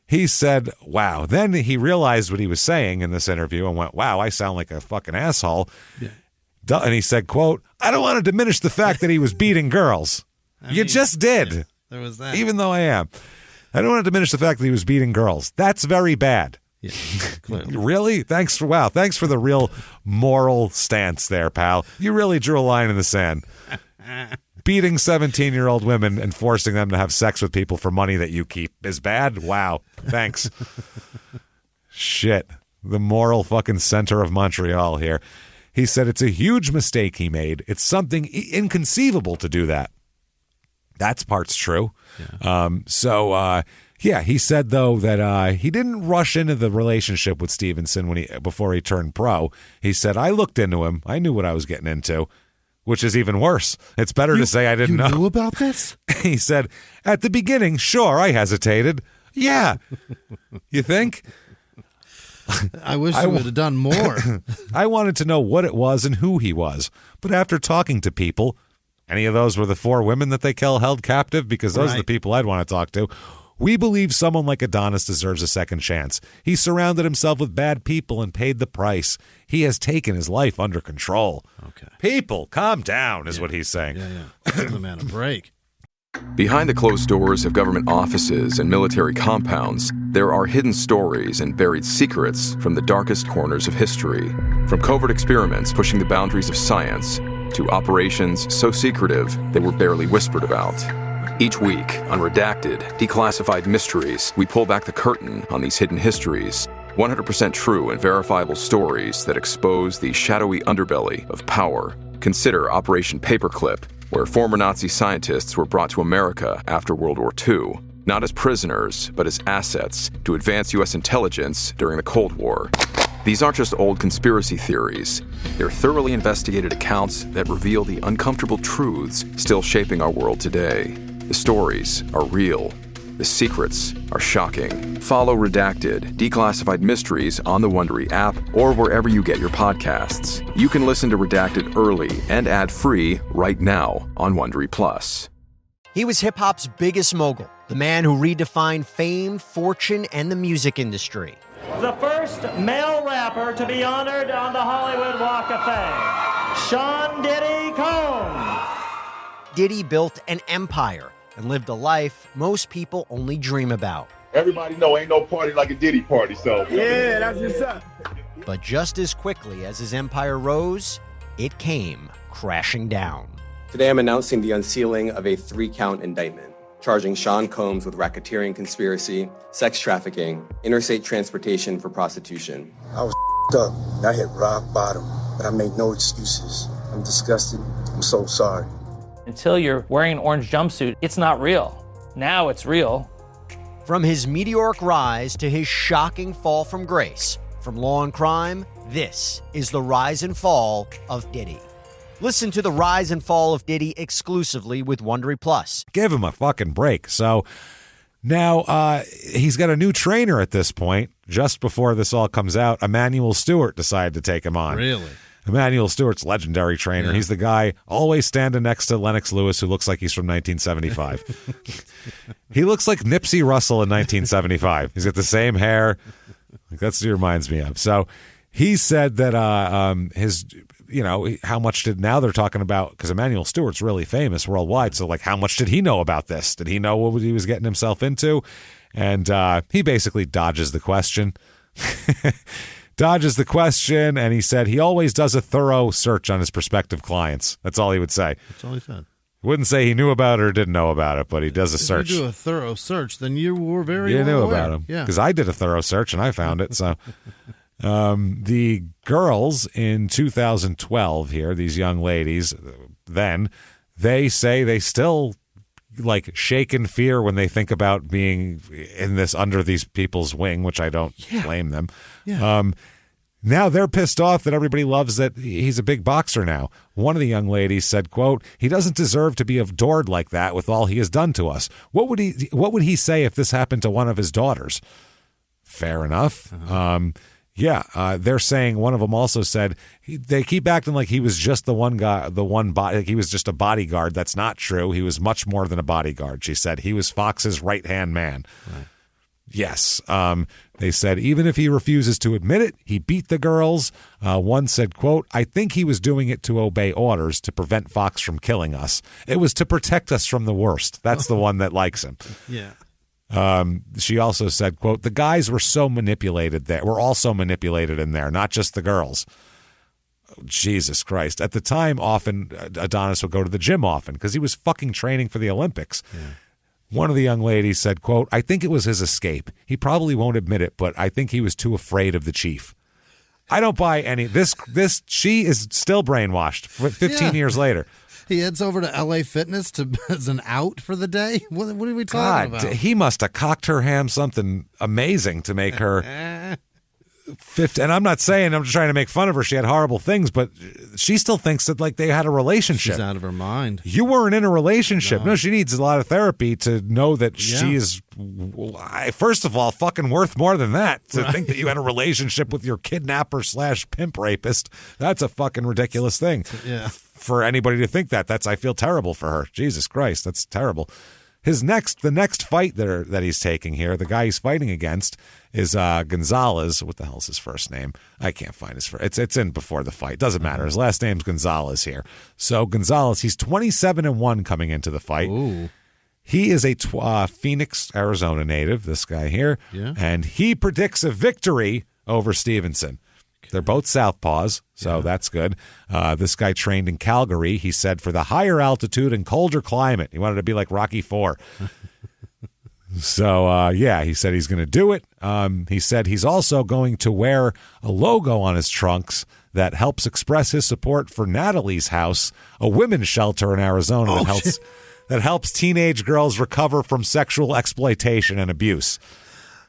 he said, wow. Then he realized what he was saying in this interview and went, wow, I sound like a fucking asshole. Yeah. And he said, quote, I don't want to diminish the fact that he was beating girls. You just did. Yeah, there was that. Even though I am. I don't want to diminish the fact that he was beating girls. That's very bad. Yeah, clearly. Really? Thanks for the real moral stance there, pal. You really drew a line in the sand. Beating 17-year-old women and forcing them to have sex with people for money that you keep is bad? Wow. Thanks. Shit. The moral fucking center of Montreal here. He said it's a huge mistake he made. It's something inconceivable to do that. That's part's true. Yeah. He said, though, that he didn't rush into the relationship with Stevenson before he turned pro. He said, I looked into him. I knew what I was getting into. Which is even worse. It's better to say I didn't know. You knew about this? He said, at the beginning, sure, I hesitated. Yeah. You think? I wish you would have done more. I wanted to know what it was and who he was. But after talking to people, any of those were the 4 women that they held captive? Because those are the people I'd want to talk to. We believe someone like Adonis deserves a second chance. He surrounded himself with bad people and paid the price. He has taken his life under control. Okay. People, calm down, is what he's saying. Yeah. Give the man a break. Behind the closed doors of government offices and military compounds, there are hidden stories and buried secrets from the darkest corners of history. From covert experiments pushing the boundaries of science to operations so secretive they were barely whispered about. Each week, on Redacted, Declassified Mysteries, we pull back the curtain on these hidden histories. 100% true and verifiable stories that expose the shadowy underbelly of power. Consider Operation Paperclip, where former Nazi scientists were brought to America after World War II, not as prisoners, but as assets to advance U.S. intelligence during the Cold War. These aren't just old conspiracy theories. They're thoroughly investigated accounts that reveal the uncomfortable truths still shaping our world today. The stories are real. The secrets are shocking. Follow Redacted, Declassified Mysteries on the Wondery app or wherever you get your podcasts. You can listen to Redacted early and ad-free right now on Wondery Plus. He was hip-hop's biggest mogul, the man who redefined fame, fortune, and the music industry. The first male rapper to be honored on the Hollywood Walk of Fame, Sean Diddy Combs. Diddy built an empire and lived a life most people only dream about. Everybody know ain't no party like a Diddy party, so. Yeah, that's what's up. But just as quickly as his empire rose, it came crashing down. Today I'm announcing the unsealing of a 3-count indictment, charging Sean Combs with racketeering conspiracy, sex trafficking, interstate transportation for prostitution. I was up. I hit rock bottom, but I made no excuses. I'm disgusted. I'm so sorry. Until you're wearing an orange jumpsuit, it's not real. Now it's real. From his meteoric rise to his shocking fall from grace, from law and crime, this is the rise and fall of Diddy. Listen to the rise and fall of Diddy exclusively with Wondery Plus. Give him a fucking break. So now he's got a new trainer at this point. Just before this all comes out, Emmanuel Stewart decided to take him on. Really? Emmanuel Stewart's legendary trainer. Yeah. He's the guy always standing next to Lennox Lewis, who looks like he's from 1975. He looks like Nipsey Russell in 1975. He's got the same hair. That's what he reminds me of. So he said that his, how much now they're talking about, because Emmanuel Stewart's really famous worldwide. So, how much did he know about this? Did he know what he was getting himself into? And he basically dodges the question. And he said he always does a thorough search on his prospective clients. That's all he would say. That's all he said. Wouldn't say he knew about it or didn't know about it, but he does a search. If you do a thorough search, then you were very You knew aware. about him. Yeah. Because I did a thorough search and I found it. So the girls in 2012 here, these young ladies, then, they say they still like shake in fear when they think about being in this under these people's wing, which I don't blame them. Yeah. Now they're pissed off that everybody loves that he's a big boxer now. One of the young ladies said, quote, "He doesn't deserve to be adored like that with all he has done to us. What would he say if this happened to one of his daughters?" Fair enough. They're saying one of them also said they keep acting like he was just the one guy, like he was just a bodyguard. That's not true. He was much more than a bodyguard. She said he was Fox's right-hand man. Right. Yes. They said even if he refuses to admit it, he beat the girls. One said, quote, "I think he was doing it to obey orders to prevent Fox from killing us. It was to protect us from the worst." That's the one that likes him. Yeah. She also said, quote, "The guys were so manipulated there. We're all so manipulated in there, not just the girls." Jesus Christ. At the time, often Adonis would go to the gym often because he was fucking training for the Olympics. Yeah. One of the young ladies said, quote, "I think it was his escape. He probably won't admit it, but I think he was too afraid of the chief." I don't buy any. She is still brainwashed 15 years later. He heads over to LA Fitness as an out for the day. What are we talking about? He must have cocked her ham something amazing to make her 50. And I'm not saying I'm trying to make fun of her. She had horrible things, but she still thinks that like they had a relationship. She's out of her mind. You weren't in a relationship. No, she needs a lot of therapy to know that she is, first of all, fucking worth more than that. To think that you had a relationship with your kidnapper / pimp rapist. That's a fucking ridiculous thing. Yeah. For anybody to think that. I feel terrible for her. Jesus Christ, that's terrible. The next fight that he's taking here, the guy he's fighting against is Gonzalez. What the hell's his first name? I can't find his first. It's in before the fight. Doesn't matter. His last name's Gonzalez here. So Gonzalez, he's 27-1 coming into the fight. Ooh. He is a Phoenix, Arizona native, this guy here. Yeah. And he predicts a victory over Stevenson. They're both southpaws, so that's good. This guy trained in Calgary. He said for the higher altitude and colder climate. He wanted to be like Rocky IV. So, he said he's going to do it. He said he's also going to wear a logo on his trunks that helps express his support for Natalie's House, a women's shelter in Arizona that helps teenage girls recover from sexual exploitation and abuse.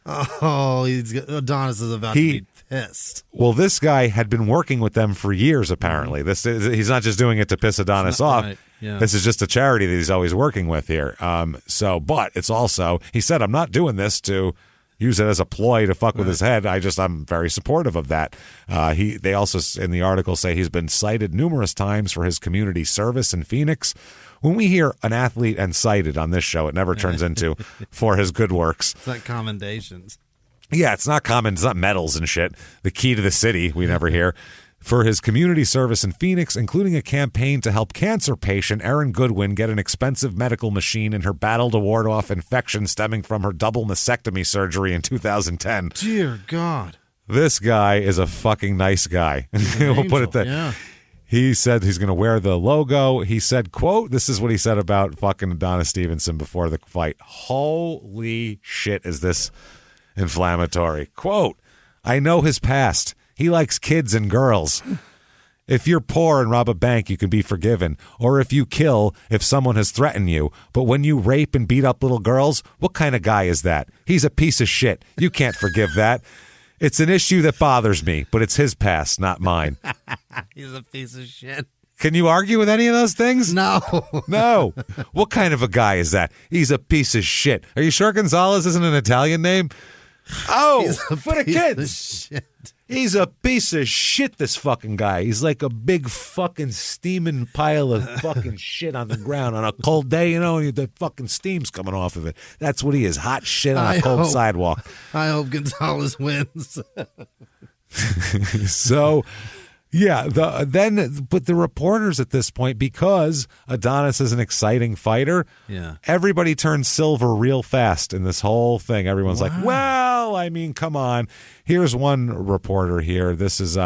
Oh, Adonis is about to be pissed. Well, this guy had been working with them for years, apparently. He's not just doing it to piss Adonis off. Right. Yeah. This is just a charity that he's always working with here. But it's also, he said, I'm not doing this to use it as a ploy to fuck with his head. I'm very supportive of that. They also, in the article, say he's been cited numerous times for his community service in Phoenix. When we hear an athlete and cited on this show, it never turns into for his good works. It's like commendations. Yeah, it's not common. It's not medals and shit. The key to the city, we never hear. For his community service in Phoenix, including a campaign to help cancer patient Erin Goodwin get an expensive medical machine in her battle to ward off infection stemming from her double mastectomy surgery in 2010. Dear God. This guy is a fucking nice guy. We'll put it that. Yeah. He said he's going to wear the logo. He said, quote, this is what he said about fucking Adonis Stevenson before the fight. Holy shit, is this inflammatory. Quote, I know his past. He likes kids and girls. If you're poor and rob a bank, you can be forgiven. Or if you kill, if someone has threatened you. But when you rape and beat up little girls, what kind of guy is that? He's a piece of shit. You can't forgive that. It's an issue that bothers me, but it's his past, not mine. He's a piece of shit. Can you argue with any of those things? No. No. What kind of a guy is that? He's a piece of shit. Are you sure Gonzalez isn't an Italian name? Oh, for the kids. He's a piece of shit, this fucking guy. He's like a big fucking steaming pile of fucking shit on the ground on a cold day, the fucking steam's coming off of it. That's what he is, hot shit on a cold sidewalk. I hope Gonzalez wins. So, Yeah, but the reporters at this point, because Adonis is an exciting fighter, everybody turns silver real fast in this whole thing. Everyone's like, well, I mean, come on. Here's one reporter here. This is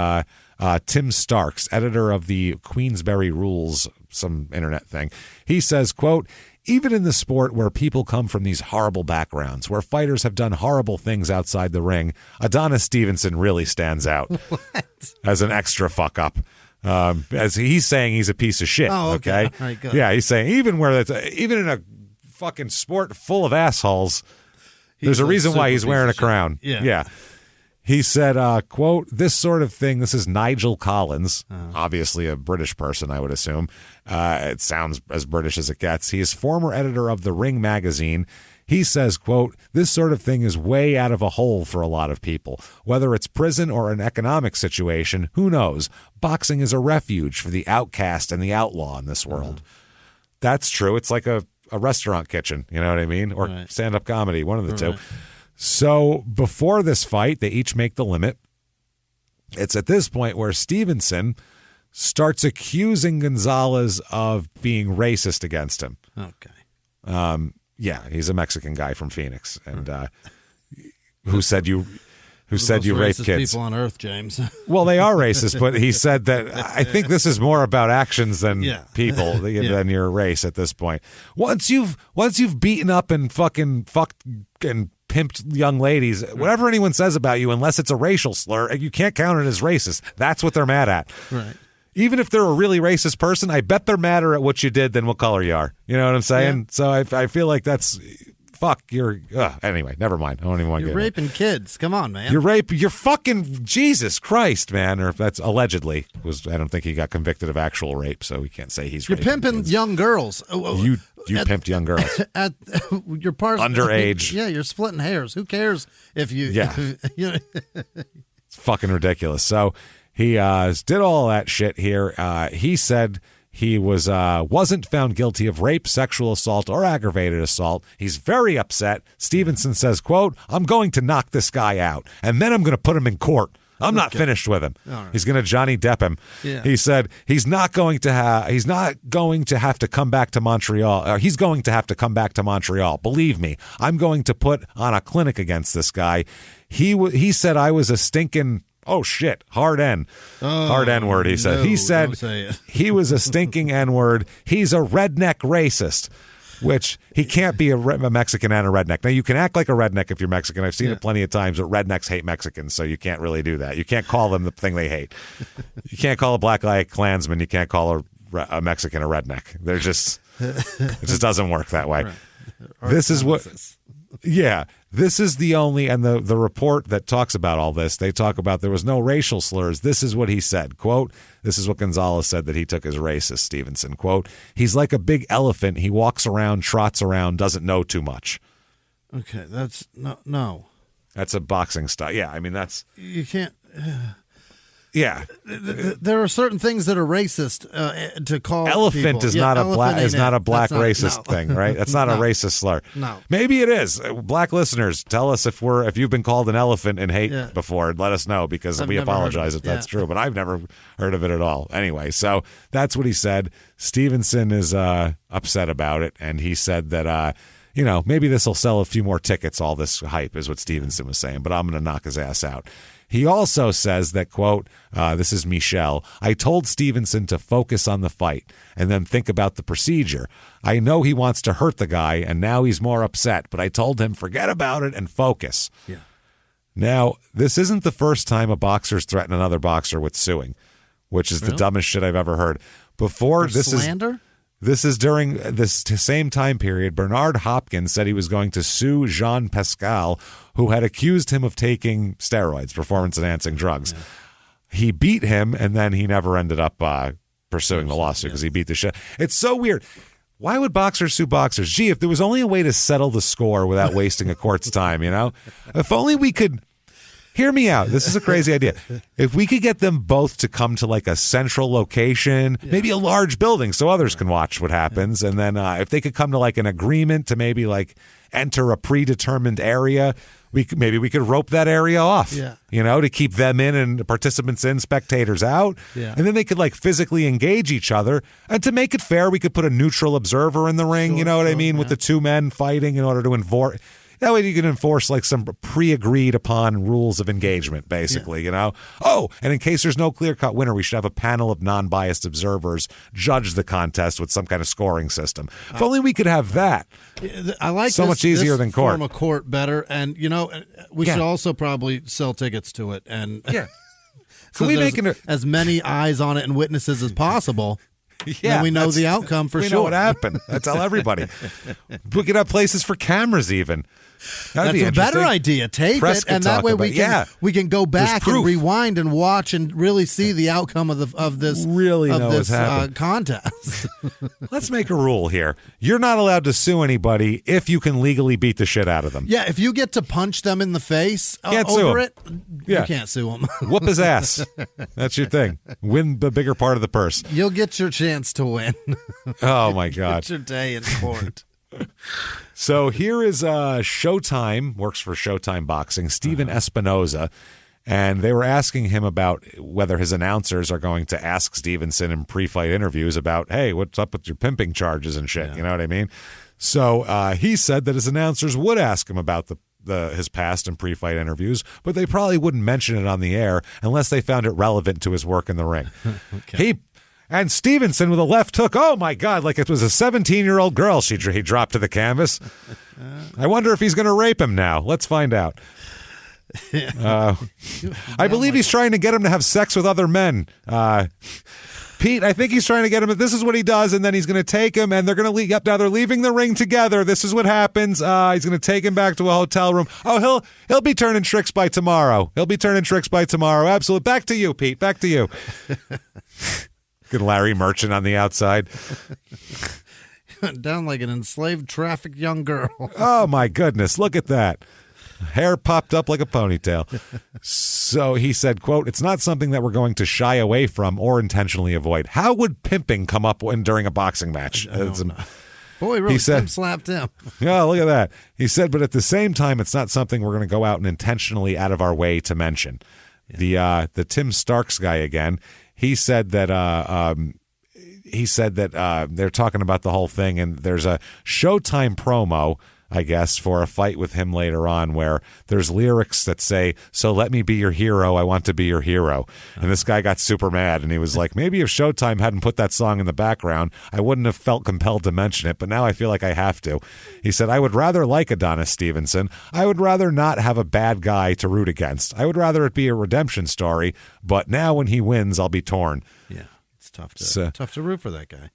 Tim Starks, editor of the Queensberry Rules, some internet thing. He says, quote, even in the sport where people come from these horrible backgrounds, where fighters have done horrible things outside the ring, Adonis Stevenson really stands out as an extra fuck up. As he's saying he's a piece of shit. Oh, okay. Okay? All right, good. Yeah, he's saying even in a fucking sport full of assholes, there's a reason why he's wearing a crown. Yeah. He said, quote, this sort of thing, this is Nigel Collins, obviously a British person, I would assume. It sounds as British as it gets. He is former editor of The Ring magazine. He says, quote, this sort of thing is way out of a hole for a lot of people. Whether it's prison or an economic situation, who knows? Boxing is a refuge for the outcast and the outlaw in this world. That's true. It's like a restaurant kitchen, you know what I mean? Or stand-up comedy, one of the two. So before this fight, they each make the limit. It's at this point where Stevenson starts accusing Gonzalez of being racist against him. Okay. Yeah, he's a Mexican guy from Phoenix, and who said you rape kids? People on Earth, James. Well, they are racist, but he said that I think this is more about actions than people than your race at this point. Once you've beaten up and fucking fucked and pimped young ladies, whatever anyone says about you, unless it's a racial slur, you can't count it as racist. That's what they're mad at. Right. Even if they're a really racist person, I bet they're madder at what you did than what color you are. You know what I'm saying? Yeah. So I feel like that's anyway, never mind. I don't even want to get You're raping kids. Come on, man. You're fucking Jesus Christ, man. Or that's allegedly I don't think he got convicted of actual rape, so we can't say he's You're pimping kids. Young girls. You pimped young girls. At your part underage. Yeah, you're splitting hairs. Who cares if you It's fucking ridiculous. So he did all that shit here. He said he wasn't found guilty of rape, sexual assault, or aggravated assault. He's very upset. Stevenson says, quote, I'm going to knock this guy out, and then I'm going to put him in court. I'm not finished with him. Right. He's going to Johnny Depp him. Yeah. He said he's not going to have to come back to Montreal. He's going to have to come back to Montreal. Believe me, I'm going to put on a clinic against this guy. He said I was a stinking hard N-word, he said. He said he was a stinking N-word. He's a redneck racist, which he can't be a Mexican and a redneck. Now, you can act like a redneck if you're Mexican. I've seen it plenty of times, but rednecks hate Mexicans, so you can't really do that. You can't call them the thing they hate. You can't call a black guy a Klansman. You can't call a Mexican a redneck. It just doesn't work that way. Right. This is what... Yeah, this is the only, and the report that talks about all this, they talk about there was no racial slurs. This is what he said, quote, this is what Gonzalez said that he took as racist, Stevenson, quote, he's like a big elephant. He walks around, trots around, doesn't know too much. Okay, that's, no. That's a boxing style. Yeah, I mean, that's... You can't... Yeah, there are certain things that are racist to call elephant people. is not a black racist thing, right? That's not a racist slur. No, maybe it is. Black listeners, tell us if you've been called an elephant in hate before. Let us know because we apologize if that's true. But I've never heard of it at all. Anyway, so that's what he said. Stevenson is upset about it, and he said that maybe this will sell a few more tickets. All this hype is what Stevenson was saying, but I'm going to knock his ass out. He also says that, quote, this is Michelle, I told Stevenson to focus on the fight and then think about the procedure. I know he wants to hurt the guy, and now he's more upset, but I told him forget about it and focus. Yeah. Now, this isn't the first time a boxer's threatened another boxer with suing, which is the dumbest shit I've ever heard. Before For slander? This is during this same time period. Bernard Hopkins said he was going to sue Jean Pascal, who had accused him of taking steroids, performance-enhancing drugs. Yeah. He beat him, and then he never ended up pursuing the lawsuit because he beat the shit. It's so weird. Why would boxers sue boxers? Gee, if there was only a way to settle the score without wasting a court's time, If only we could... Hear me out. This is a crazy idea. If we could get them both to come to like a central location, maybe a large building so others can watch what happens. And then if they could come to like an agreement to maybe like enter a predetermined area, maybe we could rope that area off, Yeah. to keep them in and the participants in, spectators out. Yeah. And then they could physically engage each other. And to make it fair, we could put a neutral observer in the ring, with the two men fighting in order to enforce. That way you can enforce some pre-agreed upon rules of engagement, basically, Oh, and in case there's no clear-cut winner, we should have a panel of non-biased observers judge the contest with some kind of scoring system. If only we could have that. I like so much easier than court. Form of court better, and we should also probably sell tickets to it, and Can we make as many eyes on it and witnesses as possible. Yeah, then we know the outcome for we sure. know what happened. I tell everybody. We could have places for cameras even. That'd be That's a better interesting. idea. Tape Press it, could and that talk way about we can go back There's and proof. rewind and watch and really see the outcome of this Really know what's happened. contest. Let's make a rule here. You're not allowed to sue anybody if you can legally beat the shit out of them. Yeah, if you get to punch them in the face Can't sue over him. it, Yeah. you can't sue them. Whoop his ass. That's your thing. Win the bigger part of the purse. You'll get your chance to win. Oh, my God. Get your day in court. So here is Showtime, works for Showtime Boxing, Steven Espinoza, and they were asking him about whether his announcers are going to ask Stevenson in pre-fight interviews about, hey, what's up with your pimping charges and shit, you know what I mean? So he said that his announcers would ask him about his past and pre-fight interviews, but they probably wouldn't mention it on the air unless they found it relevant to his work in the ring. And Stevenson with a left hook. Oh, my God, like it was a 17-year-old girl he dropped to the canvas. I wonder if he's going to rape him now. Let's find out. I believe he's trying to get him to have sex with other men. Pete, I think he's trying to get him. This is what he does, and then he's going to take him, and they're going to leave. Yep, now they're leaving the ring together. This is what happens. He's going to take him back to a hotel room. Oh, he'll be turning tricks by tomorrow. Absolutely. Back to you, Pete. Back to you. Good Larry Merchant on the outside. Went down like an enslaved, trafficked young girl. Oh, my goodness. Look at that. Hair popped up like a ponytail. So he said, quote, it's not something that we're going to shy away from or intentionally avoid. How would pimping come up during a boxing match? Boy, really slapped him. Yeah, look at that. He said, but at the same time, it's not something we're going to go out and intentionally out of our way to mention. Yeah. The Tim Starks guy again. He said that they're talking about the whole thing, and there's a Showtime promo, I guess, for a fight with him later on where there's lyrics that say, so let me be your hero, I want to be your hero. And this guy got super mad, and he was like, maybe if Showtime hadn't put that song in the background, I wouldn't have felt compelled to mention it, but now I feel like I have to. He said, I would rather like Adonis Stevenson. I would rather not have a bad guy to root against. I would rather it be a redemption story, but now when he wins, I'll be torn. Yeah, it's tough to root for that guy.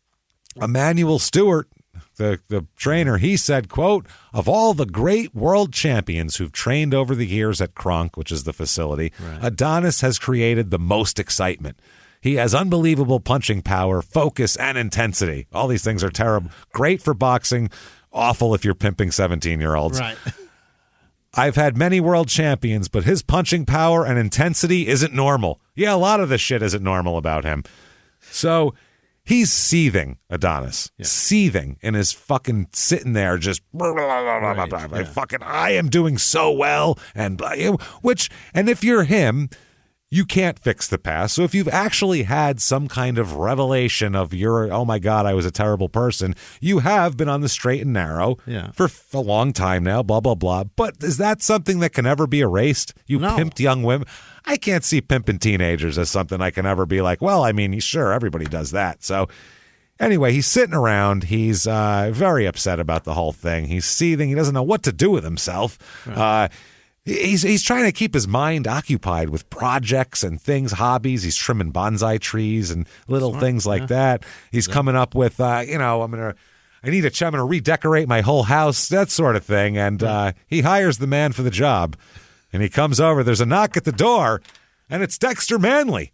Emmanuel Stewart, the trainer, he said, quote, of all the great world champions who've trained over the years at Kronk, which is the facility, Adonis has created the most excitement. He has unbelievable punching power, focus, and intensity. All these things are terrible. Great for boxing, awful if you're pimping 17-year-olds. Right. I've had many world champions, but his punching power and intensity isn't normal. Yeah, a lot of the shit isn't normal about him. So he's seething, Adonis. Yeah. Seething in his fucking sitting there just I am doing so well. And if you're him, you can't fix the past. So if you've actually had some kind of revelation of oh my God, I was a terrible person, you have been on the straight and narrow for a long time now, blah, blah, blah. But is that something that can ever be erased? You pimped young women. I can't see pimping teenagers as something I can ever be like, well, I mean, sure, everybody does that. So anyway, he's sitting around. He's very upset about the whole thing. He's seething. He doesn't know what to do with himself. Right. He's trying to keep his mind occupied with projects and things, hobbies. He's trimming bonsai trees and little things like that. He's coming up with, I'm going to redecorate my whole house, that sort of thing. And he hires the man for the job. And he comes over. There's a knock at the door, and it's Dexter Manley,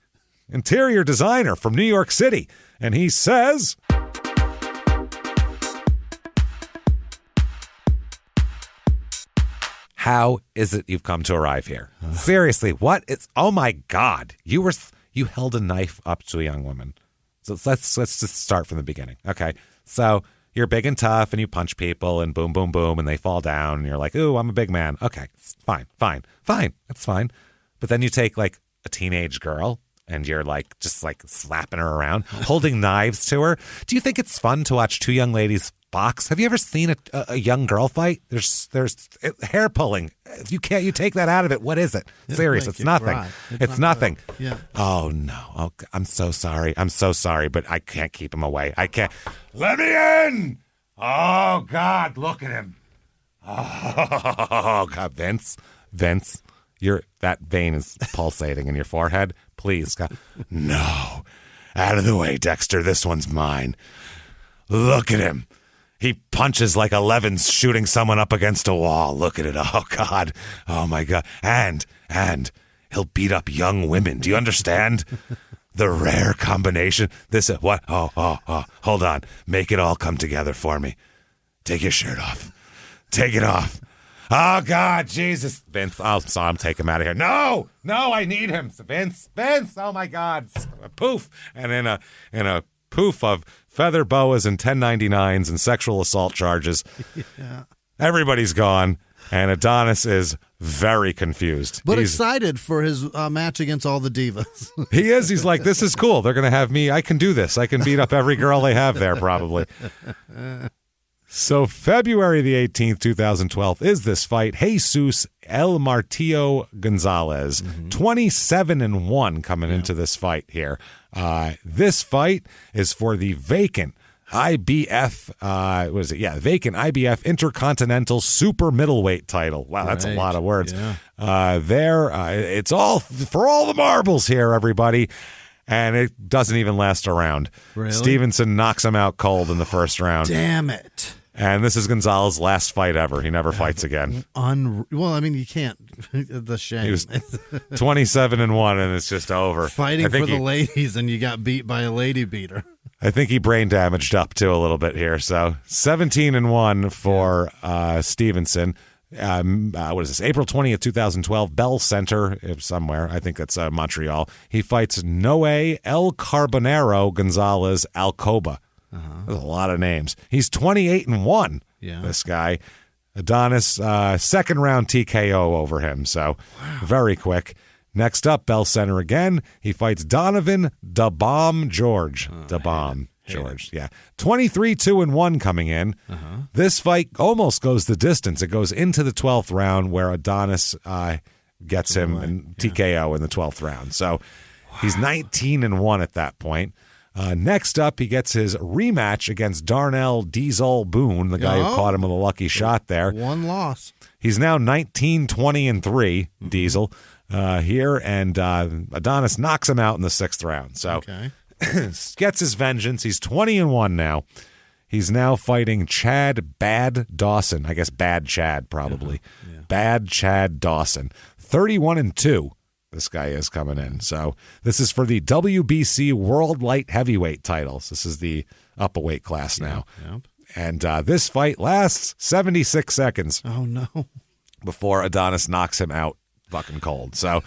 interior designer from New York City. And he says, how is it you've come to arrive here? Seriously, what? Oh my God. You held a knife up to a young woman. So let's just start from the beginning. Okay. So you're big and tough and you punch people and boom, boom, boom, and they fall down and you're like, ooh, I'm a big man. Okay, fine. That's fine. But then you take like a teenage girl and you're like just like slapping her around, holding knives to her. Do you think it's fun to watch two young ladies box? Have you ever seen a young girl fight? There's hair pulling. You take that out of it. What is it? Serious. It's nothing. It's nothing. Yeah. Oh no. Oh, I'm so sorry. But I can't keep him away. I can't. Let me in. Oh God, look at him. Oh God, Vince. That vein is pulsating in your forehead. Please, God. No. Out of the way, Dexter. This one's mine. Look at him. He punches like 11's shooting someone up against a wall. Look at it. Oh, God. Oh, my God. And he'll beat up young women. Do you understand? The rare combination. This, what? Oh. Hold on. Make it all come together for me. Take your shirt off. Take it off. Oh, God, Jesus. Vince, I'm taking him out of here. No, I need him. Vince, oh, my God. Poof. And in a poof of feather boas and 1099s and sexual assault charges, everybody's gone, and Adonis is very confused. But he's excited for his match against all the divas. He is. He's like, this is cool. They're going to have me. I can do this. I can beat up every girl they have there, probably. So February the 18th, 2012 is this fight. Jesus El Martillo Gonzalez, 27-1 coming into this fight here. This fight is for the vacant IBF, vacant IBF Intercontinental Super Middleweight title. Wow, that's a lot of words. Yeah. It's all for all the marbles here, everybody. And it doesn't even last a round. Really? Stevenson knocks him out cold in the first round. Damn it. And this is Gonzalez's last fight ever. He never fights again. Well, I mean, you can't. The shame. He was 27-1, and it's just over. Fighting for the ladies, and you got beat by a lady beater. I think he brain damaged up, too, a little bit here. So 17-1 for Stevenson. What is this? April 20th, 2012, Bell Center somewhere. I think that's Montreal. He fights Noe El Carbonero Gonzalez Alcoba. There's a lot of names. He's 28-1. Yeah. This guy. Adonis, second round TKO over him. So very quick. Next up, Bell Center again. He fights Donovan Da Bomb George. Da Bomb George. Yeah. 23-2-1 coming in. This fight almost goes the distance. It goes into the 12th round where Adonis gets him and TKO in the 12th round. So he's 19-1 at that point. Next up, he gets his rematch against Darnell Diesel Boone, the guy who caught him with a lucky shot there. One loss. He's now 19-20-3, Diesel, here, and Adonis knocks him out in the 6th round. So gets his vengeance. He's 20-1 now. He's now fighting Chad Bad Dawson. I guess Bad Chad, probably. Bad Chad Dawson. 31-2. This guy is coming in. So this is for the WBC World Light Heavyweight titles. This is the upper weight class now. And this fight lasts 76 seconds. Oh, no. Before Adonis knocks him out fucking cold. So,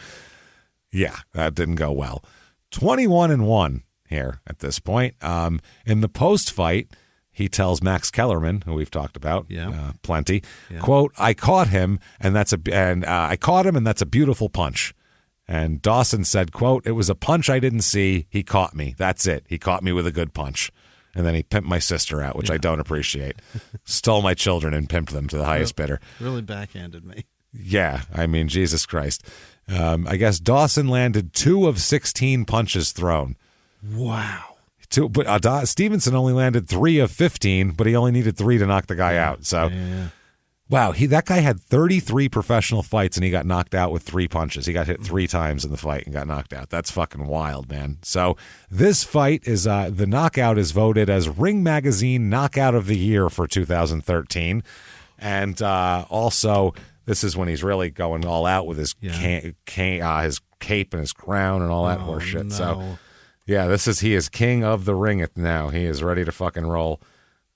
yeah, that didn't go well. 21-1 here at this point. In the post-fight, he tells Max Kellerman, who we've talked about plenty, quote, I caught him, and that's a beautiful punch. And Dawson said, quote, it was a punch I didn't see. He caught me. That's it. He caught me with a good punch. And then he pimped my sister out, which I don't appreciate. Stole my children and pimped them to the highest bidder. Really backhanded me. Yeah. I mean, Jesus Christ. I guess Dawson landed 2 of 16 punches thrown. Wow. But Stevenson only landed 3 of 15, but he only needed 3 to knock the guy out. So. Wow, that guy had 33 professional fights, and he got knocked out with 3 punches. He got hit 3 times in the fight and got knocked out. That's fucking wild, man. So this fight is the knockout is voted as Ring Magazine Knockout of the Year for 2013. And also, this is when he's really going all out with his his cape and his crown and all that horse shit. No. So, yeah, he is king of the ring now. He is ready to fucking roll.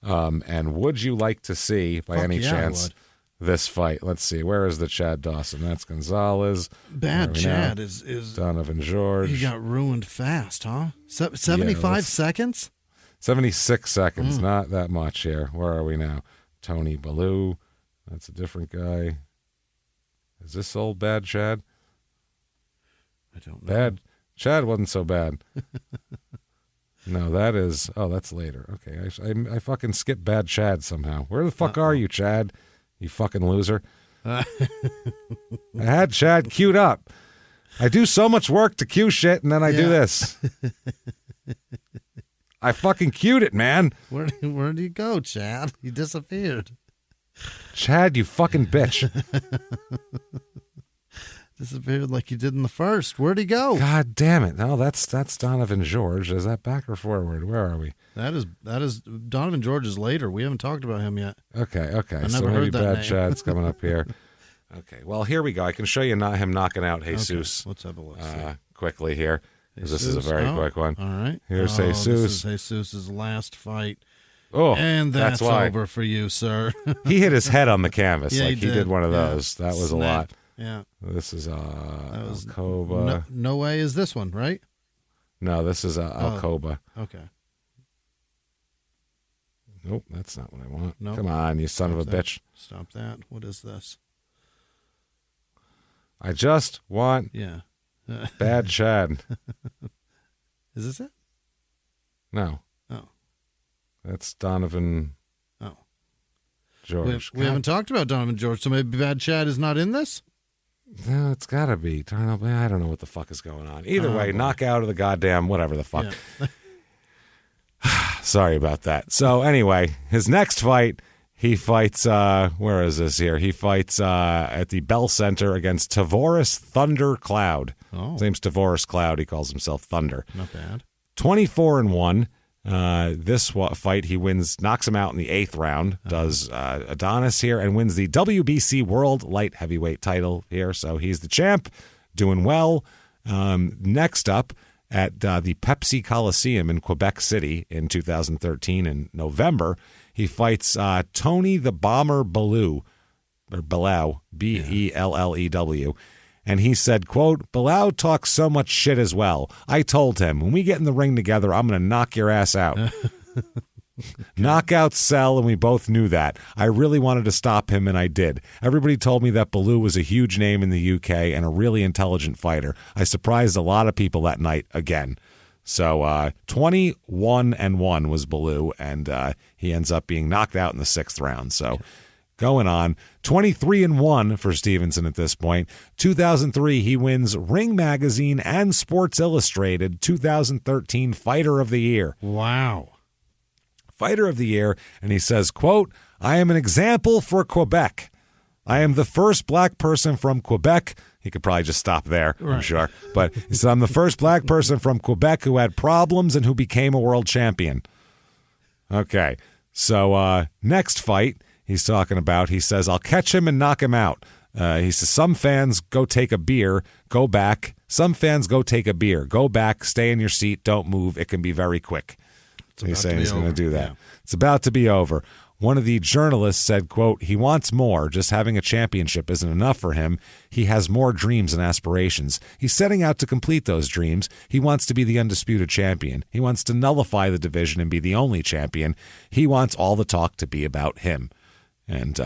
And would you like to see, by any chance, this fight? Let's see. Where is the Chad Dawson? That's Gonzalez. Bad Chad is Donovan George. He got ruined fast, huh? 75 seconds? 76 seconds, not that much here. Where are we now? Tony Bellew. That's a different guy. Is this old bad Chad? I don't know. Bad. Chad wasn't so bad. No, that is... Oh, that's later. Okay, I fucking skipped bad Chad somehow. Where the fuck are you, Chad? You fucking loser. I had Chad queued up. I do so much work to cue shit, and then I do this. I fucking queued it, man. Where did you go, Chad? You disappeared. Chad, you fucking bitch. Disappeared like you did in the first. Where'd he go? God damn it. No, that's Donovan George. Is that back or forward? Where are we? That is Donovan George is later. We haven't talked about him yet. Okay. I So never maybe heard that bad name. Chad's coming up here. Okay, well, here we go. I can show you him knocking out Jesus. Okay, let's have a look. Quickly here. Because this is a very quick one. All right. Here's Jesus. Jesus. This is Jesus' last fight. Oh, and that's why. over for you, sir. He hit his head on the canvas. Yeah, he did one of those. That was a lot. Yeah. This is that was Alcoba. No way is this one, right? No, this is Alcoba. Okay. Nope, that's not what I want. Nope. Come on, you son of a bitch. Stop that. What is this? I just want bad Chad. Is this it? No. Oh. That's Donovan George. We haven't talked about Donovan George, so maybe Bad Chad is not in this? No, it's got to be. I don't know what the fuck is going on. Either way, knockout of the goddamn whatever the fuck. Yeah. Sorry about that. So anyway, his next fight, he fights, where is this here? He fights at the Bell Center against Tavoris Thunder Cloud. Oh. His name's Tavoris Cloud. He calls himself Thunder. Not bad. 24-1. This fight, he knocks him out in the 8th round, does Adonis here, and wins the WBC World Light Heavyweight title here. So he's the champ, doing well. Next up, at the Pepsi Coliseum in Quebec City in 2013 in November, he fights Tony the Bomber Bellew, or Bellew, Bellew. And he said, quote, Bellew talks so much shit as well. I told him, when we get in the ring together, I'm going to knock your ass out. Knockout sell, and we both knew that. I really wanted to stop him, and I did. Everybody told me that Bellew was a huge name in the UK and a really intelligent fighter. I surprised a lot of people that night again. So 21-1 was Bellew, and he ends up being knocked out in the 6th round. So going on, 23-1 for Stevenson at this point. 2003, he wins Ring Magazine and Sports Illustrated 2013 Fighter of the Year. Wow. Fighter of the Year, and he says, quote, I am an example for Quebec. I am the first black person from Quebec. He could probably just stop there, I'm sure. But he said, I'm the first black person from Quebec who had problems and who became a world champion. Okay, so next fight he's talking about, he says, I'll catch him and knock him out. He says, some fans go take a beer, go back. Some fans go take a beer, go back, stay in your seat, don't move. It can be very quick. He's saying he's going to do that. Yeah. It's about to be over. One of the journalists said, quote, he wants more. Just having a championship isn't enough for him. He has more dreams and aspirations. He's setting out to complete those dreams. He wants to be the undisputed champion. He wants to nullify the division and be the only champion. He wants all the talk to be about him. And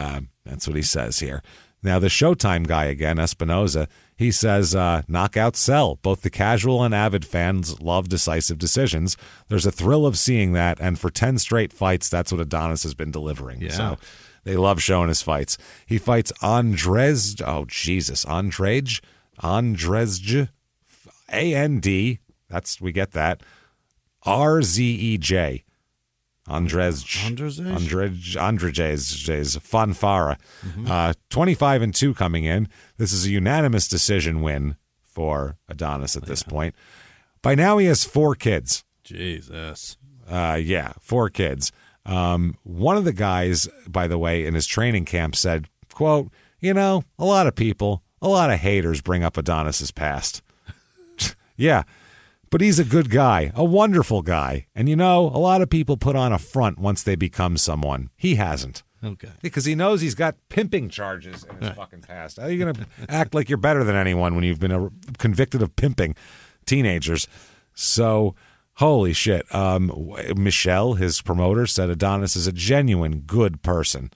that's what he says here. Now, the Showtime guy again, Espinoza, he says, knockout sell. Both the casual and avid fans love decisive decisions. There's a thrill of seeing that, and for 10 straight fights, that's what Adonis has been delivering. Yeah. So they love showing his fights. He fights Andrzej, A-N-D, we get that, R-Z-E-J. Andrzej Fanfara. 25-2 coming in. This is a unanimous decision win for Adonis at this point. By now he has 4 kids. Jesus. 4 kids. One of the guys, by the way, in his training camp said, quote, a lot of people, a lot of haters bring up Adonis's past. Yeah. But he's a good guy, a wonderful guy. And a lot of people put on a front once they become someone. He hasn't. Okay. Because he knows he's got pimping charges in his fucking past. How are you going to act like you're better than anyone when you've been convicted of pimping teenagers? So Holy shit. Michelle, his promoter, said Adonis is a genuine good person.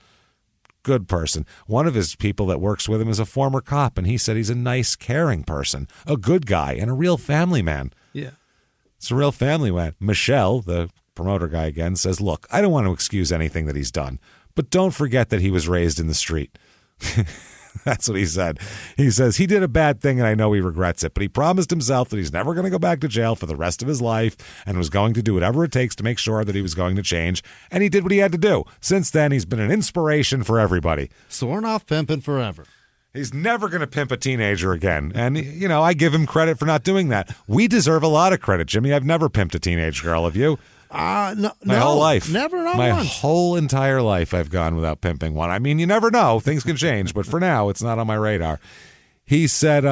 Good person. One of his people that works with him is a former cop, and he said he's a nice, caring person, a good guy, and a real family man. Yeah. It's a real family man. Michelle, the promoter guy again, says, look, I don't want to excuse anything that he's done, but don't forget that he was raised in the street. That's what he said. He says he did a bad thing and I know he regrets it, but he promised himself that he's never going to go back to jail for the rest of his life and was going to do whatever it takes to make sure that he was going to change. And he did what he had to do. Since then, he's been an inspiration for everybody. Sworn off pimping forever. He's never going to pimp a teenager again. And, you know, I give him credit for not doing that. We deserve a lot of credit, Jimmy. I've never pimped a teenage girl, have you? No, my whole life. Never, not my once. whole entire life I've gone without pimping one. I mean, you never know. Things can change, but for now, it's not on my radar. He said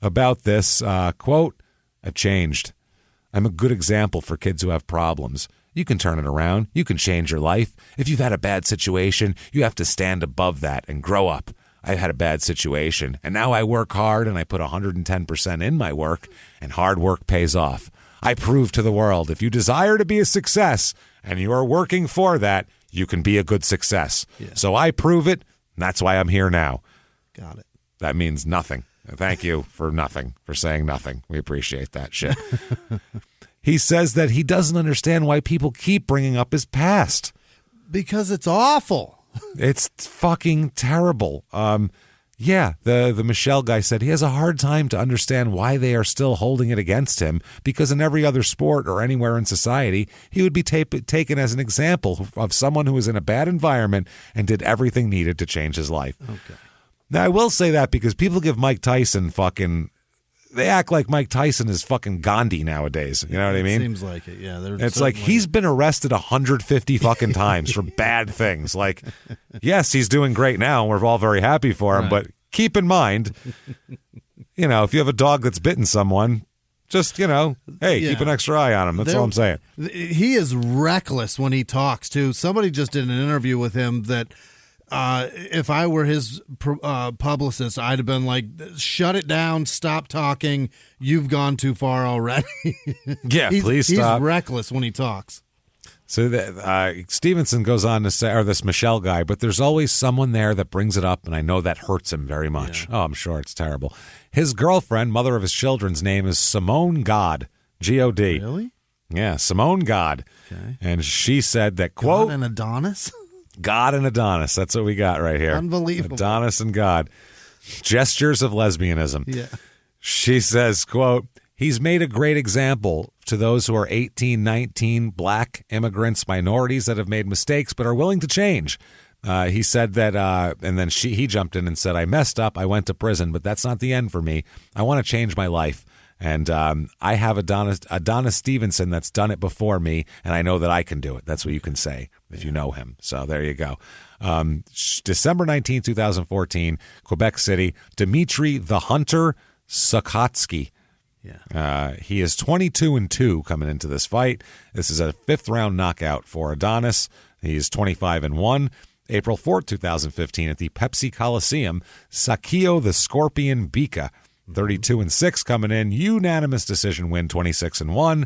about this, quote, I've changed. I'm a good example for kids who have problems. You can turn it around. You can change your life. If you've had a bad situation, you have to stand above that and grow up. I had a bad situation, and now I work hard, and I put 110% in my work, and hard work pays off. I prove to the world, if you desire to be a success and you are working for that, you can be a good success. Yeah. So I prove it, and that's why I'm here now. Got it. That means nothing. Thank you for nothing, for saying nothing. We appreciate that shit. He says that he doesn't understand why people keep bringing up his past. Because it's awful. It's fucking terrible. Yeah, the Michelle guy said he has a hard time to understand why they are still holding it against him, because in every other sport or anywhere in society, he would be taken as an example of someone who was in a bad environment and did everything needed to change his life. Okay. Now, I will say that because people give Mike Tyson they act like Mike Tyson is fucking Gandhi nowadays. You know what I mean? Seems like it, yeah. It's like he's been arrested 150 fucking times for bad things. Like, yes, he's doing great now, and we're all very happy for him, but keep in mind, you know, if you have a dog that's bitten someone, just, you know, hey, keep an extra eye on him. That's all I'm saying. He is reckless when he talks, too. Somebody just did an interview with him that if I were his publicist, I'd have been like, shut it down, stop talking, you've gone too far already. Yeah, please stop. He's reckless when he talks. So Stevenson goes on to say, or this Michelle guy, but there's always someone there that brings it up, and I know that hurts him very much. Yeah. Oh, I'm sure it's terrible. His girlfriend, mother of his children's name is Simone God, G-O-D. Really? Yeah, Simone God. Okay. And she said that, quote, God and Adonis? God and Adonis. That's what we got right here. Unbelievable. Adonis and God. Gestures of lesbianism. Yeah. She says, quote, he's made a great example to those who are 18, 19, black, immigrants, minorities that have made mistakes but are willing to change. He said that, and then he jumped in and said, I messed up, I went to prison, but that's not the end for me. I want to change my life. And I have Adonis Stevenson that's done it before me, and I know that I can do it. That's what you can say if you know him. So there you go. December 19, 2014, Quebec City, Dmitry the Hunter Sukotsky. Yeah. He is 22-2 coming into this fight. This is a 5th round knockout for Adonis. He's 25-1. April 4th, 2015, at the Pepsi Coliseum, Sakio the Scorpion Bika, 32-6 coming in. Unanimous decision win, 26-1.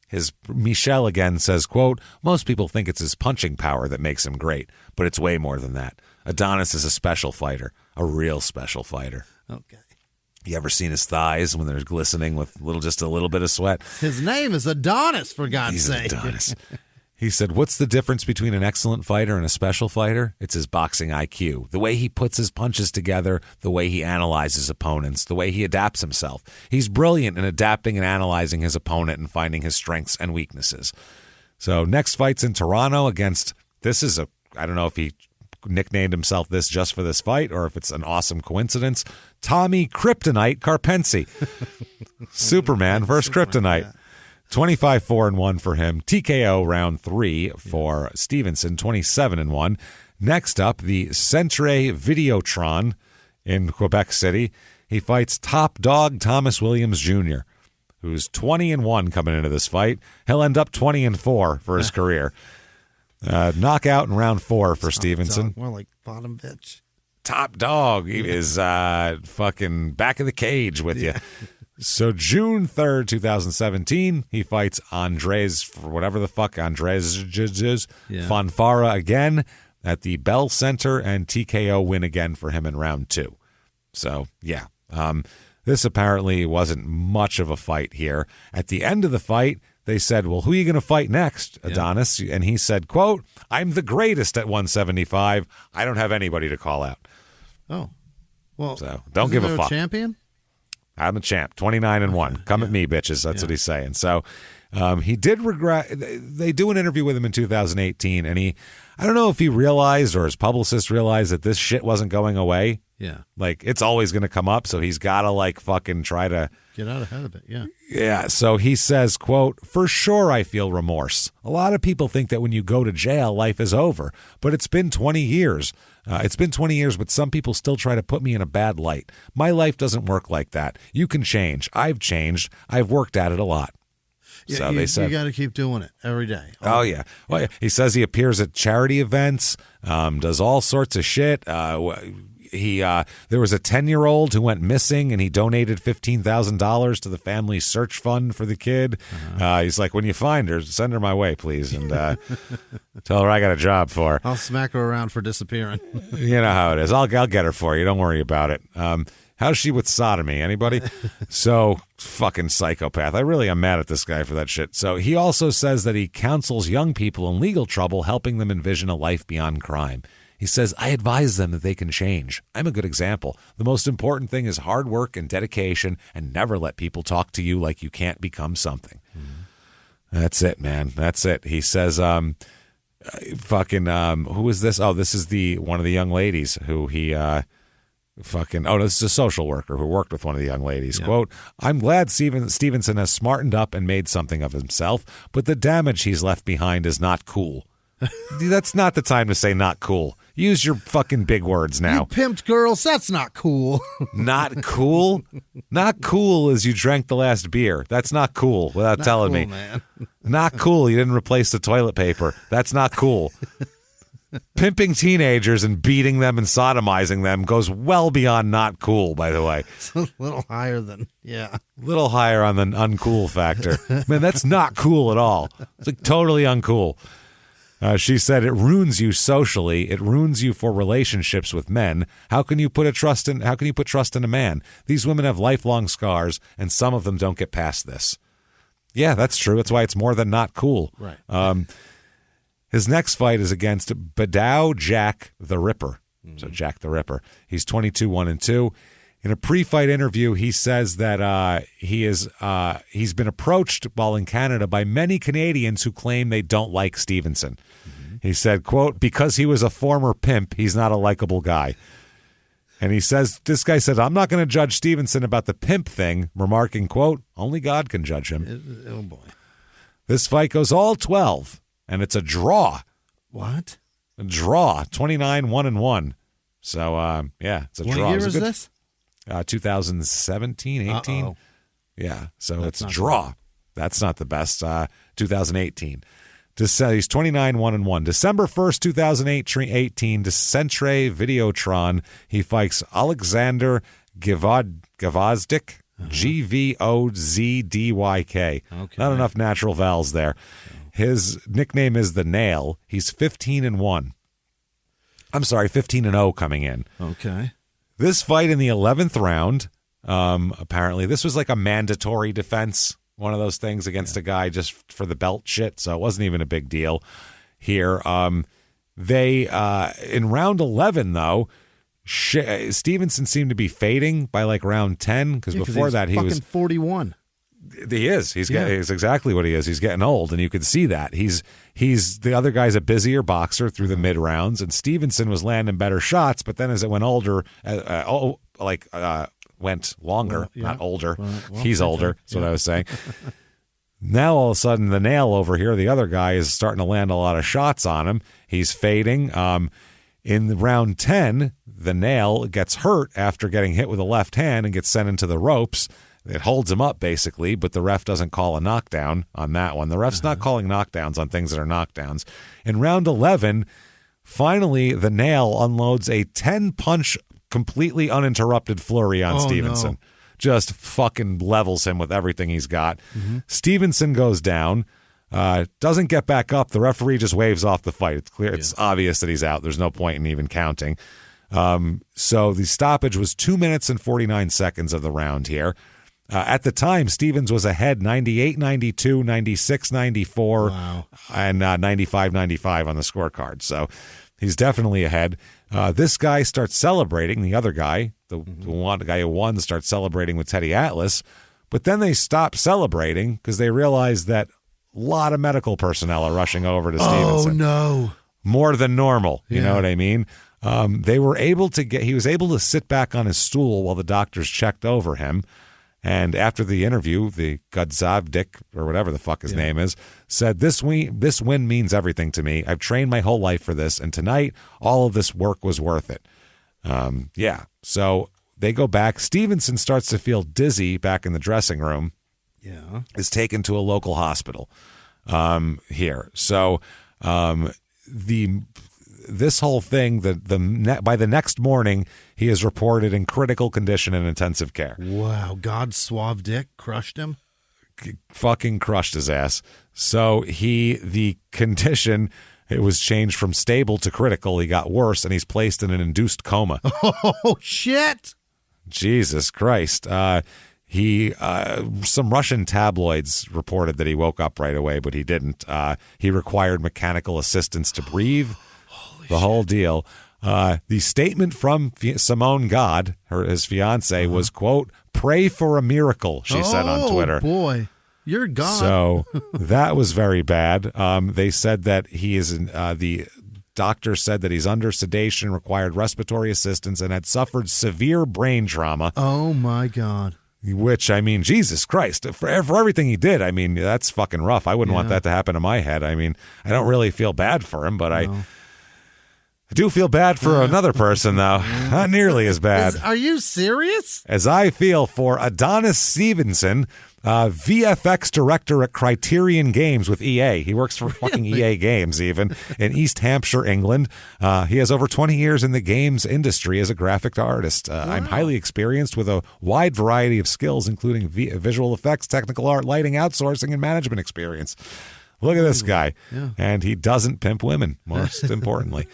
His Michelle again says, quote, most people think it's his punching power that makes him great, but it's way more than that. Adonis is a special fighter, a real special fighter. Okay. You ever seen his thighs when they're glistening with just a little bit of sweat? His name is Adonis, for God's sake. Adonis. He said, what's the difference between an excellent fighter and a special fighter? It's his boxing IQ, the way he puts his punches together, the way he analyzes opponents, the way he adapts himself. He's brilliant in adapting and analyzing his opponent and finding his strengths and weaknesses. So next fight's in Toronto against, I don't know if he nicknamed himself this just for this fight or if it's an awesome coincidence, Tommy Kryptonite Karpensi. Superman versus Kryptonite. Yeah. 25-4-1 for him. TKO round 3 for Stevenson, 27-1. Next up, the Centre Videotron in Quebec City. He fights top dog Thomas Williams Jr., who's 20-1 coming into this fight. He'll end up 20-4 for his career. Knockout in round 4 for Stevenson. More like bottom bitch. Top dog. He is fucking back of the cage with you. So June 3rd, 2017, he fights Andres Fonfara again at the Bell Center, and TKO win again for him in round 2. So, yeah. This apparently wasn't much of a fight here. At the end of the fight, they said, well, who are you going to fight next, Adonis? Yeah. And he said, quote, I'm the greatest at 175. I don't have anybody to call out. Oh. Well, so don't give a fuck. Champion? I'm the champ, 29-1. Come at me, bitches. That's what he's saying. So he did regret. They do an interview with him in 2018, and I don't know if he realized or his publicist realized that this shit wasn't going away. Yeah. Like, it's always going to come up, so he's got to, like, fucking try to get out ahead of it. Yeah. Yeah. So he says, quote, for sure I feel remorse. A lot of people think that when you go to jail, life is over, but it's been 20 years. It's been 20 years, but some people still try to put me in a bad light. My life doesn't work like that. You can change. I've changed. I've worked at it a lot. Yeah, so they said, you got to keep doing it every day. Oh, yeah. Well, he says he appears at charity events, does all sorts of shit. There was a 10-year-old who went missing, and he donated $15,000 to the family search fund for the kid. He's like, when you find her, send her my way, please, and tell her I got a job for her. I'll smack her around for disappearing. You know how it is. I'll get her for you. Don't worry about it. How's she with sodomy? Anybody? So fucking psychopath. I really am mad at this guy for that shit. So he also says that he counsels young people in legal trouble, helping them envision a life beyond crime. He says, I advise them that they can change. I'm a good example. The most important thing is hard work and dedication, and never let people talk to you like you can't become something. That's it, man. That's it. He says, who is this? Oh, this is one of the young ladies who he this is a social worker who worked with one of the young ladies. Yeah. Quote, I'm glad Stevenson has smartened up and made something of himself, but the damage he's left behind is not cool. That's not the time to say not cool. Use your fucking big words now. You pimped girls, that's not cool. Not cool? Not cool as you drank the last beer. That's not cool without not telling me. Man. Not cool. You didn't replace the toilet paper. That's not cool. Pimping teenagers and beating them and sodomizing them goes well beyond not cool, by the way. It's a little higher than, yeah. Little higher on the uncool factor. Man, that's not cool at all. It's like totally uncool. She said, it ruins you socially. It ruins you for relationships with men. How can you put trust in a man? These women have lifelong scars, and some of them don't get past this. Yeah, that's true. That's why it's more than not cool. Right. His next fight is against Badao Jack the Ripper. So Jack the Ripper. He's 22-1-2. In a pre-fight interview, he says that he's been approached while in Canada by many Canadians who claim they don't like Stevenson. He said, quote, because he was a former pimp, he's not a likable guy. And he says, this guy said, I'm not going to judge Stevenson about the pimp thing, remarking, quote, only God can judge him. Oh, boy. This fight goes all 12. And it's a draw. What? A draw, 29-1-1. So, it's a draw. What year is this? 2017, 18. Uh-oh. Yeah, so it's a draw. Good. That's not the best. 2018. He's 29-1-1. December 1st, 2018, Centre Videotron. He fights Alexander Gvozdyk. Gvozdyk. Okay. Not enough natural vowels there. His nickname is The Nail. He's 15-1. I'm sorry, 15-0 coming in. Okay. This fight in the 11th round, apparently, this was like a mandatory defense, one of those things against a guy just for the belt shit, so it wasn't even a big deal here. They in round 11, though, Stevenson seemed to be fading by like round 10, because before that he was 41. He is. He's exactly what he is. He's getting old, and you can see that. He's the other guy's a busier boxer through the mid rounds, and Stevenson was landing better shots. But then as it went older, went longer, not older. Well, he's older. That's what I was saying. Now all of a sudden, the Nail over here, the other guy, is starting to land a lot of shots on him. He's fading. In round 10, the Nail gets hurt after getting hit with a left hand and gets sent into the ropes. It holds him up, basically, but the ref doesn't call a knockdown on that one. The ref's not calling knockdowns on things that are knockdowns. In round 11, finally, the Nail unloads a 10-punch, completely uninterrupted flurry on Stevenson. No. just fucking levels him with everything he's got. Stevenson goes down, doesn't get back up. The referee just waves off the fight. It's clear. It's obvious that he's out. There's no point in even counting. So the stoppage was 2 minutes and 49 seconds of the round here. At the time, Stevens was ahead 98-92, 96-94, and 95-95 on the scorecard. So he's definitely ahead. This guy starts celebrating. The other guy, the guy who won, starts celebrating with Teddy Atlas. But then they stop celebrating because they realize that a lot of medical personnel are rushing over to Stevenson. Oh, no. More than normal. You know what I mean? He was able to sit back on his stool while the doctors checked over him. And after the interview, the Godzavdik, or whatever the fuck his name is, said, this win means everything to me. I've trained my whole life for this, and tonight, all of this work was worth it. So they go back. Stevenson starts to feel dizzy back in the dressing room. Yeah. Is taken to a local hospital here. So this whole thing, by the next morning, he is reported in critical condition in intensive care. Wow, God suave dick crushed him? Fucking crushed his ass. So the condition, it was changed from stable to critical. He got worse, and he's placed in an induced coma. Oh, shit! Jesus Christ. Some Russian tabloids reported that he woke up right away, but he didn't. He required mechanical assistance to breathe. The whole deal. The statement from Simone God, his fiance, was, quote, "Pray for a miracle," she said on Twitter. Oh, boy. You're God. So that was very bad. They said that he is the doctor said that he's under sedation, required respiratory assistance, and had suffered severe brain trauma. Oh, my God. Which, I mean, Jesus Christ, for everything he did, I mean, that's fucking rough. I wouldn't want that to happen to my head. I mean, I don't really feel bad for him, but I do feel bad for another person, though. Not nearly as bad. Are you serious? As I feel for Adonis Stevenson, VFX director at Criterion Games with EA. He works for fucking EA Games, even, in East Hampshire, England. He has over 20 years in the games industry as a graphic artist. I'm highly experienced with a wide variety of skills, including visual effects, technical art, lighting, outsourcing, and management experience. Look at this guy. Yeah. And he doesn't pimp women, most importantly.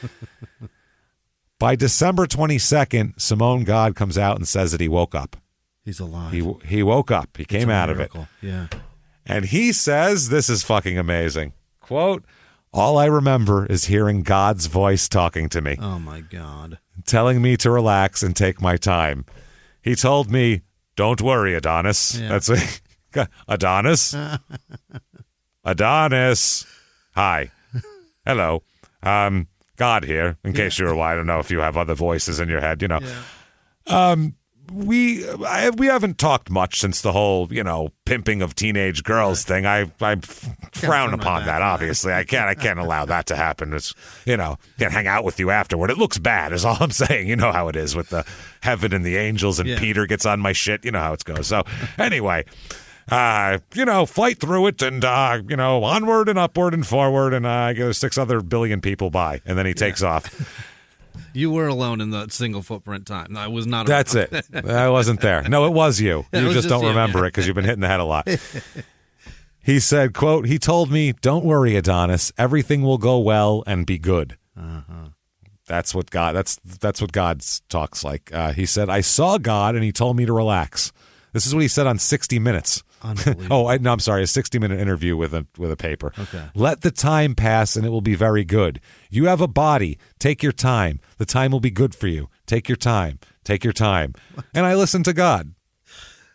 By December 22nd, Simone God comes out and says that he woke up. He's alive. He woke up. He came out of it. Yeah. And he says, this is fucking amazing. Quote, "All I remember is hearing God's voice talking to me. Oh, my God. Telling me to relax and take my time. He told me, 'Don't worry, Adonis.'" Yeah. That's it. Adonis? Adonis. Hi. Hello. God here, in case you're I don't know if you have other voices in your head, you know. Yeah. We haven't talked much since the whole, pimping of teenage girls thing. I frown upon that, obviously. I can't allow that to happen. It's, can't hang out with you afterward. It looks bad is all I'm saying. You know how it is with the heaven and the angels, and Peter gets on my shit. You know how it goes. So anyway, fight through it and, onward and upward and forward. And I go 6 other billion people by, and then he takes off. You were alone in the single footprint time. I was not. That's around. it. I wasn't there. No, it was you. You just don't remember it because you've been hitting the head a lot. He said, quote, "He told me, 'Don't worry, Adonis. Everything will go well and be good.'" Uh-huh. That's what God. That's what God talks like. He said, "I saw God and he told me to relax." This is what he said on 60 Minutes. I'm sorry, a 60-minute interview with a paper. Okay. "Let the time pass and it will be very good. You have a body. Take your time. The time will be good for you. Take your time. Take your time." And I listened to God.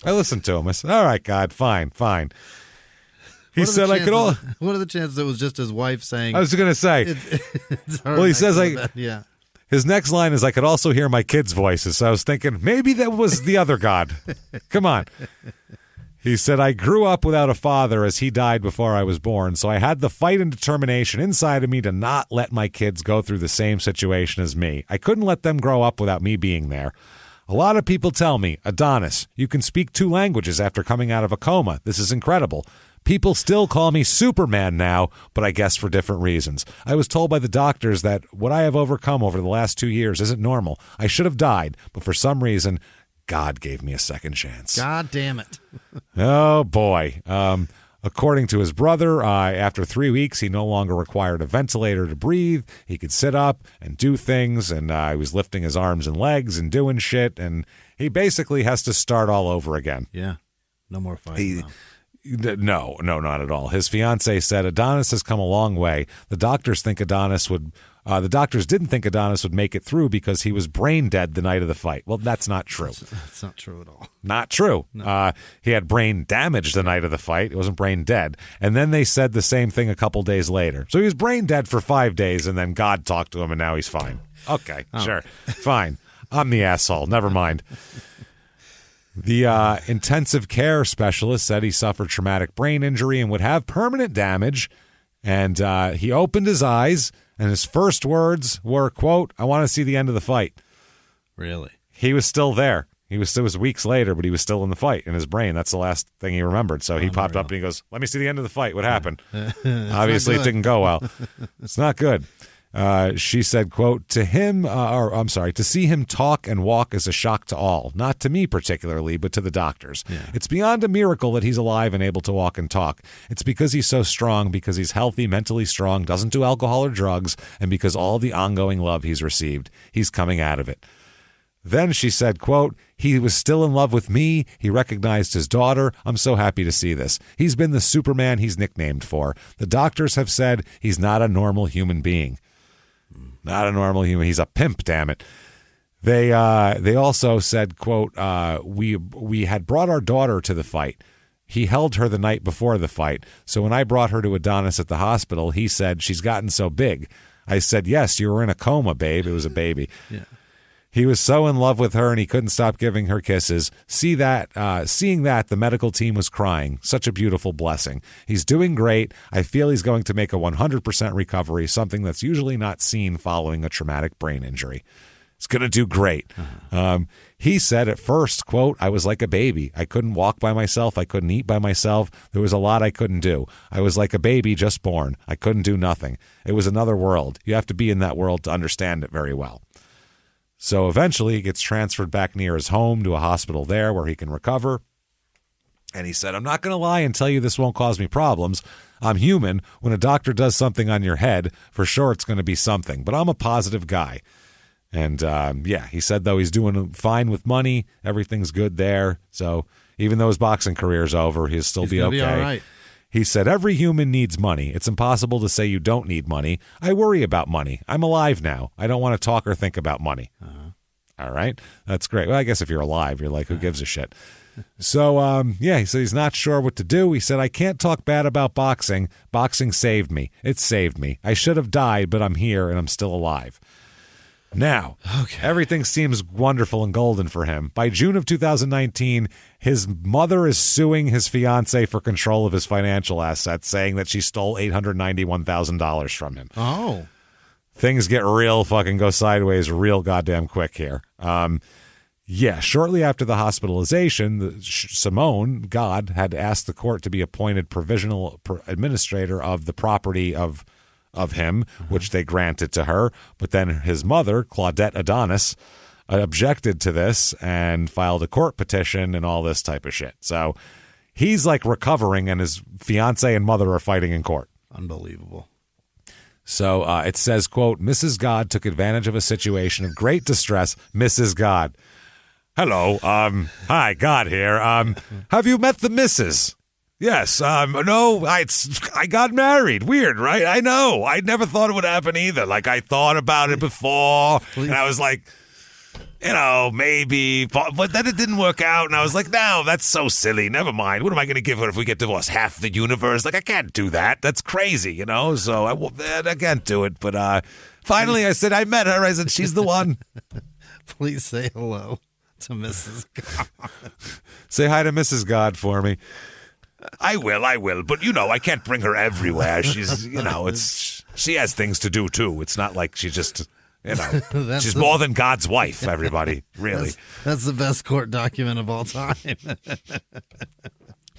I listened to him. I said, "All right, God, fine. He said I could all. What are the chances it was just his wife saying? I was going to say. Well, he says yeah. His next line is, "I could also hear my kids' voices." So I was thinking maybe that was the other God. Come on. He said, "I grew up without a father as he died before I was born, so I had the fight and determination inside of me to not let my kids go through the same situation as me. I couldn't let them grow up without me being there. A lot of people tell me, 'Adonis, you can speak 2 languages after coming out of a coma. This is incredible.' People still call me Superman now, but I guess for different reasons. I was told by the doctors that what I have overcome over the last 2 years isn't normal. I should have died, but for some reason, God gave me a second chance. God damn it. Oh, boy. According to his brother, after 3 weeks, he no longer required a ventilator to breathe. He could sit up and do things, and he was lifting his arms and legs and doing shit, and he basically has to start all over again. Yeah. No more fighting. No, not at all. His fiance said Adonis has come a long way. The doctors didn't think Adonis would make it through because he was brain dead the night of the fight. Well, that's not true. That's not true at all. Not true. No. He had brain damage the night of the fight. It wasn't brain dead. And then they said the same thing a couple days later. So he was brain dead for 5 days, and then God talked to him, and now he's fine. Okay, sure. Fine. I'm the asshole. Never mind. The intensive care specialist said he suffered traumatic brain injury and would have permanent damage. And he opened his eyes, and his first words were, quote, "I want to see the end of the fight." Really? He was still there. It was weeks later, but he was still in the fight in his brain. That's the last thing he remembered. So he popped up and he goes, "Let me see the end of the fight. What happened?" Obviously, it didn't go well. It's not good. She said, quote, to see him talk and walk is a shock to all, not to me particularly, but to the doctors. Yeah. It's beyond a miracle that he's alive and able to walk and talk. It's because he's so strong, because he's healthy, mentally strong, doesn't do alcohol or drugs, and because all the ongoing love he's received. He's coming out of it. Then she said, quote, "He was still in love with me. He recognized his daughter. I'm so happy to see this. He's been the Superman he's nicknamed for. The doctors have said he's not a normal human being." Not a normal human. He's a pimp, damn it. They also said, quote, we had brought our daughter to the fight. He held her the night before the fight. So when I brought her to Adonis at the hospital, he said, "She's gotten so big." I said, "Yes, you were in a coma, babe." It was a baby. Yeah. He was so in love with her, and he couldn't stop giving her kisses. Seeing that, the medical team was crying. Such a beautiful blessing. He's doing great. I feel he's going to make a 100% recovery, something that's usually not seen following a traumatic brain injury. He's going to do great. He said at first, quote, "I was like a baby. I couldn't walk by myself. I couldn't eat by myself. There was a lot I couldn't do. I was like a baby just born. I couldn't do nothing. It was another world. You have to be in that world to understand it very well." So eventually he gets transferred back near his home to a hospital there where he can recover. And he said, "I'm not going to lie and tell you this won't cause me problems. I'm human. When a doctor does something on your head, for sure it's going to be something. But I'm a positive guy." And he said, though, he's doing fine with money. Everything's good there. So even though his boxing career's over, he'll still be okay. Be all right. He said, "Every human needs money. It's impossible to say you don't need money. I worry about money. I'm alive now. I don't want to talk or think about money." All right. That's great. Well, I guess if you're alive, you're like, who gives a shit? So, he said he's not sure what to do. He said, "I can't talk bad about boxing. Boxing saved me. It saved me. I should have died, but I'm here and I'm still alive." Now, everything seems wonderful and golden for him. By June of 2019, his mother is suing his fiance for control of his financial assets, saying that she stole $891,000 from him. Oh. Things get real fucking go sideways real goddamn quick here. Shortly after the hospitalization, Simone, God, had asked the court to be appointed provisional administrator of the property of him, which they granted to her. But then his mother, Claudette Adonis, objected to this and filed a court petition and all this type of shit. So he's like recovering, and his fiance and mother are fighting in court. Unbelievable. So it says, quote, "Mrs. God took advantage of a situation of great distress." Mrs. God. Hello. Hi, God here. Have you met the missus? Yes. No, I got married. Weird, right? I know. I never thought it would happen either. Like, I thought about it before, and I was like, maybe, but then it didn't work out, and I was like, no, that's so silly. Never mind. What am I going to give her if we get divorced? Half the universe? Like, I can't do that. That's crazy, So I can't do it. But finally, I said, I met her. I said, she's the one. Please say hello to Mrs. God. Say hi to Mrs. God for me. I will. But, I can't bring her everywhere. She's, she has things to do, too. It's not like she just... she's more than God's wife, everybody, really. That's the best court document of all time.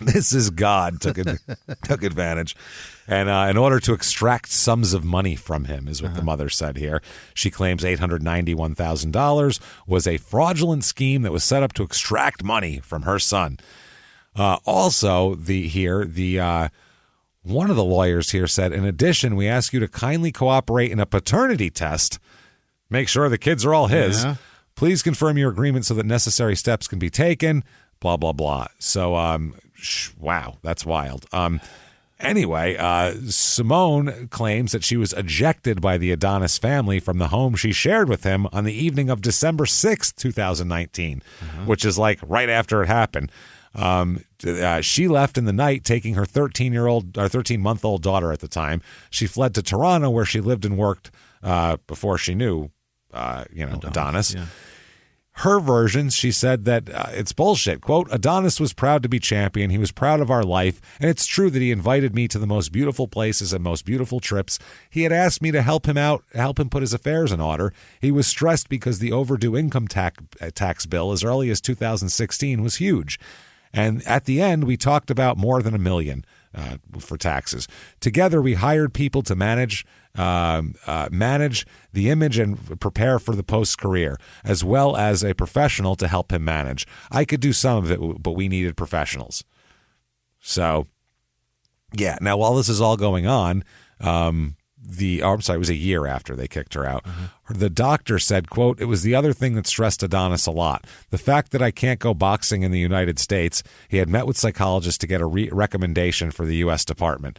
Mrs. God took advantage. And in order to extract sums of money from him, is what the mother said here. She claims $891,000 was a fraudulent scheme that was set up to extract money from her son. Also, one of the lawyers here said, in addition, we ask you to kindly cooperate in a paternity test. Make sure the kids are all his. Yeah. Please confirm your agreement so that necessary steps can be taken. Blah, blah, blah. So, wow, that's wild. Anyway, Simone claims that she was ejected by the Adonis family from the home she shared with him on the evening of December 6th, 2019, which is like right after it happened. She left in the night, taking her 13-month-old daughter at the time. She fled to Toronto, where she lived and worked before she knew, Adonis. Yeah. Her version, she said that it's bullshit. Quote, Adonis was proud to be champion. He was proud of our life. And it's true that he invited me to the most beautiful places and most beautiful trips. He had asked me to help him out, help him put his affairs in order. He was stressed because the overdue income tax bill as early as 2016 was huge. And at the end, we talked about more than $1 million for taxes. Together, we hired people to manage the image and prepare for the post-career, as well as a professional to help him manage. I could do some of it, but we needed professionals. So, yeah. Now, while this is all going on, it was a year after they kicked her out. The doctor said, quote, it was the other thing that stressed Adonis a lot. The fact that I can't go boxing in the United States. He had met with psychologists to get a recommendation for the U.S. Department,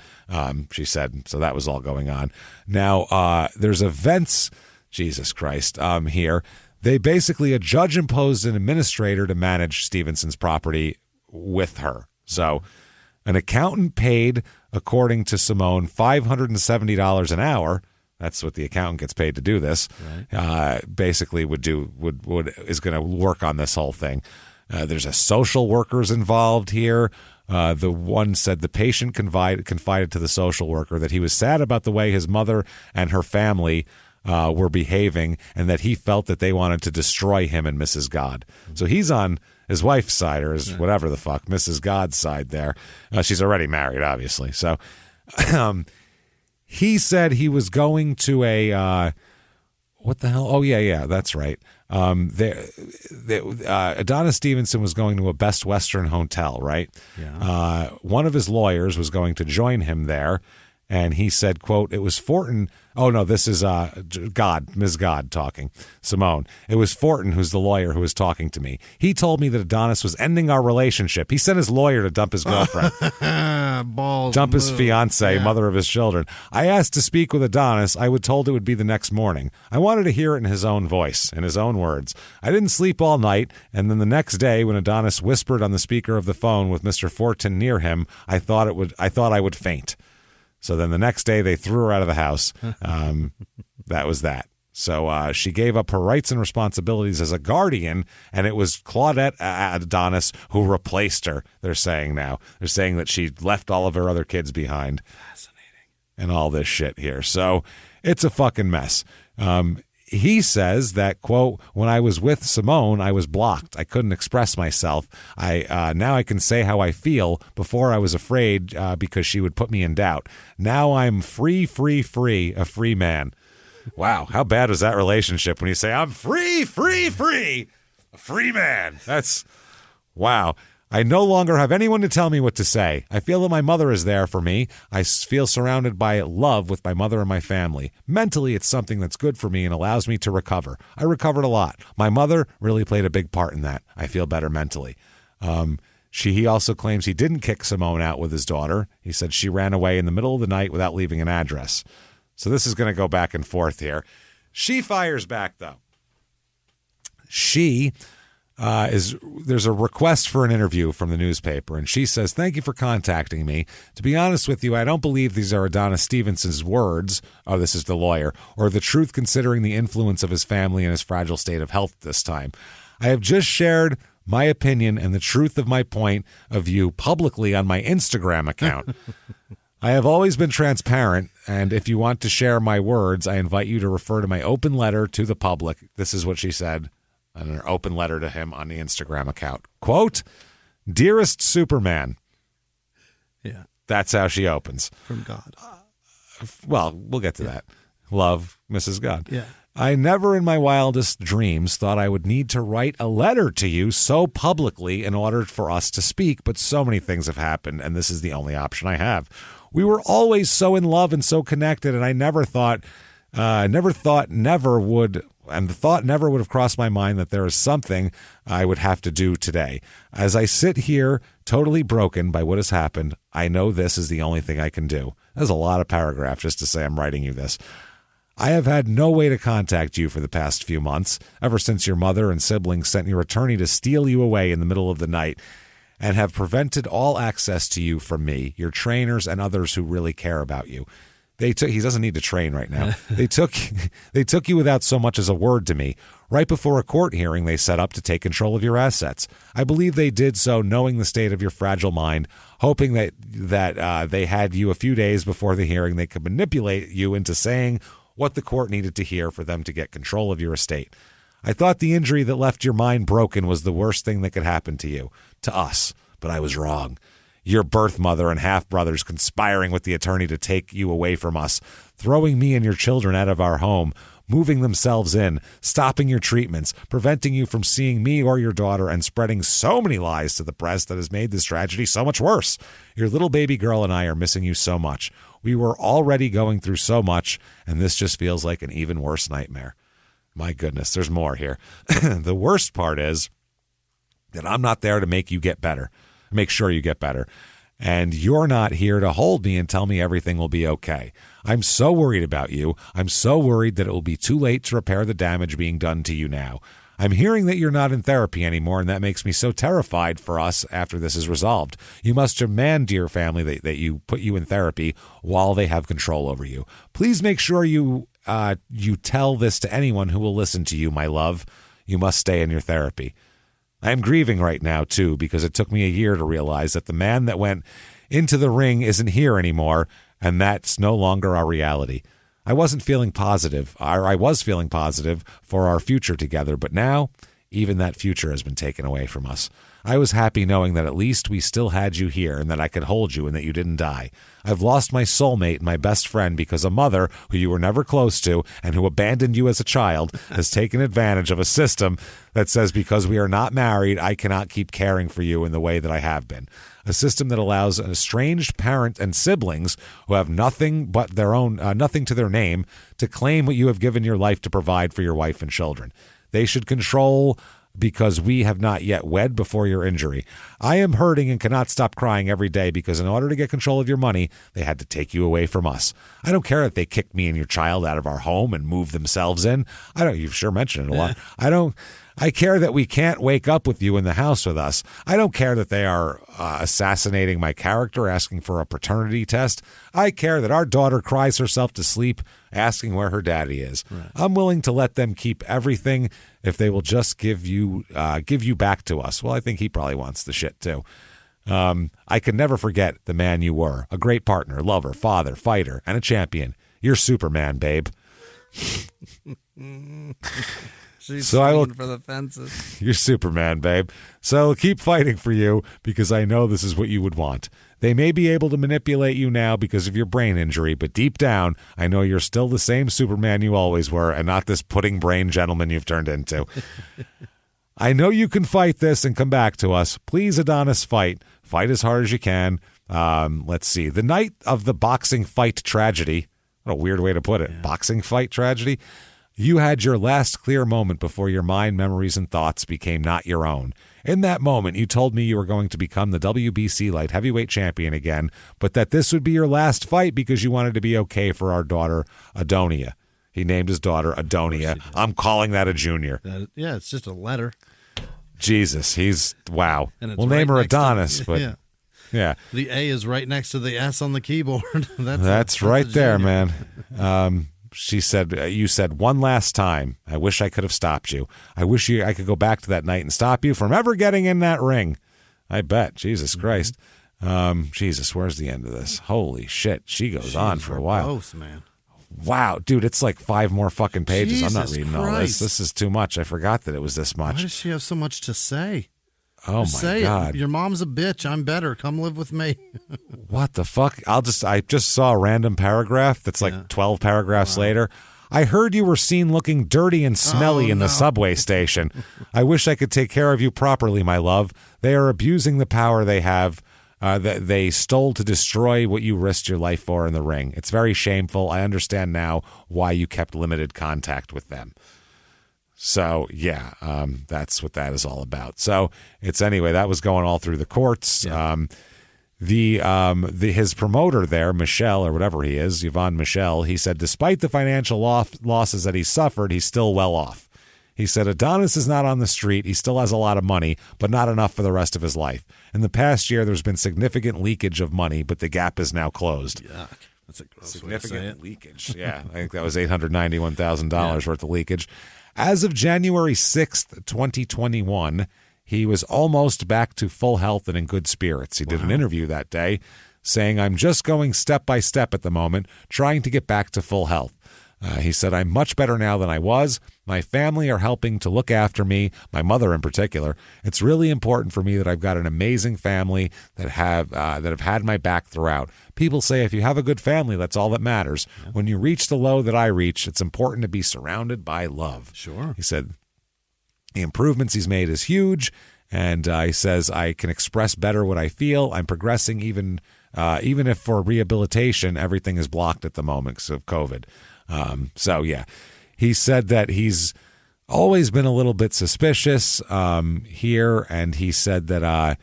she said. So that was all going on. Now, there's events, Jesus Christ, here. They basically, a judge imposed an administrator to manage Stevenson's property with her. So an accountant paid, according to Simone, $570 an hour. That's what the accountant gets paid to do this. Right. Basically, is going to work on this whole thing. There's a social workers involved here. The one said the patient confided to the social worker that he was sad about the way his mother and her family were behaving, and that he felt that they wanted to destroy him and Mrs. God. So he's on his wife's side, or his whatever the fuck, Mrs. God's side there. She's already married, obviously. So he said he was going to a what the hell? Oh, yeah, that's right. Adonis Stevenson was going to a Best Western hotel, right? Yeah. One of his lawyers was going to join him there, and he said, quote, it was Fortin. Oh, no, this is Ms. God talking, Simone. It was Fortin, who's the lawyer, who was talking to me. He told me that Adonis was ending our relationship. He sent his lawyer to dump his girlfriend. Dump his fiancée, mother of his children. I asked to speak with Adonis. I was told it would be the next morning. I wanted to hear it in his own voice, in his own words. I didn't sleep all night, and then the next day, when Adonis whispered on the speaker of the phone with Mr. Fortin near him, I thought I would faint. So then the next day they threw her out of the house. That was that. So she gave up her rights and responsibilities as a guardian, and it was Claudette Adonis who replaced her, they're saying now. They're saying that she left all of her other kids behind. Fascinating. And all this shit here. So it's a fucking mess. He says that, quote, when I was with Simone, I was blocked. I couldn't express myself. Now I can say how I feel. Before I was afraid because she would put me in doubt. Now I'm free, a free man. Wow, how bad was that relationship when you say, I'm free, a free man? That's, wow. I no longer have anyone to tell me what to say. I feel that my mother is there for me. I feel surrounded by love with my mother and my family. Mentally, it's something that's good for me and allows me to recover. I recovered a lot. My mother really played a big part in that. I feel better mentally. He also claims he didn't kick Simone out with his daughter. He said she ran away in the middle of the night without leaving an address. So this is going to go back and forth here. She fires back, though. There's a request for an interview from the newspaper, and she says, thank you for contacting me. To be honest with you, I don't believe these are Adonis Stevenson's words, oh, this is the lawyer, or the truth considering the influence of his family and his fragile state of health this time. I have just shared my opinion and the truth of my point of view publicly on my Instagram account. I have always been transparent, and if you want to share my words, I invite you to refer to my open letter to the public. This is what she said. An open letter to him on the Instagram account. Quote, Dearest Superman, Yeah. That's how she opens. From God. Well, we'll get to that. Love, Mrs. God. Yeah. I never in my wildest dreams thought I would need to write a letter to you so publicly in order for us to speak, but so many things have happened, and this is the only option I have. We were always so in love and so connected, and I never thought never would have crossed my mind that there is something I would have to do today. As I sit here, totally broken by what has happened, I know this is the only thing I can do. That's a lot of paragraph just to say I'm writing you this. I have had no way to contact you for the past few months, ever since your mother and siblings sent your attorney to steal you away in the middle of the night, and have prevented all access to you from me, your trainers, and others who really care about you. He doesn't need to train right now. They took you without so much as a word to me. Right before a court hearing they set up to take control of your assets. I believe they did so knowing the state of your fragile mind, hoping that they had you a few days before the hearing. They could manipulate you into saying what the court needed to hear for them to get control of your estate. I thought the injury that left your mind broken was the worst thing that could happen to you, to us, but I was wrong. Your birth mother and half-brothers conspiring with the attorney to take you away from us, throwing me and your children out of our home, moving themselves in, stopping your treatments, preventing you from seeing me or your daughter, and spreading so many lies to the press that has made this tragedy so much worse. Your little baby girl and I are missing you so much. We were already going through so much, and this just feels like an even worse nightmare. My goodness, there's more here. The worst part is that I'm not there to make sure you get better. And you're not here to hold me and tell me everything will be okay. I'm so worried about you. I'm so worried that it will be too late to repair the damage being done to you now. I'm hearing that you're not in therapy anymore, and that makes me so terrified for us after this is resolved. You must demand, dear family, that you put you in therapy while they have control over you. Please make sure you tell this to anyone who will listen to you, my love. You must stay in your therapy. I am grieving right now, too, because it took me a year to realize that the man that went into the ring isn't here anymore, and that's no longer our reality. I was feeling positive for our future together, but now even that future has been taken away from us. I was happy knowing that at least we still had you here and that I could hold you and that you didn't die. I've lost my soulmate and my best friend because a mother who you were never close to and who abandoned you as a child has taken advantage of a system that says because we are not married, I cannot keep caring for you in the way that I have been. A system that allows an estranged parent and siblings who have nothing but their own, nothing to their name, to claim what you have given your life to provide for your wife and children. They should control because we have not yet wed before your injury. I am hurting and cannot stop crying every day because in order to get control of your money, they had to take you away from us. I don't care that they kicked me and your child out of our home and moved themselves in. You've sure mentioned it a lot. I care that we can't wake up with you in the house with us. I don't care that they are assassinating my character, asking for a paternity test. I care that our daughter cries herself to sleep, asking where her daddy is. Right. I'm willing to let them keep everything if they will just give you back to us. Well, I think he probably wants the shit too. I can never forget the man you were, a great partner, lover, father, fighter, and a champion. You're Superman, babe. She's I will for the fences. You're Superman, babe. So I'll keep fighting for you because I know this is what you would want. They may be able to manipulate you now because of your brain injury, but deep down, I know you're still the same Superman you always were and not this pudding brain gentleman you've turned into. I know you can fight this and come back to us. Please, Adonis, fight. Fight as hard as you can. Let's see. The night of the boxing fight tragedy. What a weird way to put it. Yeah. Boxing fight tragedy. You had your last clear moment before your mind, memories, and thoughts became not your own. In that moment, you told me you were going to become the WBC light heavyweight champion again, but that this would be your last fight because you wanted to be okay for our daughter, Adonia. He named his daughter Adonia. I'm calling that a junior. Yeah, it's just a letter. Jesus, wow. We'll name her Adonis, but yeah. The A is right next to the S on the keyboard. That's right there, man. You said one last time, I wish I could have stopped you. I wish I could go back to that night and stop you from ever getting in that ring. I bet. Jesus Christ. Jesus, where's the end of this? Holy shit. She goes on for a while. Close, man. Wow, dude, it's like 5 more fucking pages. Jesus I'm not reading Christ. all this. This is too much. I forgot that it was this much. Why does she have so much to say? Oh, Just my say God. it. Your mom's a bitch. I'm better. Come live with me. What the fuck? I just saw a random paragraph that's like 12 paragraphs later. I heard you were seen looking dirty and smelly in the subway station. I wish I could take care of you properly, my love. They are abusing the power they have. That they stole to destroy what you risked your life for in the ring. It's very shameful. I understand now why you kept limited contact with them. So, yeah, that's what that is all about. So, anyway, that was going all through the courts. Yeah. His promoter there, Michel, or whatever he is, Yvonne Michel, he said, despite the financial losses that he suffered, he's still well off. He said, Adonis is not on the street. He still has a lot of money, but not enough for the rest of his life. In the past year, there's been significant leakage of money, but the gap is now closed. Yuck. That's a gross significant leakage. Yeah, I think that was $891,000 worth of leakage. As of January 6th, 2021, he was almost back to full health and in good spirits. He did an interview that day saying, I'm just going step by step at the moment, trying to get back to full health. He said, I'm much better now than I was. My family are helping to look after me, my mother in particular. It's really important for me that I've got an amazing family that have had my back throughout. People say if you have a good family, that's all that matters. Yeah. When you reach the low that I reach, it's important to be surrounded by love. Sure. He said the improvements he's made is huge, and he says I can express better what I feel. I'm progressing even if for rehabilitation, everything is blocked at the moment because of COVID. So, yeah, he said that he's always been a little bit suspicious here, and he said that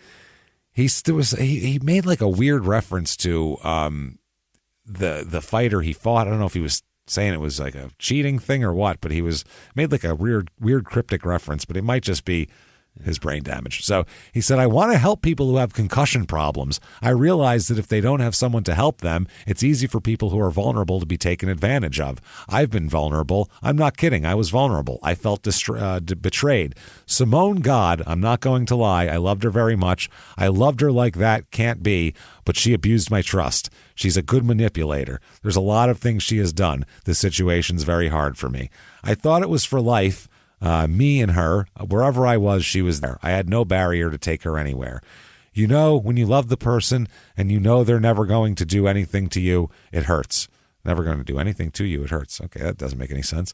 he made like a weird reference to the fighter he fought. I don't know if he was saying it was like a cheating thing or what, but he made like a weird cryptic reference, but it might just be his brain damage. So he said, I want to help people who have concussion problems. I realize that if they don't have someone to help them, it's easy for people who are vulnerable to be taken advantage of. I've been vulnerable. I'm not kidding. I was vulnerable. I felt betrayed. Simone God, I'm not going to lie. I loved her very much. I loved her like that can't be, but she abused my trust. She's a good manipulator. There's a lot of things she has done. This situation's very hard for me. I thought it was for life. Me and her, wherever I was, she was there. I had no barrier to take her anywhere. You know, when you love the person and you know they're never going to do anything to you, it hurts. Never going to do anything to you, it hurts. Okay, that doesn't make any sense.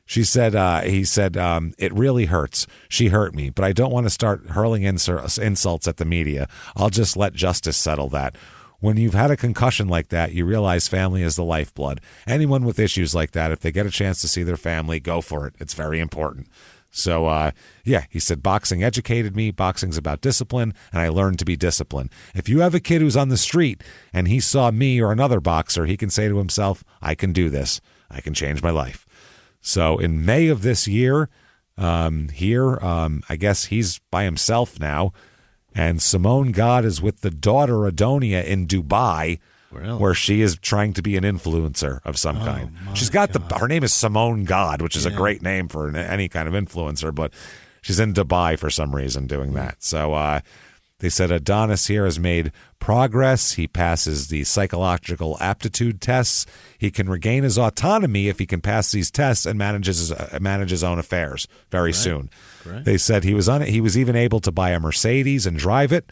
He said, it really hurts. She hurt me, but I don't want to start hurling insults at the media. I'll just let justice settle that. When you've had a concussion like that, you realize family is the lifeblood. Anyone with issues like that, if they get a chance to see their family, go for it. It's very important. So, he said, boxing educated me. Boxing's about discipline, and I learned to be disciplined. If you have a kid who's on the street and he saw me or another boxer, he can say to himself, I can do this. I can change my life. So in May of this year, I guess he's by himself now. And Simone God is with the daughter Adonia in Dubai, where she is trying to be an influencer of some kind. She's got her name is Simone God, which is a great name for any kind of influencer, but she's in Dubai for some reason doing that. So they said Adonis here has made progress. He passes the psychological aptitude tests. He can regain his autonomy if he can pass these tests and manage his own affairs very soon. Correct. They said he was even able to buy a Mercedes and drive it.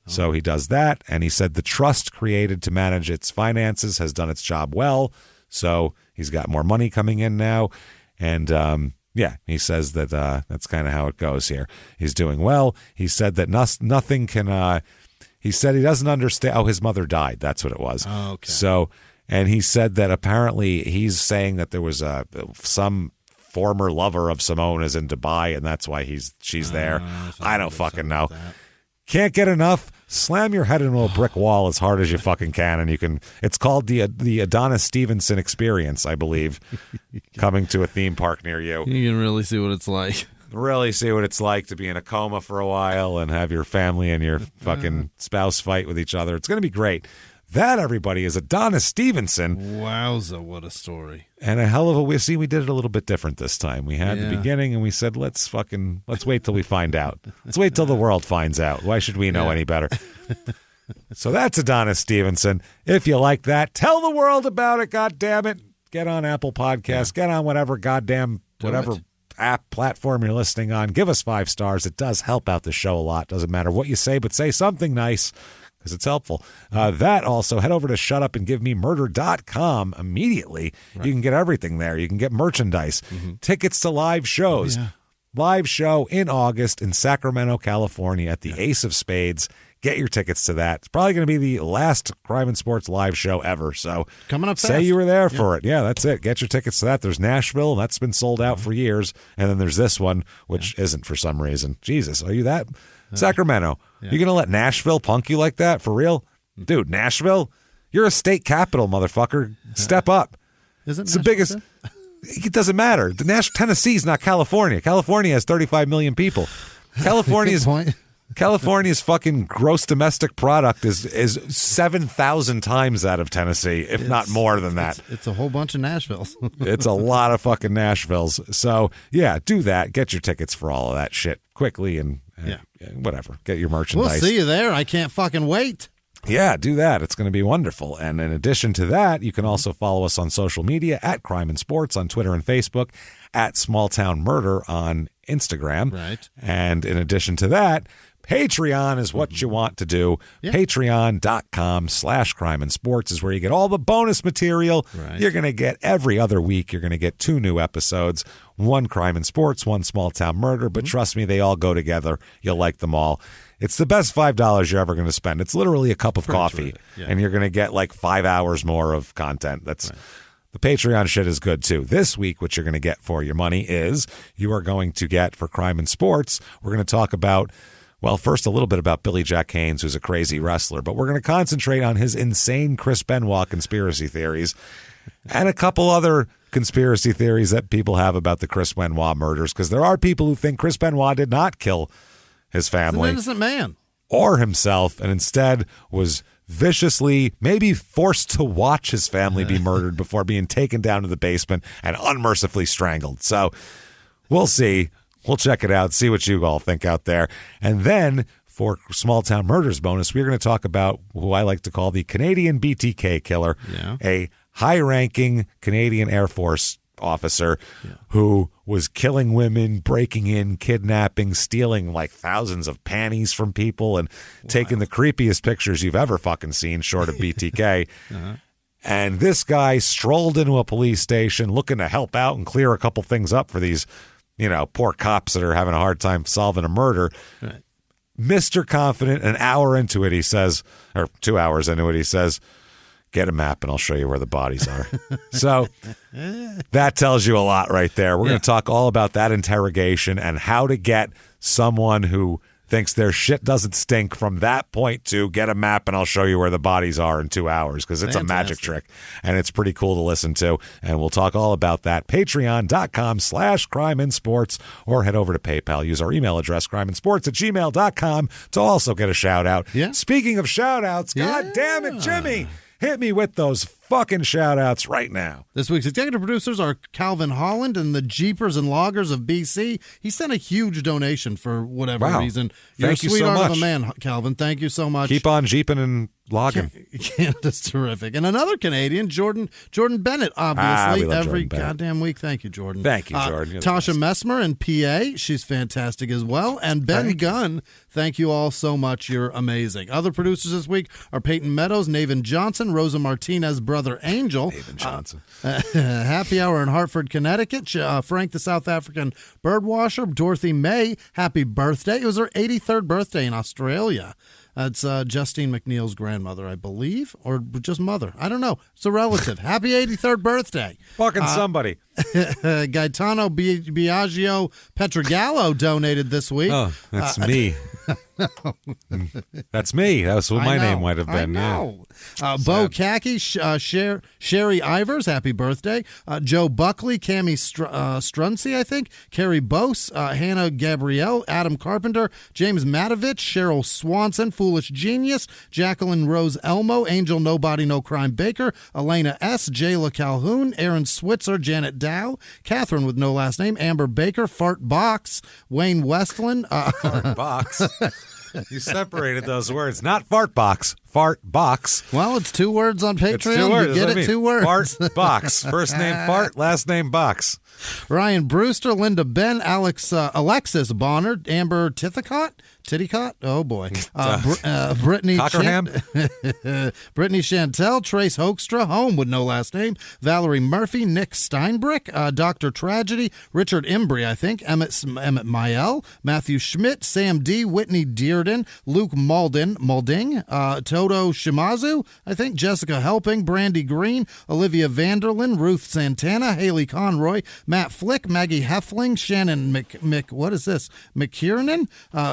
So he does that. And he said the trust created to manage its finances has done its job well. So he's got more money coming in now. And he says that that's kind of how it goes here. He's doing well. He said that nothing can he said he doesn't understand. Oh, his mother died. That's what it was. Oh, okay. So, and he said that apparently he's saying that there was some former lover of Simone is in Dubai, and that's why she's there. I don't fucking know. Can't get enough. Slam your head into a brick wall as hard as you fucking can, and you can. It's called the Adonis Stevenson experience, I believe, coming to a theme park near you. You can really see what it's like. Really see what it's like to be in a coma for a while and have your family and your fucking spouse fight with each other. It's going to be great. That, everybody, is Adonis Stevenson. Wowza, what a story. And a hell of a... we did it a little bit different this time. We had the beginning, and we said, let's wait till we find out. Let's wait till the world finds out. Why should we know any better? So that's Adonis Stevenson. If you like that, tell the world about it, God damn it. Get on Apple Podcasts. Get on whatever app platform you're listening on, give us 5 stars. It does help out the show a lot. Doesn't matter what you say, but say something nice because it's helpful. That also, head over to shutupandgivememurder.com immediately. Right. You can get everything there. You can get merchandise, tickets to live shows. Yeah. Live show in August in Sacramento, California at the Ace of Spades. Get your tickets to that. It's probably going to be the last Crime and Sports live show ever. So coming up fast. Say you were there for it. Yeah, that's it. Get your tickets to that. There's Nashville. That's been sold out for years. And then there's this one, which isn't for some reason. Jesus, are you that? Sacramento. You're going to let Nashville punk you like that? For real? Dude, Nashville? You're a state capital, motherfucker. Step up. Isn't it's the biggest... It doesn't matter. Tennessee's not California. California has 35 million people. California's fucking gross domestic product is 7,000 times that of Tennessee, if not more than that. It's a whole bunch of Nashvilles. It's a lot of fucking Nashvilles. So, yeah, do that. Get your tickets for all of that shit quickly and whatever. Get your merchandise. We'll see you there. I can't fucking wait. Yeah, do that. It's going to be wonderful. And in addition to that, you can also follow us on social media at Crime and Sports on Twitter and Facebook, at Small Town Murder on Instagram. Right. And in addition to that, Patreon is what you want to do. Yeah. Patreon.com/Crime and Sports is where you get all the bonus material. Right. You're going to get every other week. You're going to get 2 new episodes, 1 Crime and Sports, 1 Small Town Murder. But trust me, they all go together. You'll like them all. It's the best $5 you're ever going to spend. It's literally a cup of coffee, and you're going to get like 5 hours more of content. That's right. The Patreon shit is good, too. This week, what you're going to get for your money is you are going to get, for Crime and Sports, we're going to talk about, well, first a little bit about Billy Jack Haynes, who's a crazy wrestler, but we're going to concentrate on his insane Chris Benoit conspiracy theories and a couple other conspiracy theories that people have about the Chris Benoit murders, because there are people who think Chris Benoit did not kill his family. He's an innocent man. Or himself, and instead was viciously, maybe forced to watch his family be murdered before being taken down to the basement and unmercifully strangled. So we'll see. We'll check it out, see what you all think out there. And then for Small Town Murders bonus, we're going to talk about who I like to call the Canadian BTK killer, a high-ranking Canadian Air Force officer who was killing women, breaking in, kidnapping, stealing like thousands of panties from people, and taking the creepiest pictures you've ever fucking seen short of BTK. And this guy strolled into a police station looking to help out and clear a couple things up for these, poor cops that are having a hard time solving a murder. Right. Mr. Confident, an hour into it, he says, or 2 hours into it, he says, get a map and I'll show you where the bodies are. So that tells you a lot right there. We're going to talk all about that interrogation and how to get someone who thinks their shit doesn't stink from that point to get a map and I'll show you where the bodies are in 2 hours, because it's a magic trick and it's pretty cool to listen to. And we'll talk all about that. Patreon.com/Crime and Sports, or head over to PayPal. Use our email address, crimeandsports@gmail.com, to also get a shout out. Speaking of shout outs, God damn it, Jimmy. Hit me with those fucking shout-outs right now. This week's executive producers are Calvin Holland and the Jeepers and Loggers of BC. He sent a huge donation for whatever reason. You're Thank a you sweetheart so of much. a man, Calvin. Thank you so much. Keep on jeeping and logging. Canada's terrific. And another Canadian, Jordan Bennett, obviously, every goddamn week. Thank you, Jordan. Thank you, Jordan. Tasha Messmer in PA. She's fantastic as well. And Ben Gunn, thank you all so much. You're amazing. Other producers this week are Peyton Meadows, Naven Johnson, Rosa Martinez, brother Angel. Naven Johnson. Happy Hour in Hartford, Connecticut. Frank, the South African birdwasher. Dorothy May, happy birthday. It was her 83rd birthday in Australia. It's Justine McNeil's grandmother, I believe, or just mother. I don't know. It's a relative. Happy 83rd birthday. Fucking somebody. Gaetano Biagio Petrogallo donated this week. Oh, that's me. That's me. That's what my name might have been. I know. Bo Kaki, Sherry Ivers, happy birthday. Joe Buckley, Cammie Struncy, I think. Carrie Bose, Hannah Gabrielle, Adam Carpenter, James Matovich, Cheryl Swanson, Foolish Genius, Jacqueline Rose Elmo, Angel Nobody No Crime Baker, Elena S., Jayla Calhoun, Aaron Switzer, Janet Dow, Catherine with no last name, Amber Baker, Fart Box, Wayne Westland. Fart Box? You separated those words. Not fart box. Fart box. Well, it's 2 words on Patreon. It's 2 words. You get it 2 words. Fart box. First name fart, last name box. Ryan Brewster, Linda Ben, Alexis Bonner, Amber Titticott, oh boy, Brittany Cockerham, Brittany Chantel, Trace Hoekstra, home with no last name, Valerie Murphy, Nick Steinbrick, Dr. Tragedy, Richard Embry, I think, Emmett Mael, Matthew Schmidt, Sam D, Whitney Dearden, Luke Mulding, Toto Shimazu, I think, Jessica Helping, Brandy Green, Olivia Vanderlyn, Ruth Santana, Haley Conroy, Matt Flick, Maggie Heffling, Shannon McKiernan,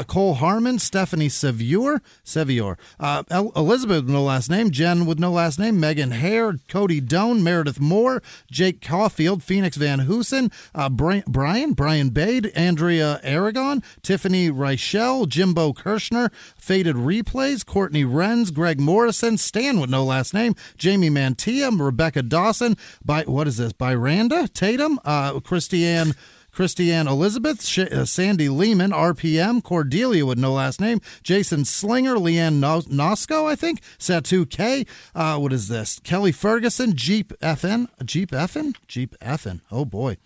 Cole Harmon, Stephanie Sevier, Elizabeth with no last name, Jen with no last name, Megan Hare, Cody Doan, Meredith Moore, Jake Caulfield, Phoenix Van Hoosen, Brian Bade, Andrea Aragon, Tiffany Reichel, Jimbo Kirshner, Faded Replays, Courtney Renz, Greg Morrison, Stan with no last name, Jamie Mantia, Rebecca Dawson, Byranda Tatum, Christiane Elizabeth, Sandy Lehman, RPM, Cordelia with no last name, Jason Slinger, Leanne Nosco, I think, Satu K, what is this? Kelly Ferguson, Jeep Effin, oh boy.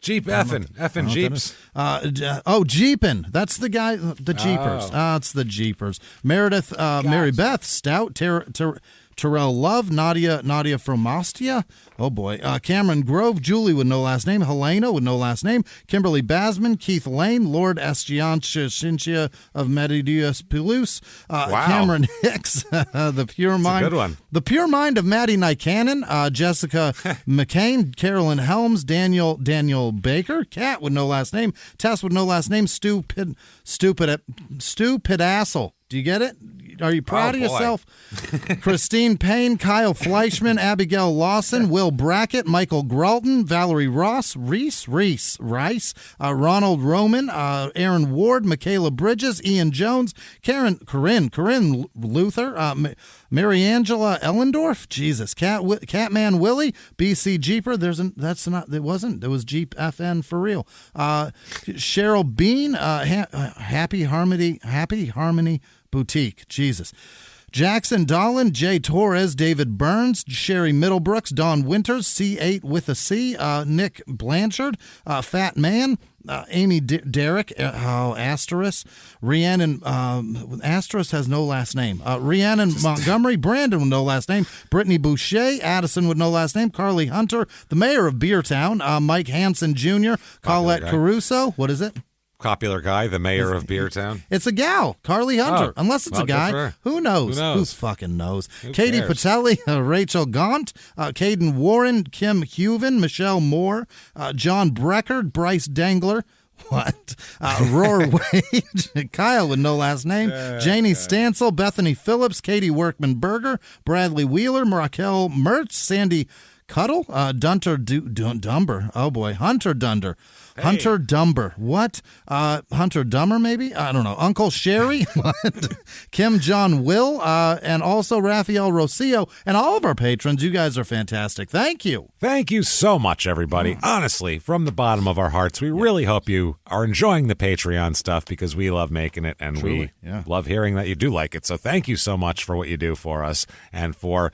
Jeep effin' Jeeps. Jeepin'. That's the guy, the Jeepers. It's the Jeepers. Meredith, gotcha. Mary Beth Stout, Terrell Love, Nadia Fromastia, oh boy, Cameron Grove, Julie with no last name, Helena with no last name, Kimberly Basman, Keith Lane, Lord Estiancia of Medidius Pulus, Cameron Hicks, the Pure Mind, good one. The Pure Mind of Maddie Nycannon, Jessica McCain, Carolyn Helms, Daniel Baker, Kat with no last name, Tess with no last name, Stupid Asshole. Do you get it? Are you proud of yourself? Christine Payne, Kyle Fleischman, Abigail Lawson, Will Brackett, Michael Gralton, Valerie Ross, Reese Rice, Ronald Roman, Aaron Ward, Michaela Bridges, Ian Jones, Corinne Luther, Mary Angela Ellendorf, Jesus, Catman Willie, BC Jeeper. It was Jeep FN for real. Cheryl Bean, Happy Harmony Boutique, Jesus. Jackson Dolan, Jay Torres, David Burns, Sherry Middlebrooks, Don Winters, C8 with a C, Nick Blanchard, Fat Man, Amy Derrick, Asterisk, Rhiannon, Asterisk has no last name, Rhiannon Montgomery, Brandon with no last name, Brittany Boucher, Addison with no last name, Carly Hunter, the mayor of Beertown, Mike Hansen Jr., Colette Caruso, what is it? Popular guy, the mayor of Beertown. It's a gal, Carly Hunter. Unless it's a guy. Who knows? Who fucking knows? Katie Patelli, Rachel Gaunt, Caden Warren, Kim Huven, Michelle Moore, John Breckard, Bryce Dangler. What? Roar Wade, Kyle with no last name, Janie Stansel, Bethany Phillips, Katie Workman Berger, Bradley Wheeler, Raquel Mertz, Sandy Cuddle, Dunter Dumber. Oh boy, Hunter Dunder. Hey. Hunter Dumber. What? Hunter Dumber, maybe? I don't know. Uncle Sherry? What? Kim John Will, and also Rafael Rocio, and all of our patrons. You guys are fantastic. Thank you. Thank you so much, everybody. Honestly, from the bottom of our hearts, we really hope you are enjoying the Patreon stuff because we love making it, and we love hearing that you do like it. So thank you so much for what you do for us and for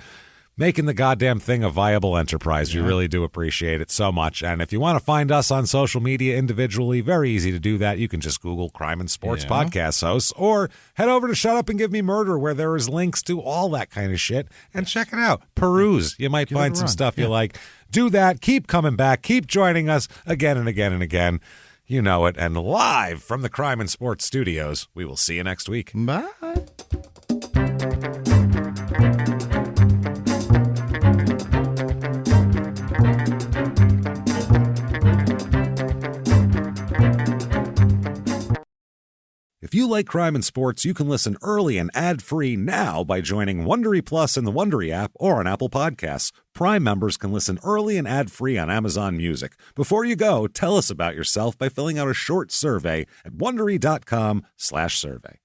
making the goddamn thing a viable enterprise. We really do appreciate it so much. And if you want to find us on social media individually, very easy to do that. You can just Google Crime and Sports Podcast Hosts, or head over to Shut Up and Give Me Murder, where there is links to all that kind of shit, and check it out. Peruse. You might find some stuff you like. Do that. Keep coming back. Keep joining us again and again and again. You know it. And live from the Crime and Sports Studios, we will see you next week. Bye. If you like crime and sports, you can listen early and ad-free now by joining Wondery Plus in the Wondery app or on Apple Podcasts. Prime members can listen early and ad-free on Amazon Music. Before you go, tell us about yourself by filling out a short survey at Wondery.com/survey.